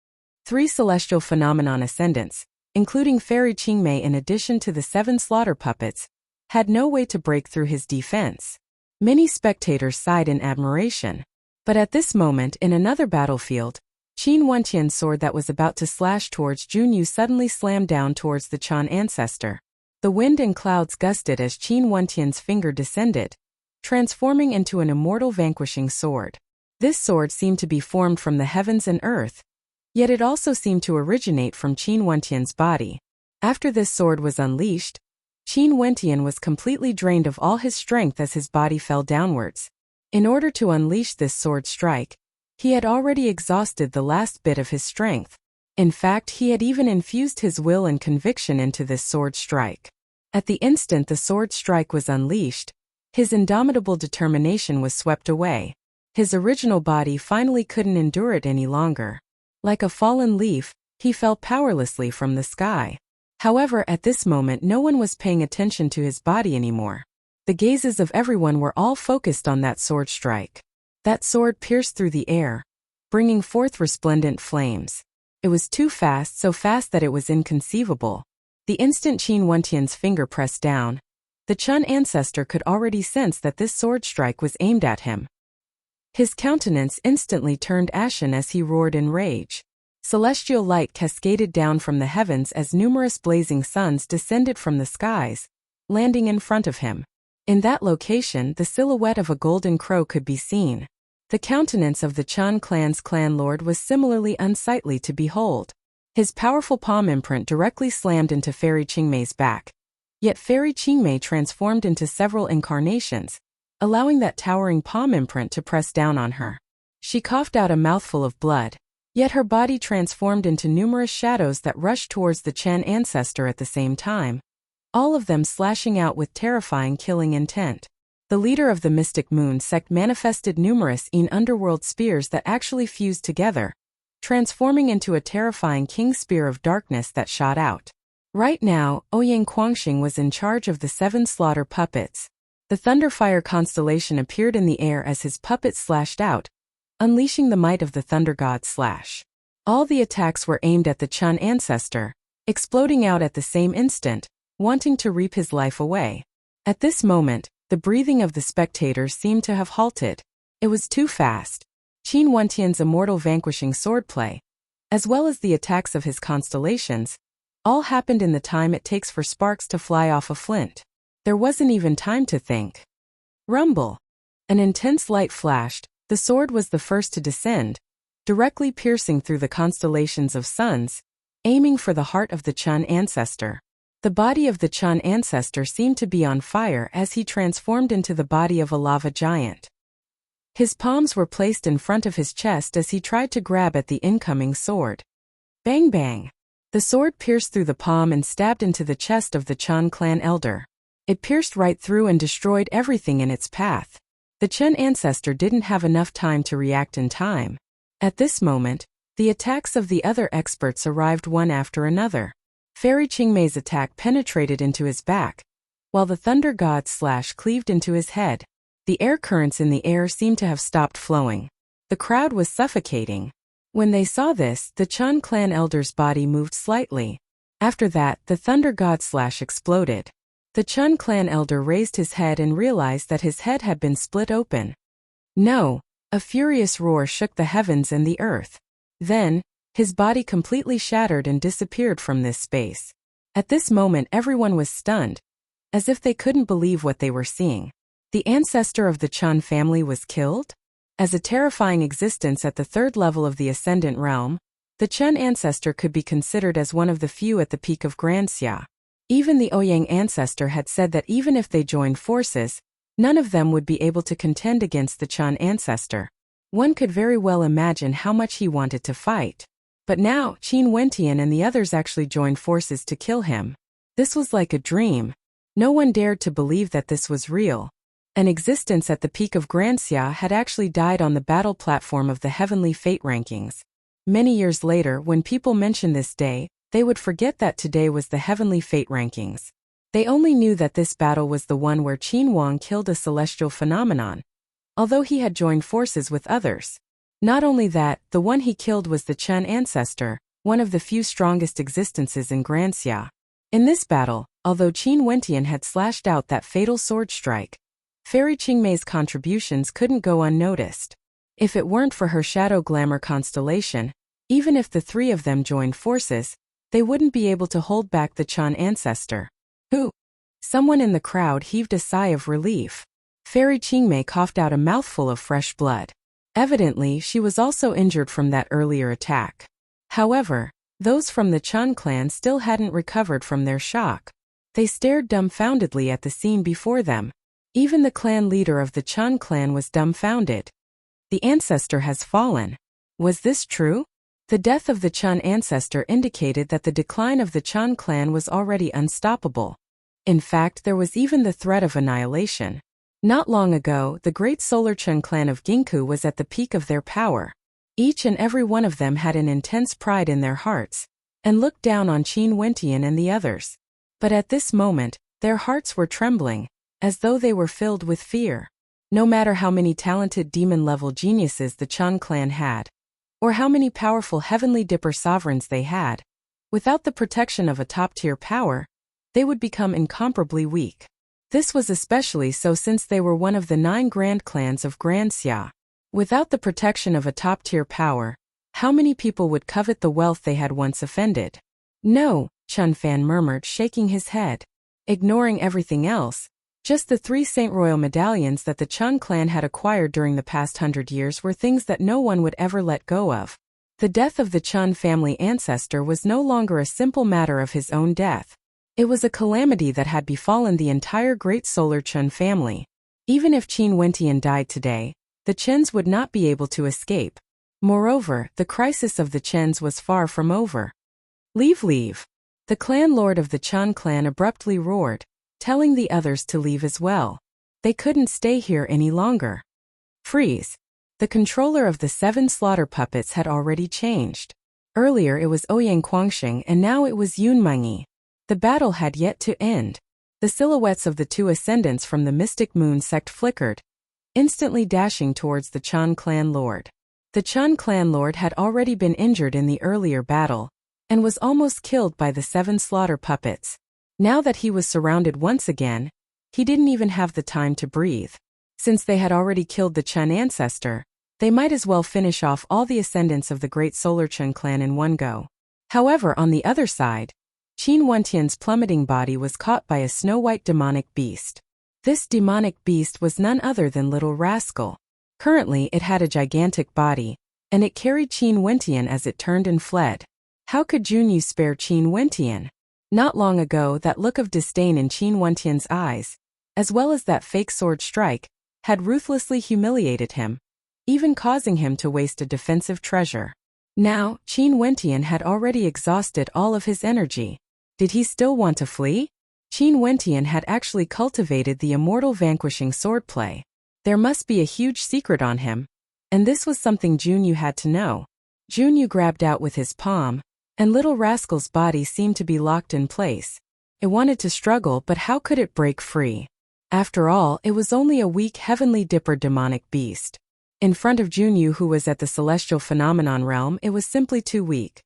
3 celestial phenomenon ascendants, including Fairy Qingmei in addition to the 7 slaughter puppets, had no way to break through his defense. Many spectators sighed in admiration. But at this moment in another battlefield, Qin Wentian's sword that was about to slash towards Junyu suddenly slammed down towards the Chun ancestor. The wind and clouds gusted as Qin Wentian's finger descended, transforming into an immortal vanquishing sword. This sword seemed to be formed from the heavens and earth, yet it also seemed to originate from Qin Wentian's body. After this sword was unleashed, Qin Wentian was completely drained of all his strength as his body fell downwards. In order to unleash this sword strike, he had already exhausted the last bit of his strength. In fact, he had even infused his will and conviction into this sword strike. At the instant the sword strike was unleashed, his indomitable determination was swept away. His original body finally couldn't endure it any longer. Like a fallen leaf, he fell powerlessly from the sky. However, at this moment no one was paying attention to his body anymore. The gazes of everyone were all focused on that sword strike. That sword pierced through the air, bringing forth resplendent flames. It was too fast, so fast that it was inconceivable. The instant Qin Wentian's finger pressed down, the Chun ancestor could already sense that this sword strike was aimed at him. His countenance instantly turned ashen as he roared in rage. Celestial light cascaded down from the heavens as numerous blazing suns descended from the skies, landing in front of him. In that location, the silhouette of a golden crow could be seen. The countenance of the Chun clan's clan lord was similarly unsightly to behold. His powerful palm imprint directly slammed into Fairy Qingmei's back. Yet Fairy Qingmei transformed into several incarnations, allowing that towering palm imprint to press down on her. She coughed out a mouthful of blood, yet her body transformed into numerous shadows that rushed towards the Chen ancestor at the same time, all of them slashing out with terrifying killing intent. The leader of the Mystic Moon sect manifested numerous underworld spears that actually fused together, transforming into a terrifying king spear of darkness that shot out. Right now, Ouyang Quangxing was in charge of the 7 slaughter puppets. The Thunderfire constellation appeared in the air as his puppets slashed out, unleashing the might of the Thunder God slash. All the attacks were aimed at the Chun ancestor, exploding out at the same instant, wanting to reap his life away. At this moment, the breathing of the spectators seemed to have halted. It was too fast. Qin Wentian's immortal vanquishing swordplay, as well as the attacks of his constellations, all happened in the time it takes for sparks to fly off a flint. There wasn't even time to think. Rumble! An intense light flashed. The sword was the first to descend, directly piercing through the constellations of suns, aiming for the heart of the Chun ancestor. The body of the Chun ancestor seemed to be on fire as he transformed into the body of a lava giant. His palms were placed in front of his chest as he tried to grab at the incoming sword. Bang bang! The sword pierced through the palm and stabbed into the chest of the Chen clan elder. It pierced right through and destroyed everything in its path. The Chen ancestor didn't have enough time to react in time. At this moment, the attacks of the other experts arrived one after another. Fairy Qingmei's attack penetrated into his back, while the thunder god's slash cleaved into his head. The air currents in the air seemed to have stopped flowing. The crowd was suffocating. When they saw this, the Chen clan elder's body moved slightly. After that, the thunder god slash exploded. The Chen clan elder raised his head and realized that his head had been split open. No! A furious roar shook the heavens and the earth. Then, his body completely shattered and disappeared from this space. At this moment everyone was stunned, as if they couldn't believe what they were seeing. The ancestor of the Chen family was killed? As a terrifying existence at the third level of the Ascendant Realm, the Chen ancestor could be considered as one of the few at the peak of Granxia. Even the Ouyang ancestor had said that even if they joined forces, none of them would be able to contend against the Chen ancestor. One could very well imagine how much he wanted to fight. But now, Qin Wentian and the others actually joined forces to kill him. This was like a dream. No one dared to believe that this was real. An existence at the peak of Granxia had actually died on the battle platform of the Heavenly Fate rankings. Many years later, when people mention this day, they would forget that today was the Heavenly Fate rankings. They only knew that this battle was the one where Qin Wang killed a celestial phenomenon, although he had joined forces with others. Not only that, the one he killed was the Chen ancestor, one of the few strongest existences in Granxia. In this battle, although Qin Wentian had slashed out that fatal sword strike, Fairy Qingmei's contributions couldn't go unnoticed. If it weren't for her shadow glamour constellation, even if the three of them joined forces, they wouldn't be able to hold back the Chen ancestor. Who? Someone in the crowd heaved a sigh of relief. Fairy Qingmei coughed out a mouthful of fresh blood. Evidently, she was also injured from that earlier attack. However, those from the Chen clan still hadn't recovered from their shock. They stared dumbfoundedly at the scene before them. Even the clan leader of the Chen clan was dumbfounded. The ancestor has fallen. Was this true? The death of the Chen ancestor indicated that the decline of the Chen clan was already unstoppable. In fact, there was even the threat of annihilation. Not long ago, the great Solar Chen clan of Ginkgo was at the peak of their power. Each and every one of them had an intense pride in their hearts, and looked down on Qin Wentian and the others. But at this moment, their hearts were trembling, as though they were filled with fear. No matter how many talented demon-level geniuses the Chen clan had, or how many powerful Heavenly Dipper sovereigns they had, without the protection of a top-tier power, they would become incomparably weak. This was especially so since they were one of the 9 grand clans of Granxia. Without the protection of a top-tier power, how many people would covet the wealth they had once offended? No, Chun Fan murmured, shaking his head. Ignoring everything else, just the 3 Saint Royal medallions that the Chen clan had acquired during the past 100 years were things that no one would ever let go of. The death of the Chen family ancestor was no longer a simple matter of his own death. It was a calamity that had befallen the entire Great Solar Chen family. Even if Qin Wentian died today, the Chens would not be able to escape. Moreover, the crisis of the Chens was far from over. Leave. The clan lord of the Chen clan abruptly roared, telling the others to leave as well. They couldn't stay here any longer. Freeze. The controller of the 7 slaughter puppets had already changed. Earlier it was Ouyang Guangxing and now it was Yun Mengyi. The battle had yet to end. The silhouettes of the 2 ascendants from the Mystic Moon sect flickered, instantly dashing towards the Chen clan lord. The Chen clan lord had already been injured in the earlier battle, and was almost killed by the 7 slaughter puppets. Now that he was surrounded once again, he didn't even have the time to breathe. Since they had already killed the Chen ancestor, they might as well finish off all the ascendants of the Great Solar Chen clan in one go. However, on the other side, Qin Wentian's plummeting body was caught by a snow-white demonic beast. This demonic beast was none other than Little Rascal. Currently it had a gigantic body, and it carried Qin Wentian as it turned and fled. How could Junyu spare Qin Wentian? Not long ago, that look of disdain in Qin Wentian's eyes, as well as that fake sword strike, had ruthlessly humiliated him, even causing him to waste a defensive treasure. Now, Qin Wentian had already exhausted all of his energy. Did he still want to flee? Qin Wentian had actually cultivated the immortal vanquishing swordplay. There must be a huge secret on him, and this was something Junyu had to know. Junyu grabbed out with his palm, and little rascal's body seemed to be locked in place. It wanted to struggle, but how could it break free? After all, it was only a weak heavenly dipper demonic beast. In front of Junyu, who was at the celestial phenomenon realm, it was simply too weak.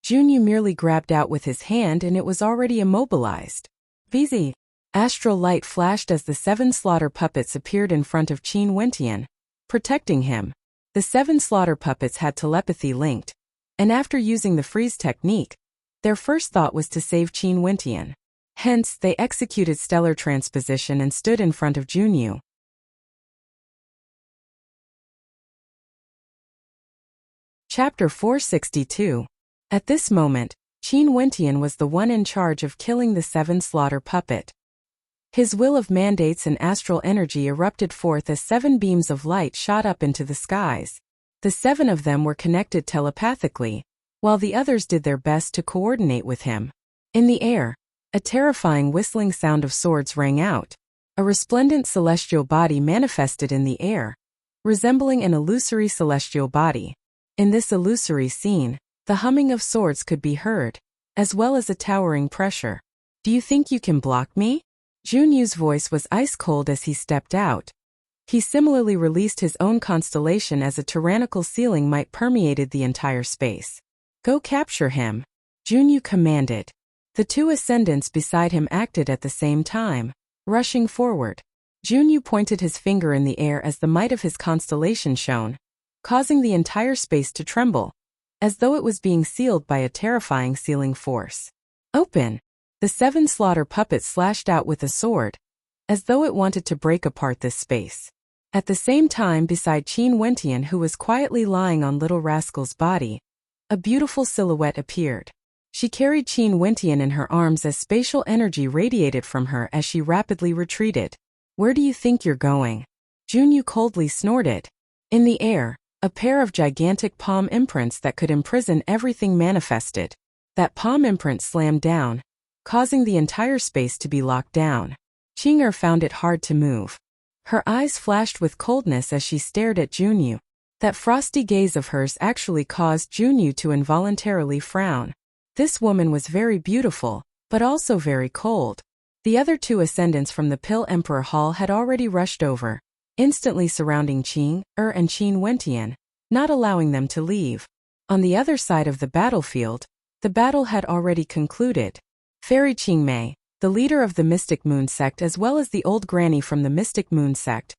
Junyu merely grabbed out with his hand and it was already immobilized. VZ. Astral light flashed as the 7 slaughter puppets appeared in front of Qin Wentian, protecting him. The 7 slaughter puppets had telepathy linked, and after using the freeze technique, their first thought was to save Qin Wentian. Hence, they executed stellar transposition and stood in front of Junyu. Chapter 462. At this moment, Qin Wentian was the one in charge of killing the 7 slaughter puppet. His will of mandates and astral energy erupted forth as 7 beams of light shot up into the skies. The 7 of them were connected telepathically, while the others did their best to coordinate with him. In the air, a terrifying whistling sound of swords rang out. A resplendent celestial body manifested in the air, resembling an illusory celestial body. In this illusory scene, the humming of swords could be heard, as well as a towering pressure. "Do you think you can block me?" Junyu's voice was ice-cold as he stepped out. He similarly released his own constellation as a tyrannical ceiling might permeated the entire space. "Go capture him," Junyu commanded. The 2 ascendants beside him acted at the same time, rushing forward. Junyu pointed his finger in the air as the might of his constellation shone, causing the entire space to tremble, as though it was being sealed by a terrifying sealing force. "Open!" The 7 slaughter puppets slashed out with a sword, as though it wanted to break apart this space. At the same time, beside Qin Wentian, who was quietly lying on little rascal's body, a beautiful silhouette appeared. She carried Qin Wentian in her arms as spatial energy radiated from her as she rapidly retreated. "Where do you think you're going?" Junyu coldly snorted. In the air, a pair of gigantic palm imprints that could imprison everything manifested. That palm imprint slammed down, causing the entire space to be locked down. Qing'er found it hard to move. Her eyes flashed with coldness as she stared at Junyu. That frosty gaze of hers actually caused Junyu to involuntarily frown. This woman was very beautiful, but also very cold. The other 2 ascendants from the Pill Emperor Hall had already rushed over, instantly surrounding Qing'er and Qin Wentian, not allowing them to leave. On the other side of the battlefield, the battle had already concluded. Fairy Qingmei, the leader of the Mystic Moon sect as well as the old granny from the Mystic Moon sect,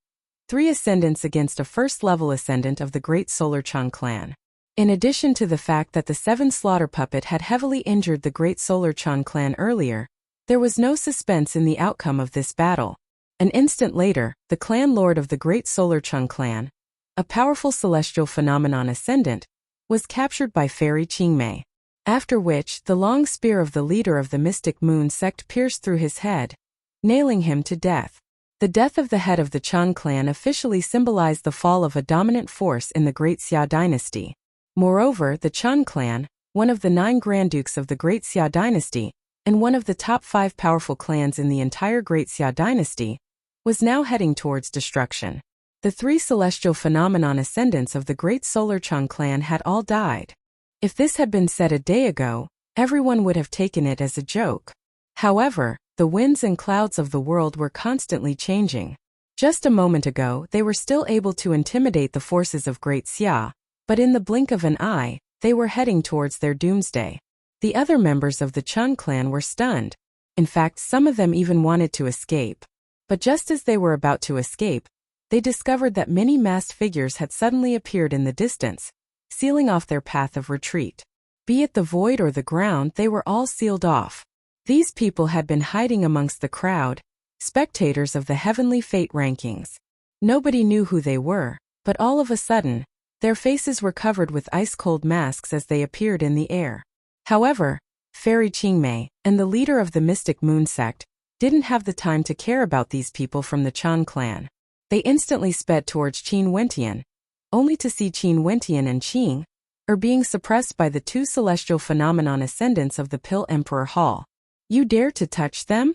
3 ascendants against a first-level ascendant of the Great Solar Chung clan. In addition to the fact that the 7 slaughter puppet had heavily injured the Great Solar Chung clan earlier, there was no suspense in the outcome of this battle. An instant later, the clan lord of the Great Solar Chung clan, a powerful celestial phenomenon ascendant, was captured by Fairy Qingmei. After which, the long spear of the leader of the Mystic Moon sect pierced through his head, nailing him to death. The death of the head of the Chung clan officially symbolized the fall of a dominant force in the Great Xia dynasty. Moreover, the Chung clan, one of the 9 Grand Dukes of the Great Xia dynasty, and one of the top 5 powerful clans in the entire Great Xia dynasty, was now heading towards destruction. The 3 celestial phenomenon ascendants of the Great Solar Chung clan had all died. If this had been said a day ago, everyone would have taken it as a joke. However, the winds and clouds of the world were constantly changing. Just a moment ago, they were still able to intimidate the forces of Great Xia, but in the blink of an eye, they were heading towards their doomsday. The other members of the Chung clan were stunned. In fact, some of them even wanted to escape. But just as they were about to escape, they discovered that many masked figures had suddenly appeared in the distance, sealing off their path of retreat. Be it the void or the ground, they were all sealed off. These people had been hiding amongst the crowd, spectators of the heavenly fate rankings. Nobody knew who they were, but all of a sudden, their faces were covered with ice-cold masks as they appeared in the air. However, Fairy Qingmei, and the leader of the Mystic Moon sect, didn't have the time to care about these people from the Chan clan. They instantly sped towards Qin Wentian, only to see Qin Wentian and Qing are being suppressed by the two celestial phenomenon ascendants of the Pill Emperor Hall. You dare to touch them?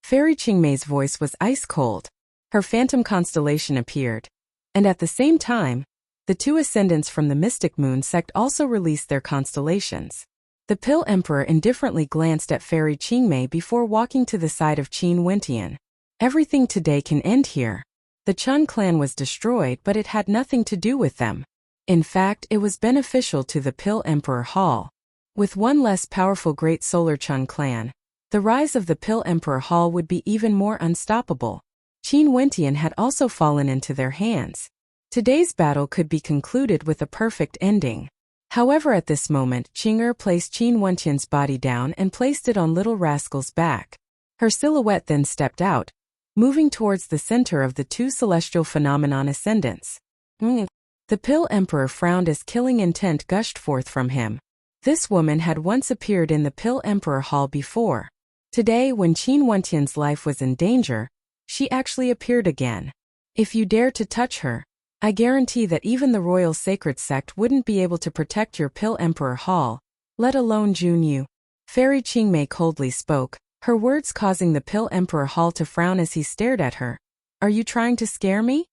Fairy Qingmei's voice was ice cold. Her phantom constellation appeared. And at the same time, the two ascendants from the Mystic Moon sect also released their constellations. The Pill Emperor indifferently glanced at Fairy Qingmei before walking to the side of Qin Wentian. Everything today can end here. The Chun clan was destroyed, but it had nothing to do with them. In fact, it was beneficial to the Pill Emperor Hall. With one less powerful Great Solar Chun clan, the rise of the Pill Emperor Hall would be even more unstoppable. Qin Wentian had also fallen into their hands. Today's battle could be concluded with a perfect ending. However, at this moment, Qing placed Qin Wentian's body down and placed it on Little Rascal's back. Her silhouette then stepped out, moving towards the center of the two celestial phenomenon ascendants. The Pill Emperor frowned as killing intent gushed forth from him. This woman had once appeared in the Pill Emperor Hall before. Today, when Qin Wentian's life was in danger, she actually appeared again. If you dare to touch her, I guarantee that even the Royal Sacred Sect wouldn't be able to protect your Pill Emperor Hall, let alone Junyu. Fairy Qingmei coldly spoke, her words causing the Pill Emperor Hall to frown as he stared at her. Are you trying to scare me?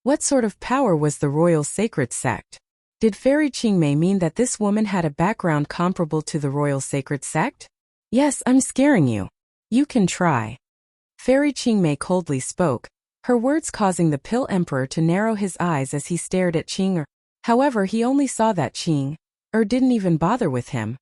What sort of power was the Royal Sacred Sect? Did Fairy Qingmei mean that this woman had a background comparable to the Royal Sacred Sect? Yes, I'm scaring you. You can try. Fairy Qingmei coldly spoke, her words causing the Pill Emperor to narrow his eyes as he stared at Qing. However, he only saw that Qing didn't even bother with him,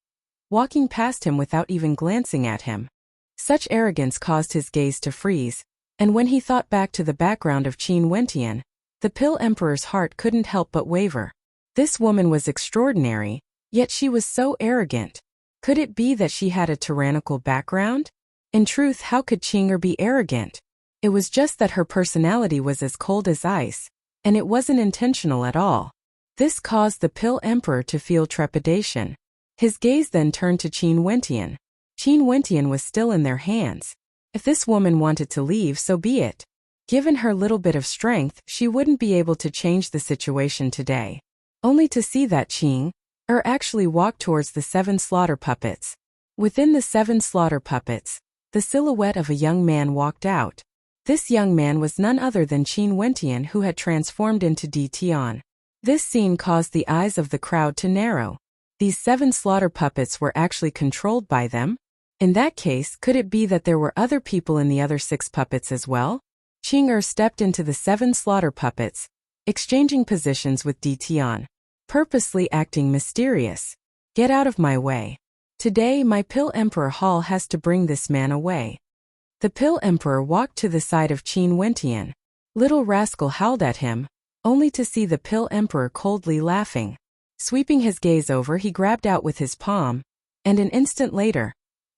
walking past him without even glancing at him. Such arrogance caused his gaze to freeze, and when he thought back to the background of Qin Wentian, the Pill Emperor's heart couldn't help but waver. This woman was extraordinary, yet she was so arrogant. Could it be that she had a tyrannical background? In truth, how could Qing be arrogant? It was just that her personality was as cold as ice, and it wasn't intentional at all. This caused the Pill Emperor to feel trepidation. His gaze then turned to Qin Wentian. Qin Wentian was still in their hands. If this woman wanted to leave, so be it. Given her little bit of strength, she wouldn't be able to change the situation today. Only to see that Qing actually walked towards the 7 slaughter puppets. Within the 7 slaughter puppets, the silhouette of a young man walked out. This young man was none other than Qin Wentian, who had transformed into Tian. This scene caused the eyes of the crowd to narrow. These 7 slaughter puppets were actually controlled by them? In that case, could it be that there were other people in the other 6 puppets as well? Qing stepped into the 7 slaughter puppets, exchanging positions with Tian, purposely acting mysterious. Get out of my way. Today my Pill Emperor Hall has to bring this man away. The Pill Emperor walked to the side of Qin Wentian. Little Rascal howled at him, only to see the Pill Emperor coldly laughing. Sweeping his gaze over, he grabbed out with his palm, and an instant later,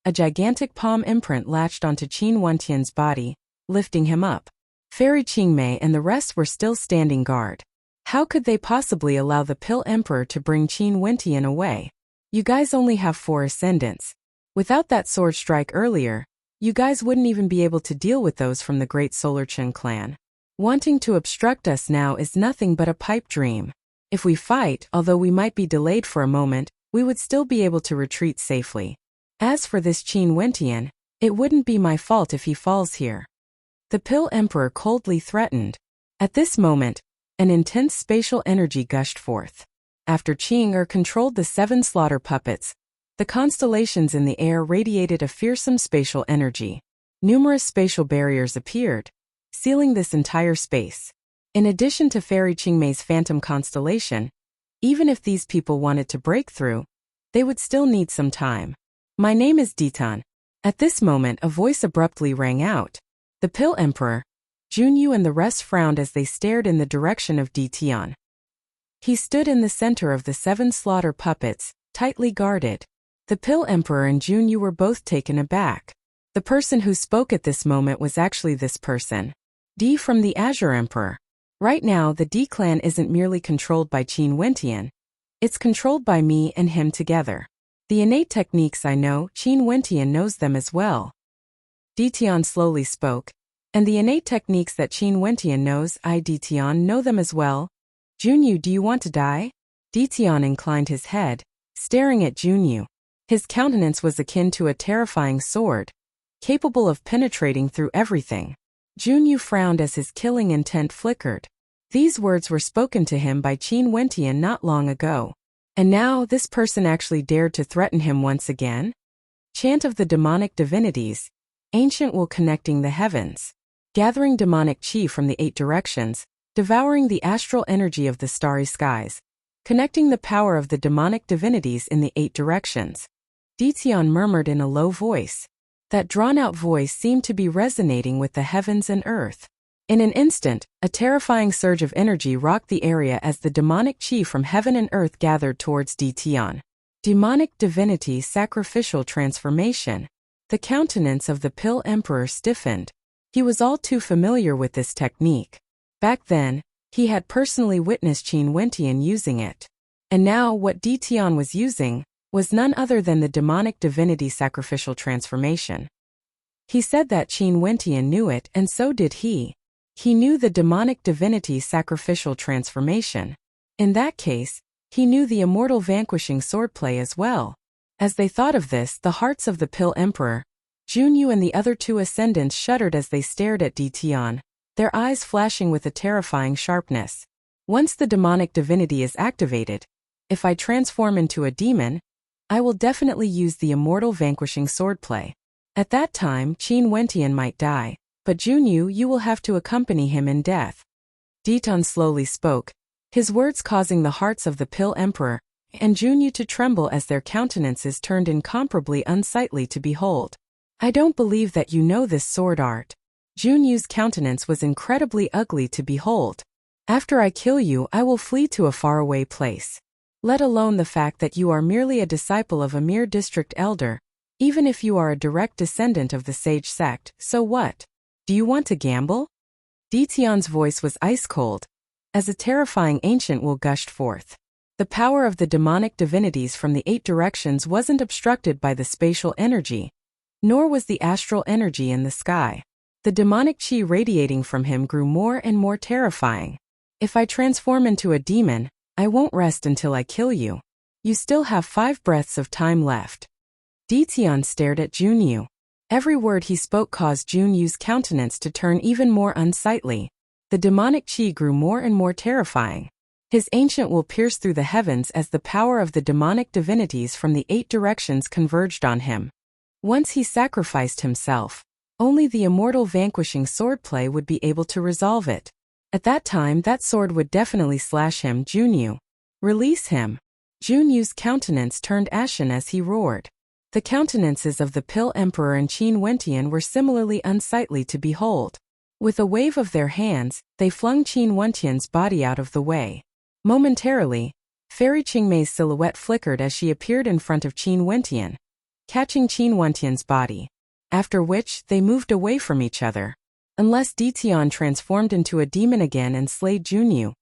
a gigantic palm imprint latched onto Qin Wentian's body, lifting him up. Fairy Qingmei and the rest were still standing guard. How could they possibly allow the Pill Emperor to bring Qin Wentian away? You guys only have 4 ascendants. Without that sword strike earlier, you guys wouldn't even be able to deal with those from the Great Solar Chen clan. Wanting to obstruct us now is nothing but a pipe dream. If we fight, although we might be delayed for a moment, we would still be able to retreat safely. As for this Qin Wentian, it wouldn't be my fault if he falls here. The Pill Emperor coldly threatened. At this moment, an intense spatial energy gushed forth. After Qing controlled the 7 slaughter puppets, the constellations in the air radiated a fearsome spatial energy. Numerous spatial barriers appeared, sealing this entire space. In addition to Fairy Qingmei's phantom constellation, even if these people wanted to break through, they would still need some time. My name is Ditan. At this moment, a voice abruptly rang out. The Pill Emperor, Junyu and the rest frowned as they stared in the direction of Tian. He stood in the center of the 7 slaughter puppets, tightly guarded. The Pill Emperor and Junyu were both taken aback. The person who spoke at this moment was actually this person. D from the Azure Emperor. Right now, the D clan isn't merely controlled by Qin Wentian. It's controlled by me and him together. The innate techniques I know, Qin Wentian knows them as well. Tian slowly spoke. And the innate techniques that Qin Wentian knows, I Ditian know them as well. Junyu, do you want to die? Ditian inclined his head, staring at Junyu. His countenance was akin to a terrifying sword, capable of penetrating through everything. Junyu frowned as his killing intent flickered. These words were spoken to him by Qin Wentian not long ago. And now this person actually dared to threaten him once again? Chant of the demonic divinities, ancient will connecting the heavens, gathering demonic chi from the 8 directions, devouring the astral energy of the starry skies, connecting the power of the demonic divinities in the 8 directions. Ditian murmured in a low voice. That drawn-out voice seemed to be resonating with the heavens and earth. In an instant, a terrifying surge of energy rocked the area as the demonic chi from heaven and earth gathered towards Ditian. Demonic divinity sacrificial transformation. The countenance of the Pill Emperor stiffened. He was all too familiar with this technique. Back then, he had personally witnessed Qin Wentian using it. And now what Ditian was using was none other than the demonic divinity sacrificial transformation. He said that Qin Wentian knew it, and so did he. He knew the demonic divinity sacrificial transformation. In that case, he knew the immortal vanquishing swordplay as well. As they thought of this, the hearts of the Pill Emperor, Junyu and the other 2 ascendants shuddered as they stared at Ditian, their eyes flashing with a terrifying sharpness. Once the demonic divinity is activated, if I transform into a demon, I will definitely use the immortal vanquishing swordplay. At that time, Qin Wentian might die, but Junyu, you will have to accompany him in death. Ditian slowly spoke, his words causing the hearts of the Pill Emperor and Junyu to tremble as their countenances turned incomparably unsightly to behold. I don't believe that you know this sword art. Junyu's countenance was incredibly ugly to behold. After I kill you, I will flee to a faraway place. Let alone the fact that you are merely a disciple of a mere district elder. Even if you are a direct descendant of the sage sect, so what? Do you want to gamble? Ditian's voice was ice-cold, as a terrifying ancient will gushed forth. The power of the demonic divinities from the 8 directions wasn't obstructed by the spatial energy, nor was the astral energy in the sky. The demonic chi radiating from him grew more and more terrifying. If I transform into a demon, I won't rest until I kill you. You still have 5 breaths of time left. Ditian stared at Junyu. Every word he spoke caused Junyu's countenance to turn even more unsightly. The demonic chi grew more and more terrifying. His ancient will pierced through the heavens as the power of the demonic divinities from the 8 directions converged on him. Once he sacrificed himself, only the immortal vanquishing swordplay would be able to resolve it. At that time, that sword would definitely slash him. Junyu, release him. Junyu's countenance turned ashen as he roared. The countenances of the Pill Emperor and Qin Wentian were similarly unsightly to behold. With a wave of their hands, they flung Qin Wentian's body out of the way. Momentarily, Fairy Qingmei's silhouette flickered as she appeared in front of Qin Wentian, catching Qin Wentian's body. After which, they moved away from each other. Unless Ditian transformed into a demon again and slayed Junyu,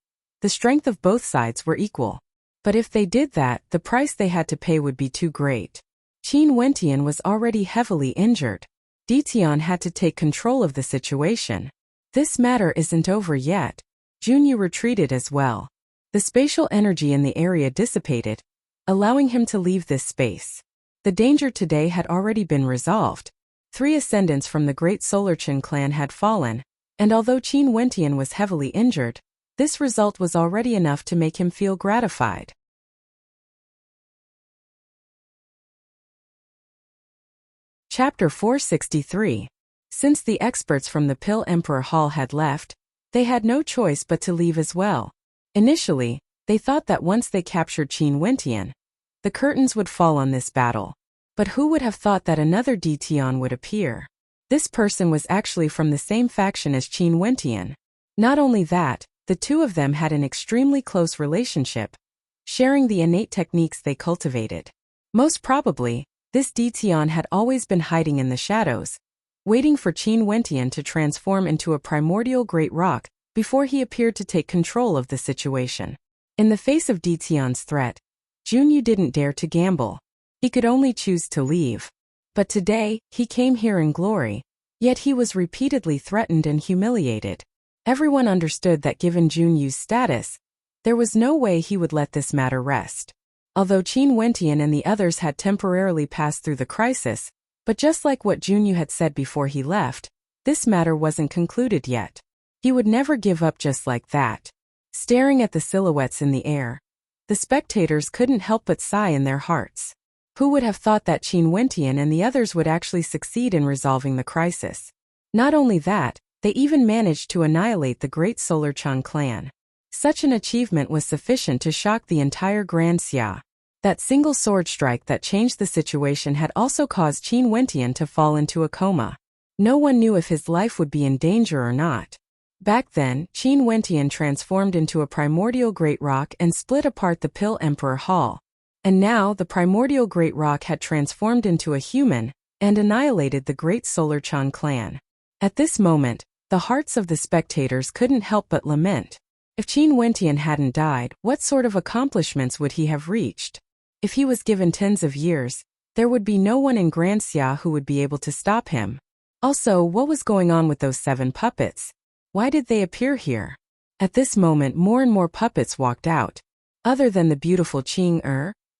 the strength of both sides were equal. But if they did that, the price they had to pay would be too great. Qin Wentian was already heavily injured. Ditian had to take control of the situation. This matter isn't over yet. Junyu retreated as well. The spatial energy in the area dissipated, allowing him to leave this space. The danger today had already been resolved. 3 ascendants from the great Solarchin clan had fallen, and although Qin Wentian was heavily injured, this result was already enough to make him feel gratified. Chapter 463. Since the experts from the Pill Emperor Hall had left, they had no choice but to leave as well. Initially, they thought that once they captured Qin Wentian, the curtains would fall on this battle. But who would have thought that another Ditian would appear? This person was actually from the same faction as Qin Wentian. Not only that, the 2 of them had an extremely close relationship, sharing the innate techniques they cultivated. Most probably, this Ditian had always been hiding in the shadows, waiting for Qin Wentian to transform into a primordial great rock before he appeared to take control of the situation. In the face of Ditian's threat, Junyu didn't dare to gamble. He could only choose to leave. But today, he came here in glory. Yet he was repeatedly threatened and humiliated. Everyone understood that given Junyu's status, there was no way he would let this matter rest. Although Qin Wentian and the others had temporarily passed through the crisis, but just like what Junyu had said before he left, this matter wasn't concluded yet. He would never give up just like that. Staring at the silhouettes in the air, the spectators couldn't help but sigh in their hearts. Who would have thought that Qin Wentian and the others would actually succeed in resolving the crisis? Not only that, they even managed to annihilate the great Solar Chang clan. Such an achievement was sufficient to shock the entire Grand Xia. That single sword strike that changed the situation had also caused Qin Wentian to fall into a coma. No one knew if his life would be in danger or not. Back then, Qin Wentian transformed into a primordial great rock and split apart the Pill Emperor Hall. And now the primordial great rock had transformed into a human and annihilated the great Solar Chang clan. At this moment, the hearts of the spectators couldn't help but lament. If Qin Wentian hadn't died, what sort of accomplishments would he have reached? If he was given tens of years, there would be no one in Grand Xia who would be able to stop him. Also, what was going on with those 7 puppets? Why did they appear here? At this moment, more and more puppets walked out. Other than the beautiful Qing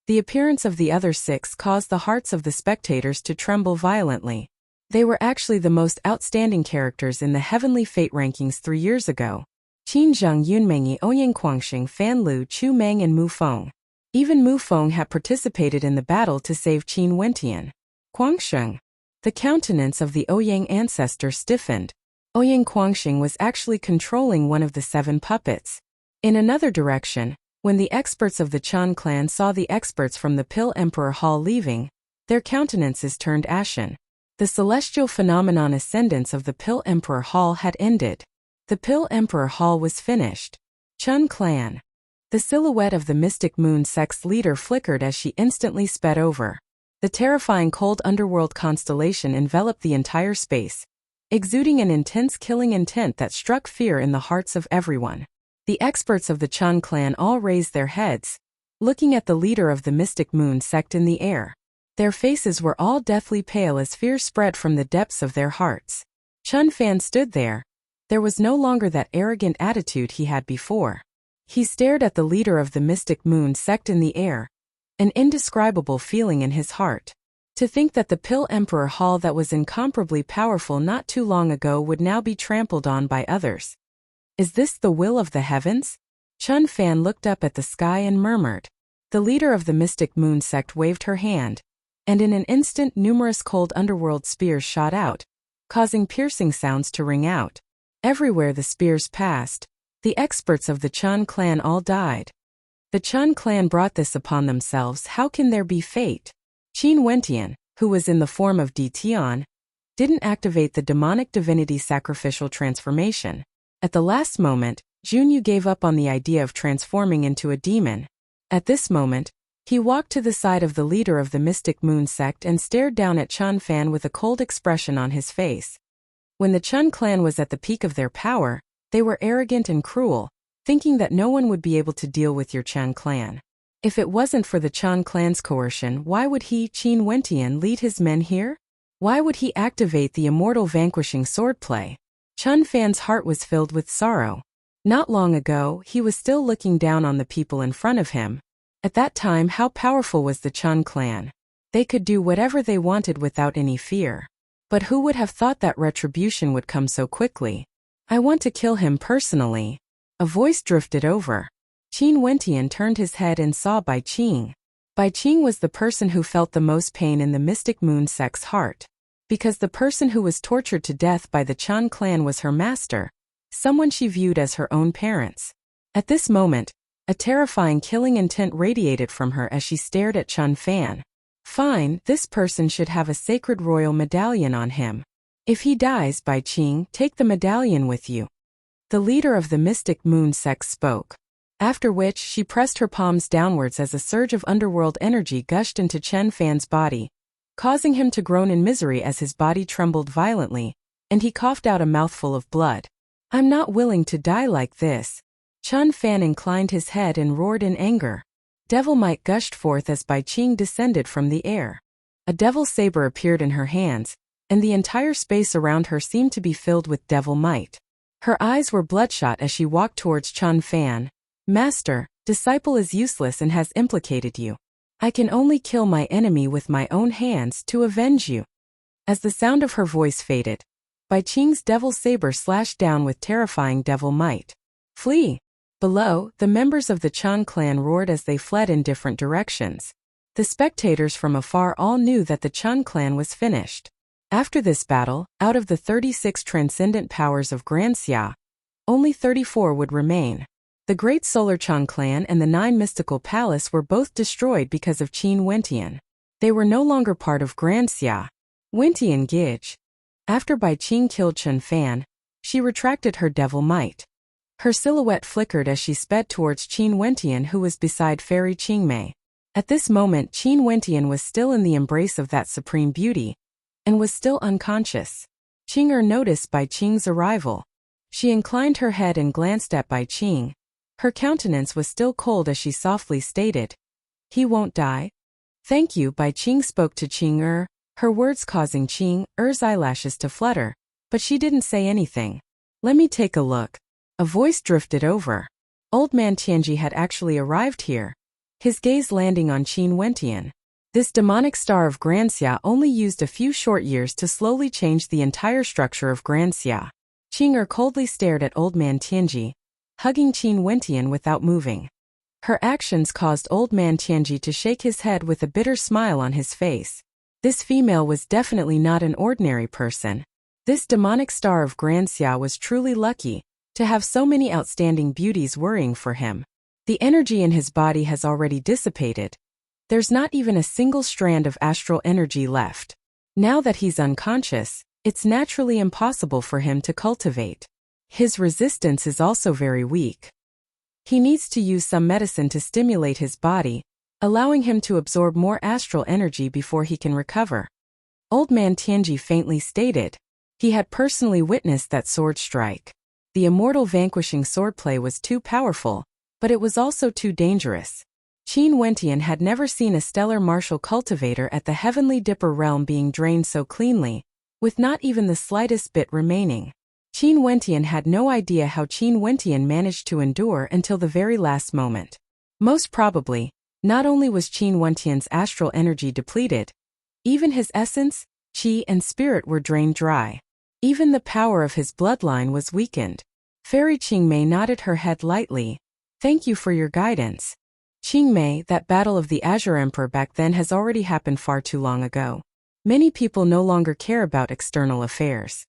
the appearance of the other 6 caused the hearts of the spectators to tremble violently. They were actually the most outstanding characters in the Heavenly Fate rankings 3 years ago. Qin Zheng, Yunmengyi, Ouyang, Guangxing, Fan Lu, Chu Meng and Mu Feng. Even Mu Feng had participated in the battle to save Qin Wentian. Guangxing. The countenance of the Ouyang ancestor stiffened. Ouyang Guangxing was actually controlling one of the 7 puppets. In another direction, when the experts of the Chan clan saw the experts from the Pill Emperor Hall leaving, their countenances turned ashen. The celestial phenomenon ascendance of the Pill Emperor Hall had ended. The Pill Emperor Hall was finished. Chun clan. The silhouette of the Mystic Moon sect's leader flickered as she instantly sped over. The terrifying cold underworld constellation enveloped the entire space, exuding an intense killing intent that struck fear in the hearts of everyone. The experts of the Chan clan all raised their heads, looking at the leader of the Mystic Moon sect in the air. Their faces were all deathly pale as fear spread from the depths of their hearts. Chun Fan stood there. There was no longer that arrogant attitude he had before. He stared at the leader of the Mystic Moon sect in the air, an indescribable feeling in his heart. To think that the Pill Emperor Hall that was incomparably powerful not too long ago would now be trampled on by others. Is this the will of the heavens? Chun Fan looked up at the sky and murmured. The leader of the Mystic Moon sect waved her hand, and in an instant numerous cold underworld spears shot out, causing piercing sounds to ring out. Everywhere the spears passed, the experts of the Chun clan all died. The Chun clan brought this upon themselves. How can there be fate? Qin Wentian, who was in the form of Di Tian, didn't activate the demonic divinity sacrificial transformation. At the last moment, Junyu gave up on the idea of transforming into a demon. At this moment, he walked to the side of the leader of the Mystic Moon sect and stared down at Chun Fan with a cold expression on his face. When the Chun clan was at the peak of their power, they were arrogant and cruel, thinking that no one would be able to deal with your Chan clan. If it wasn't for the Chan clan's coercion, why would he, Qin Wentian, lead his men here? Why would he activate the immortal vanquishing swordplay? Chun Fan's heart was filled with sorrow. Not long ago, he was still looking down on the people in front of him. At that time, how powerful was the Chun clan? They could do whatever they wanted without any fear. But who would have thought that retribution would come so quickly? I want to kill him personally. A voice drifted over. Qin Wentian turned his head and saw Bai Qing. Bai Qing was the person who felt the most pain in the Mystic Moon sect's heart. Because the person who was tortured to death by the Chun clan was her master, someone she viewed as her own parents. At this moment, a terrifying killing intent radiated from her as she stared at Chun Fan. Fine, this person should have a sacred royal medallion on him. If he dies, Bai Qing, take the medallion with you. The leader of the Mystic Moon sect spoke. After which, she pressed her palms downwards as a surge of underworld energy gushed into Chen Fan's body, causing him to groan in misery as his body trembled violently, and he coughed out a mouthful of blood. I'm not willing to die like this. Chun Fan inclined his head and roared in anger. Devil might gushed forth as Bai Qing descended from the air. A devil saber appeared in her hands, and the entire space around her seemed to be filled with devil might. Her eyes were bloodshot as she walked towards Chun Fan. Master, disciple is useless and has implicated you. I can only kill my enemy with my own hands to avenge you. As the sound of her voice faded, Bai Qing's devil saber slashed down with terrifying devil might. Flee! Below, the members of the Chun clan roared as they fled in different directions. The spectators from afar all knew that the Chun clan was finished. After this battle, out of the 36 transcendent powers of Grand Xia, only 34 would remain. The Great Solar Chun clan and the 9 mystical palace were both destroyed because of Qin Wentian. They were no longer part of Grand Xia. Wentian Gij. After Bai Qing killed Chun Fan, she retracted her devil might. Her silhouette flickered as she sped towards Qin Wentian, who was beside Fairy Qingmei. At this moment Qin Wentian was still in the embrace of that supreme beauty, and was still unconscious. Qing'er noticed Bai Qing's arrival. She inclined her head and glanced at Bai Qing. Her countenance was still cold as she softly stated, "He won't die?" "Thank you," Bai Qing spoke to Qing'er, her words causing Qing'er's eyelashes to flutter, but she didn't say anything. "Let me take a look." A voice drifted over. Old man Tianji had actually arrived here, his gaze landing on Qin Wentian. This demonic star of Grand Xia only used a few short years to slowly change the entire structure of Grand Xia. Qing'er coldly stared at old man Tianji, hugging Qin Wentian without moving. Her actions caused old man Tianji to shake his head with a bitter smile on his face. This female was definitely not an ordinary person. This demonic star of Grand Xia was truly lucky to have so many outstanding beauties worrying for him. The energy in his body has already dissipated. There's not even a single strand of astral energy left. Now that he's unconscious, it's naturally impossible for him to cultivate. His resistance is also very weak. He needs to use some medicine to stimulate his body, allowing him to absorb more astral energy before he can recover. Old man Tianji faintly stated. He had personally witnessed that sword strike. The immortal vanquishing swordplay was too powerful, but it was also too dangerous. Qin Wentian had never seen a stellar martial cultivator at the Heavenly Dipper realm being drained so cleanly, with not even the slightest bit remaining. Qin Wentian had no idea how Qin Wentian managed to endure until the very last moment. Most probably, not only was Qin Wentian's astral energy depleted, even his essence, qi and spirit were drained dry. Even the power of his bloodline was weakened. Fairy Qingmei nodded her head lightly. "Thank you for your guidance. Qingmei, that battle of the Azure Emperor back then has already happened far too long ago. Many people no longer care about external affairs.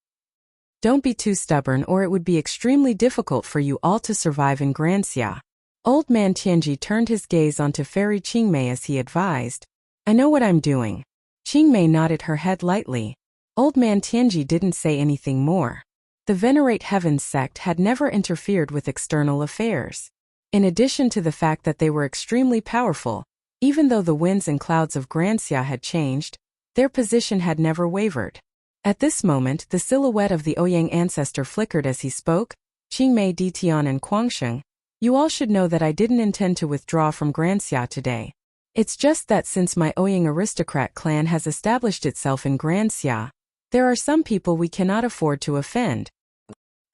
Don't be too stubborn or it would be extremely difficult for you all to survive in Grand Xia." Old man Tianji turned his gaze onto Fairy Qingmei as he advised. "I know what I'm doing." Qingmei nodded her head lightly. Old man Tianji didn't say anything more. The Venerate Heavens sect had never interfered with external affairs. In addition to the fact that they were extremely powerful, even though the winds and clouds of Grand Xia had changed, their position had never wavered. At this moment, the silhouette of the Ouyang ancestor flickered as he spoke. "Qingmei, Ditian and Guangsheng, you all should know that I didn't intend to withdraw from Grand Xia today. It's just that since my Ouyang aristocrat clan has established itself in Grand Xia, there are some people we cannot afford to offend.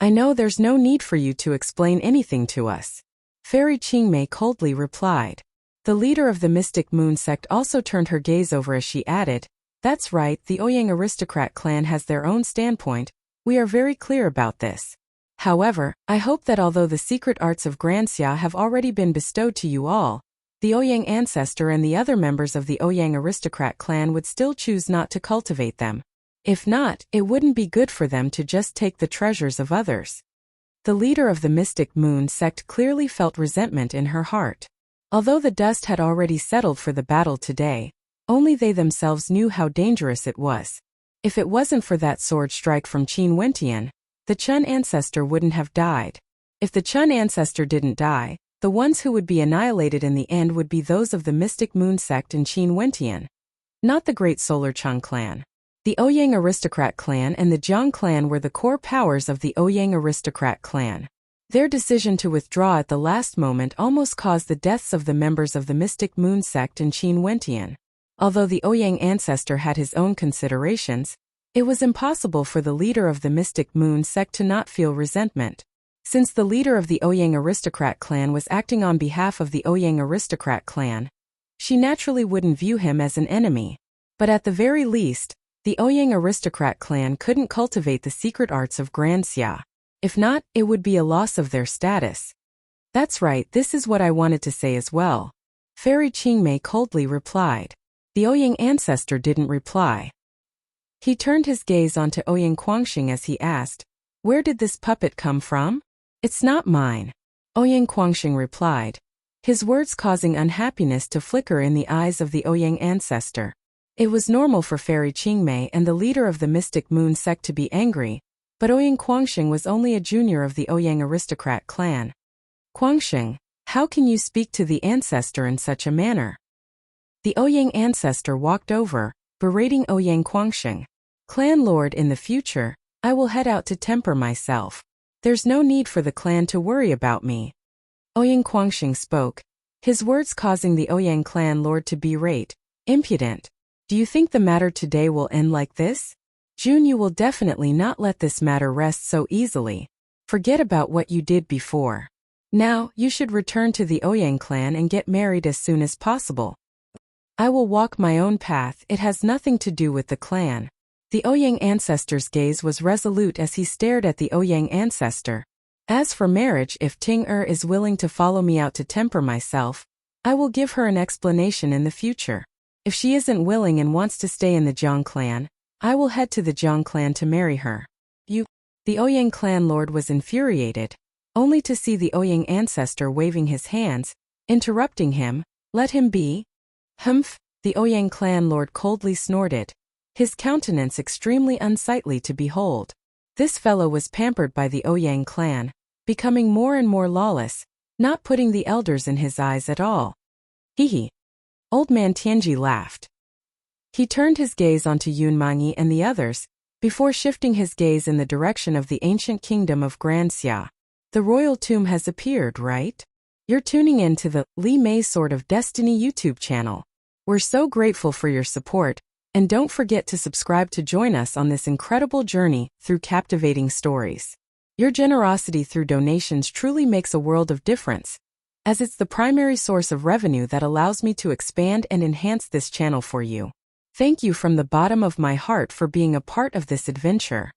I know there's no need for you to explain anything to us." Fairy Qingmei coldly replied. The leader of the Mystic Moon sect also turned her gaze over as she added, "That's right, the Ouyang aristocrat clan has their own standpoint, we are very clear about this. However, I hope that although the secret arts of Grand Xia have already been bestowed to you all, the Ouyang ancestor and the other members of the Ouyang aristocrat clan would still choose not to cultivate them. If not, it wouldn't be good for them to just take the treasures of others." The leader of the Mystic Moon sect clearly felt resentment in her heart. Although the dust had already settled for the battle today, only they themselves knew how dangerous it was. If it wasn't for that sword strike from Qin Wentian, the Chun ancestor wouldn't have died. If the Chun ancestor didn't die, the ones who would be annihilated in the end would be those of the Mystic Moon sect and Qin Wentian, not the Great Solar Chun clan. The Ouyang aristocrat clan and the Jiang clan were the core powers of the Ouyang aristocrat clan. Their decision to withdraw at the last moment almost caused the deaths of the members of the Mystic Moon sect and Qin Wentian. Although the Ouyang ancestor had his own considerations, It was impossible for the leader of the Mystic Moon sect to not feel resentment. Since the leader of the Ouyang aristocrat clan was acting on behalf of the Ouyang aristocrat clan, she naturally wouldn't view him as an enemy. But at the very least, the Ouyang aristocrat clan couldn't cultivate the secret arts of Granxia. If not, it would be a loss of their status. That's right, this is what I wanted to say as well. Fairy Qingmei coldly replied. The Ouyang ancestor didn't reply. He turned his gaze onto Ouyang Quangxing as he asked, "Where did this puppet come from?" "It's not mine," Ouyang Quangxing replied, his words causing unhappiness to flicker in the eyes of the Ouyang ancestor. It was normal for Fairy Qingmei and the leader of the Mystic Moon sect to be angry, but Ouyang Quangxing was only a junior of the Ouyang aristocrat clan. "Quangxing, how can you speak to the ancestor in such a manner?" The Ouyang ancestor walked over, berating Ouyang Quangxing. "Clan lord, in the future, I will head out to temper myself. There's no need for the clan to worry about me." Ouyang Quangxing spoke, his words causing the Ouyang clan lord to berate. "Impudent. Do you think the matter today will end like this? June, you will definitely not let this matter rest so easily. Forget about what you did before. Now, you should return to the Ouyang clan and get married as soon as possible. I will walk my own path, it has nothing to do with the clan." The Ouyang ancestor's gaze was resolute as he stared at the Ouyang ancestor. "As for marriage, if Ting is willing to follow me out to temper myself, I will give her an explanation in the future. If she isn't willing and wants to stay in the Jiang clan, I will head to the Jiang clan to marry her." "You..." The Ouyang clan lord was infuriated, only to see the Ouyang ancestor waving his hands, interrupting him. "Let him be." "Humph," the Ouyang clan lord coldly snorted, his countenance extremely unsightly to behold. This fellow was pampered by the Ouyang clan, becoming more and more lawless, not putting the elders in his eyes at all. "Hee." Old man Tianji laughed. He turned his gaze onto Yun Manyi and the others, before shifting his gaze in the direction of the ancient kingdom of Granxia. "The royal tomb has appeared, right? You're tuning in to the Li Mei Sword of Destiny YouTube channel. We're so grateful for your support, and don't forget to subscribe to join us on this incredible journey through captivating stories. Your generosity through donations truly makes a world of difference, as it's the primary source of revenue that allows me to expand and enhance this channel for you. Thank you from the bottom of my heart for being a part of this adventure."